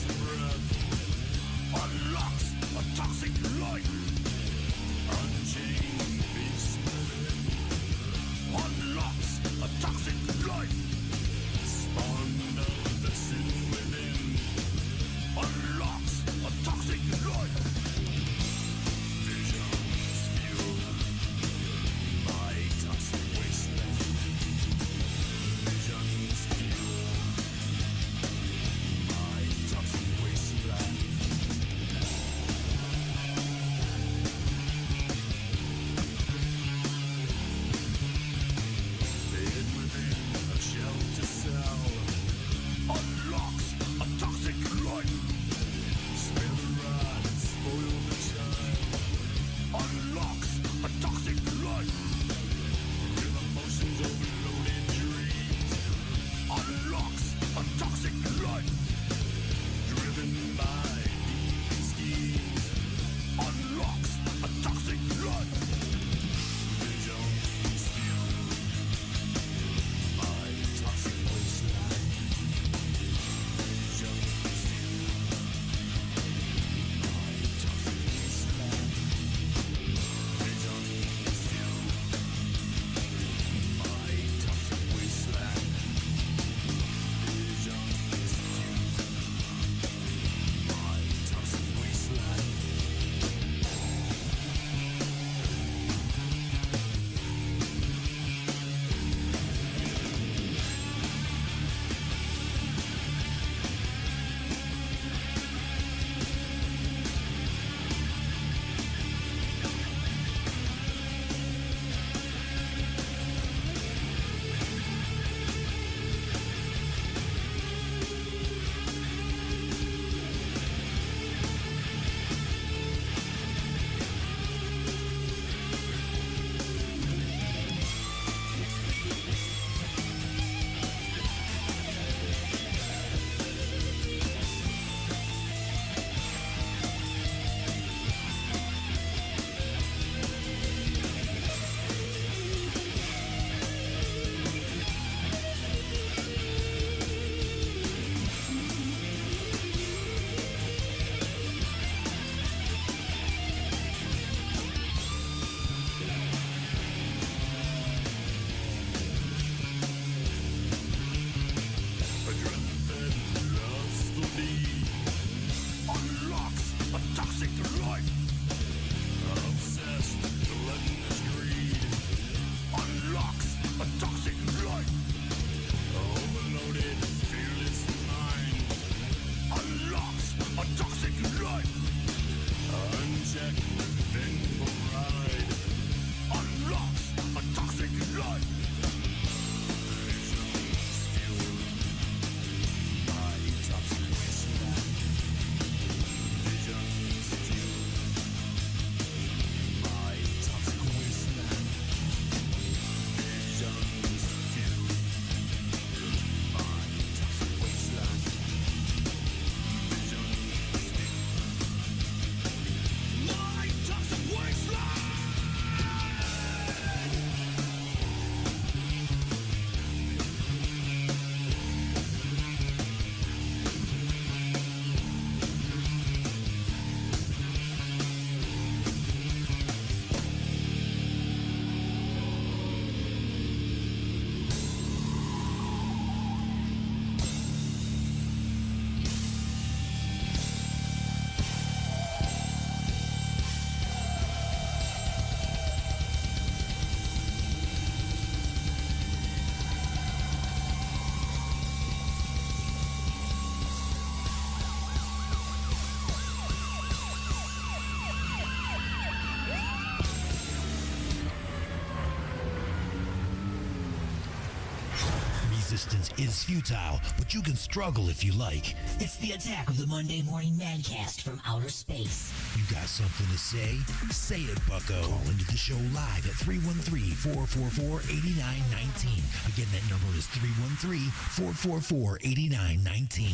persistence is futile, but you can struggle if you like. It's the attack of the Monday Morning Madcast from outer space. You got something to say? Say it, bucko. Call into the show live at 313-444-8919. Again, that number is 313-444-8919.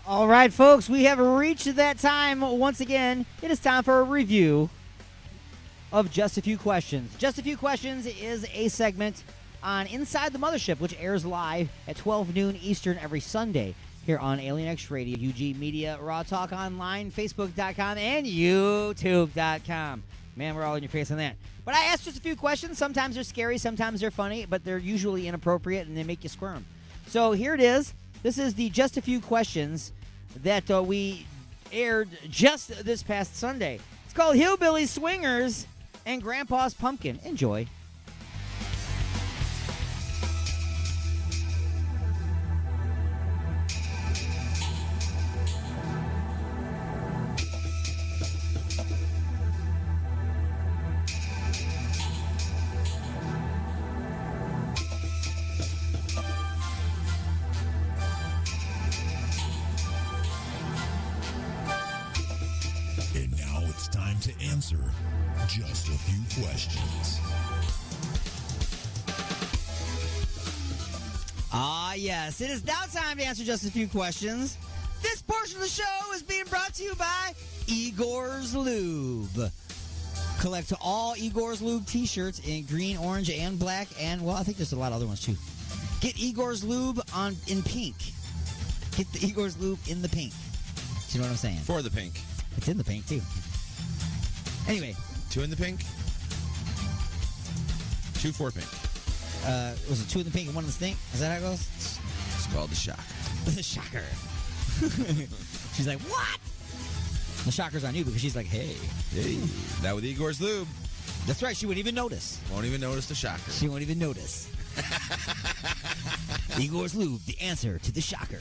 All right, folks, we have reached that time once again. It is time for a review of Just a Few Questions. Just a Few Questions is a segment on Inside the Mothership, which airs live at 12 noon Eastern every Sunday here on Alien X Radio, UG Media, Raw Talk Online, Facebook.com, and YouTube.com. Man, we're all in your face on that. But I asked just a few questions. Sometimes they're scary, sometimes they're funny, but they're usually inappropriate and they make you squirm. So here it is. This is the Just a Few Questions that we aired just this past Sunday. It's called Hillbilly Swingers and Grandpa's Pumpkin. Enjoy. And now it's time to answer just a few questions. Ah, yes. It is now time to answer just a few questions. This portion of the show is being brought to you by Igor's Lube. Collect all Igor's Lube t-shirts in green, orange, and black, and, well, I think there's a lot of other ones, too. Get Igor's Lube in pink. Get the Igor's Lube in the pink. Do you know what I'm saying? For the pink. It's in the pink, too. Anyway. 2 in the pink? 2 for pink. Was it 2 in the pink and 1 in the stink? Is that how it goes? It's called the shock. The shocker. She's like, what? The shocker's on you because she's like, hey. Hey. That with Igor's Lube. That's right. She wouldn't even notice. Won't even notice the shocker. She won't even notice. Igor's Lube, the answer to the shocker.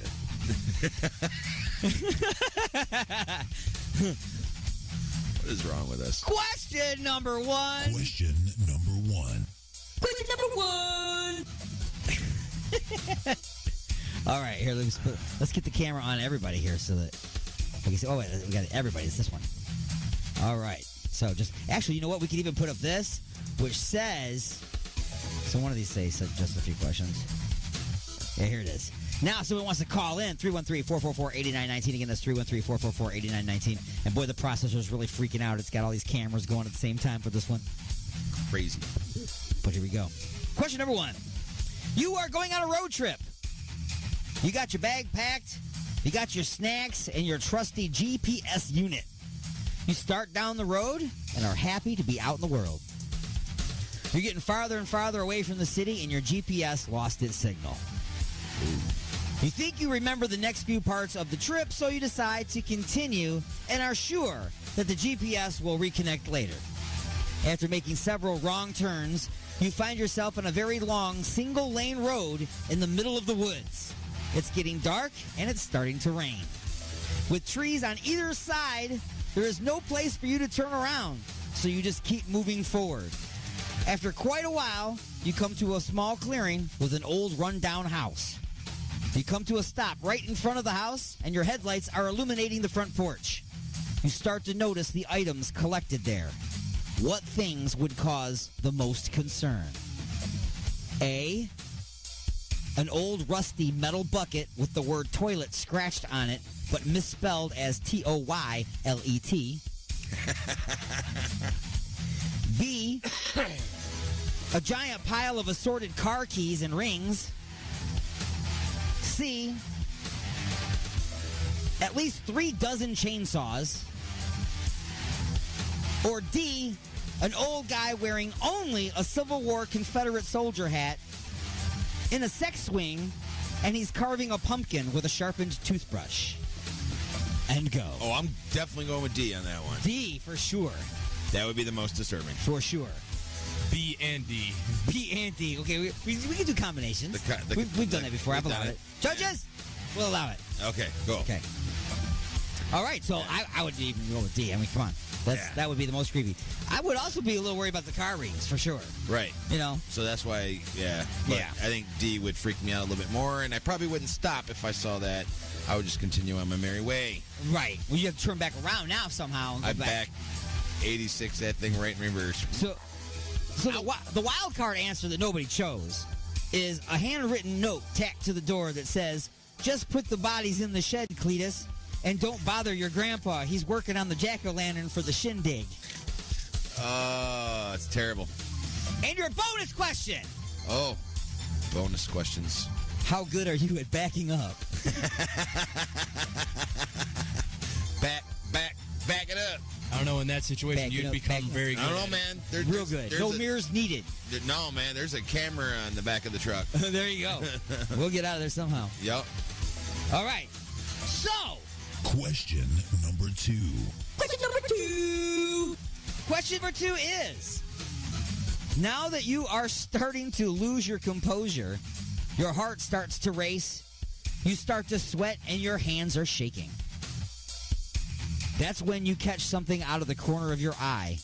What is wrong with us? Question number 1. Question number 1. Question number 1. All right, here, let's get the camera on everybody here so that we can see. Oh, wait, we got everybody. It's this one. All right. So actually, you know what? We could even put up this, which says, so one of these says just a few questions. Yeah, here it is. Now, someone wants to call in, 313-444-8919. Again, that's 313-444-8919. And boy, the processor's really freaking out. It's got all these cameras going at the same time for this one. Crazy. But here we go. Question number 1. You are going on a road trip. You got your bag packed, you got your snacks, and your trusty GPS unit. You start down the road and are happy to be out in the world. You're getting farther and farther away from the city, and your GPS lost its signal. You think you remember the next few parts of the trip, so you decide to continue and are sure that the GPS will reconnect later. After making several wrong turns, you find yourself on a very long single-lane road in the middle of the woods. It's getting dark, and it's starting to rain. With trees on either side, there is no place for you to turn around, so you just keep moving forward. After quite a while, you come to a small clearing with an old run-down house. You come to a stop right in front of the house, and your headlights are illuminating the front porch. You start to notice the items collected there. What things would cause the most concern? A, an old rusty metal bucket with the word toilet scratched on it, but misspelled as T-O-Y-L-E-T. B, a giant pile of assorted car keys and rings. C, at least 3 dozen chainsaws. Or D, an old guy wearing only a Civil War Confederate soldier hat in a sex swing, and he's carving a pumpkin with a sharpened toothbrush. And go. Oh, I'm definitely going with D on that one. D, for sure. That would be the most disturbing. For sure. B and D. B and D. Okay, we can do combinations. We've done that before. I've allowed it. Judges, we'll allow it. Okay, go. Okay. All right, so I would even go with D. I mean, come on. That would be the most creepy. I would also be a little worried about the car rings, for sure. Right. You know? So that's why, But I think D would freak me out a little bit more, and I probably wouldn't stop if I saw that. I would just continue on my merry way. Right. Well, you have to turn back around now somehow. And go I back 86 that thing right in reverse. So the wild card answer that nobody chose is a handwritten note tacked to the door that says, "Just put the bodies in the shed, Cletus, and don't bother your grandpa. He's working on the jack-o'-lantern for the shindig." Oh, it's terrible. And your bonus question. Oh, bonus questions. How good are you at backing up? Back it up. I don't know, in that situation, you'd become very good. I don't know, man. Real good. No mirrors needed. No, man. There's a camera on the back of the truck. There you go. We'll get out of there somehow. Yep. All right. So. Question number 2. Question number 2 is, now that you are starting to lose your composure, your heart starts to race, you start to sweat, and your hands are shaking. That's when you catch something out of the corner of your eye.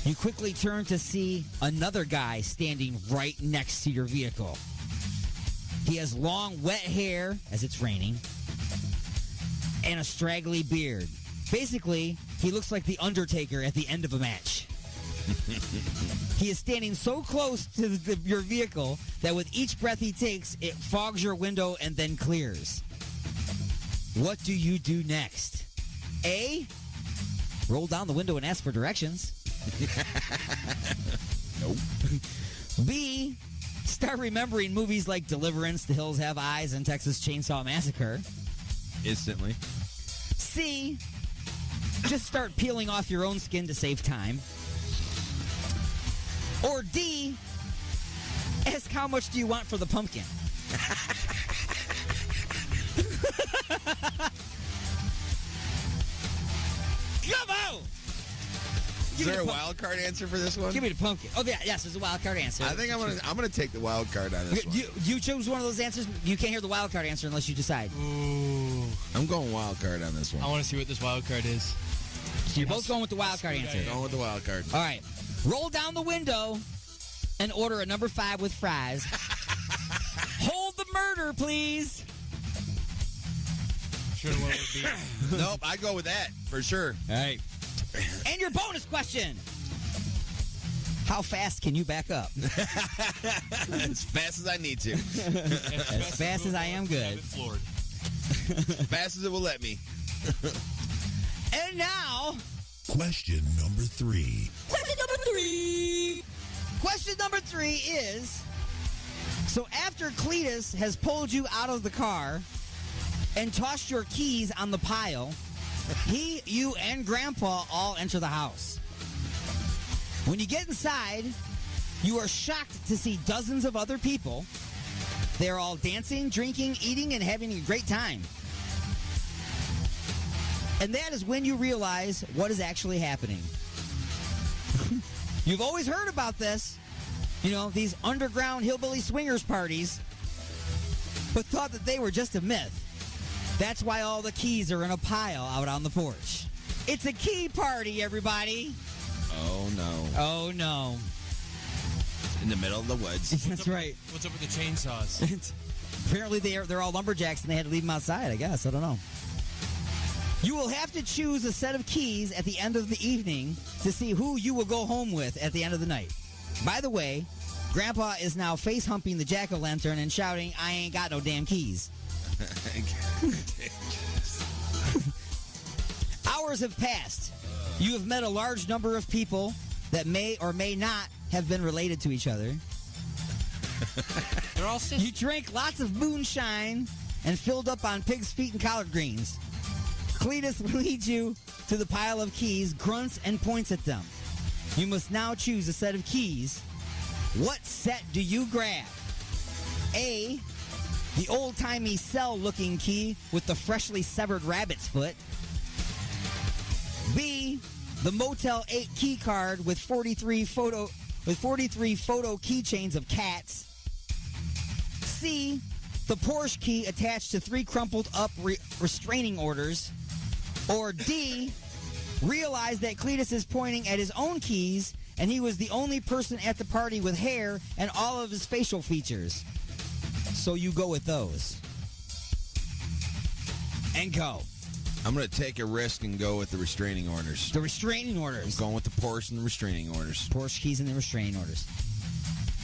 You quickly turn to see another guy standing right next to your vehicle. He has long, wet hair, as it's raining, and a straggly beard. Basically, he looks like the Undertaker at the end of a match. He is standing so close to your vehicle that with each breath he takes, it fogs your window and then clears. What do you do next? A, roll down the window and ask for directions. Nope. B, start remembering movies like Deliverance, The Hills Have Eyes, and Texas Chainsaw Massacre. Instantly. C, just start peeling off your own skin to save time. Or D, ask how much do you want for the pumpkin. Come on! Is there a wild card answer for this one? Give me the pumpkin. Oh, yeah, yes, there's a wild card answer. I think I'm gonna take the wild card on this one. You chose one of those answers. You can't hear the wild card answer unless you decide. Ooh. I'm going wild card on this one. I want to see what this wild card is. So you're both going with the wild card answer. Going with the wild card. All right. Roll down the window and order a number 5 with fries. Hold the murder, please. Sure what it would be. Nope, I go with that for sure. All right. And your bonus question. How fast can you back up? As fast as I need to. As fast as I am good. As fast as it will let me. And now, question number 3. Question number 3 is, so after Cletus has pulled you out of the car and tossed your keys on the pile, he, you, and Grandpa all enter the house. When you get inside, you are shocked to see dozens of other people. They're all dancing, drinking, eating, and having a great time. And that is when you realize what is actually happening. You've always heard about this, these underground hillbilly swingers parties, but thought that they were just a myth. That's why all the keys are in a pile out on the porch. It's a key party, everybody. Oh, no. Oh, no. In the middle of the woods. That's right. What's up with the chainsaws? Apparently they're all lumberjacks and they had to leave them outside, I guess. I don't know. You will have to choose a set of keys at the end of the evening to see who you will go home with at the end of the night. By the way, Grandpa is now face-humping the jack-o'-lantern and shouting, "I ain't got no damn keys." Hours have passed. You have met a large number of people that may or may not have been related to each other. They're all sisters. You drank lots of moonshine and filled up on pig's feet and collard greens. Cletus leads you to the pile of keys, grunts, and points at them. You must now choose a set of keys. What set do you grab? A, the old-timey cell-looking key with the freshly severed rabbit's foot. B, the Motel 8 key card with 43 photo keychains of cats. C, the Porsche key attached to 3 crumpled up restraining orders. Or D, realized that Cletus is pointing at his own keys, and he was the only person at the party with hair and all of his facial features. So you go with those. And go. I'm going to take a risk and go with the restraining orders. The restraining orders. I'm going with the Porsche and the restraining orders. Porsche keys and the restraining orders.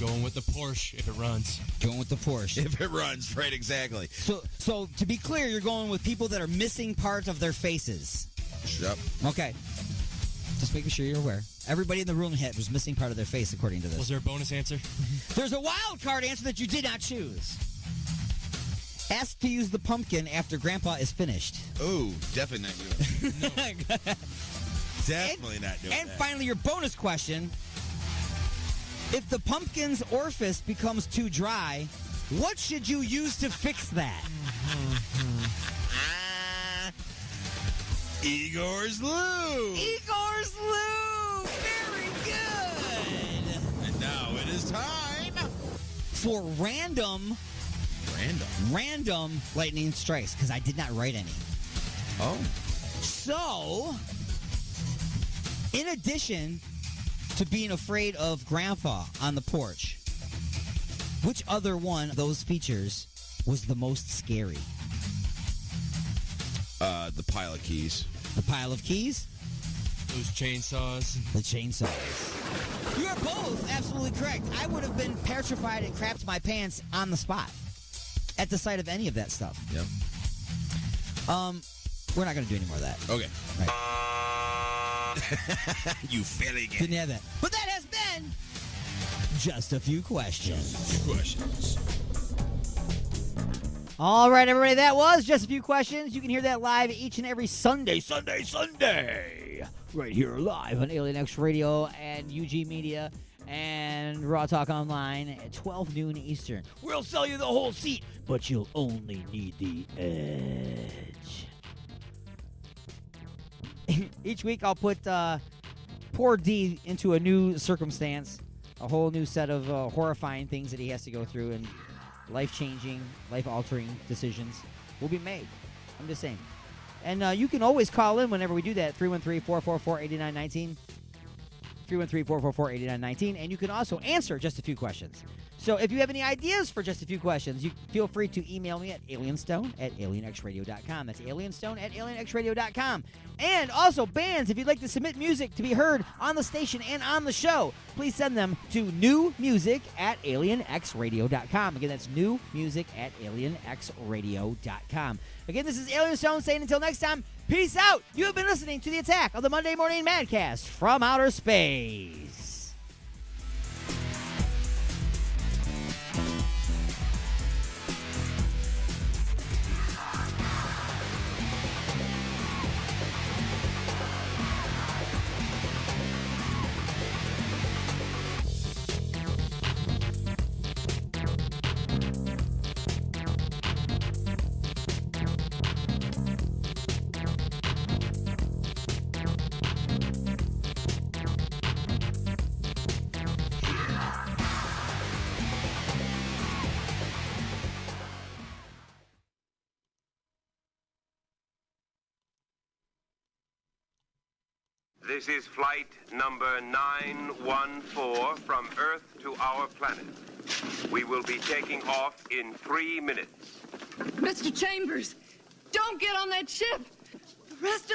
Going with the Porsche if it runs. Going with the Porsche. If it runs, right, exactly. So to be clear, you're going with people that are missing parts of their faces. Yep. Okay. Just making sure you're aware. Everybody in the room was missing part of their face, according to this. Was there a bonus answer? There's a wild card answer that you did not choose. Ask to use the pumpkin after Grandpa is finished. Ooh, definitely not doing it. Definitely not doing And that. finally, your bonus question. If the pumpkin's orifice becomes too dry, what should you use to fix that? Igor's Lube. Igor's Lube. Very good. And now it is time for random lightning strikes, because I did not write any. Oh. So, in addition to being afraid of Grandpa on the porch, which other one of those features was the most scary? The pile of keys. The pile of keys? Those chainsaws. The chainsaws. You are both absolutely correct. I would have been petrified and crapped my pants on the spot at the sight of any of that stuff. Yep. We're not going to do any more of that. Okay. Right. You fairly get Didn't have that. But that has been just a few questions. All right, everybody, that was just a few questions. You can hear that live each and every Sunday, right here live on Alien X Radio and UG Media and Raw Talk Online at 12 noon Eastern. We'll sell you the whole seat, but you'll only need the edge. Each week I'll put poor D into a new circumstance, a whole new set of horrifying things that he has to go through, and life-changing, life-altering decisions will be made. I'm just saying. And you can always call in whenever we do that, 313-444-8919. 313-444-8919. And you can also answer just a few questions. So if you have any ideas for just a few questions, you feel free to email me at alienstone@alienxradio.com. That's alienstone@alienxradio.com. And also, bands, if you'd like to submit music to be heard on the station and on the show, please send them to newmusic@alienxradio.com. Again, that's newmusic@alienxradio.com. Again, this is Alien Stone saying until next time, peace out. You have been listening to the Attack of the Monday Morning Madcast from Outer Space. This is flight number 914 from Earth to our planet. We will be taking off in 3 minutes. Mr. Chambers, don't get on that ship. The rest of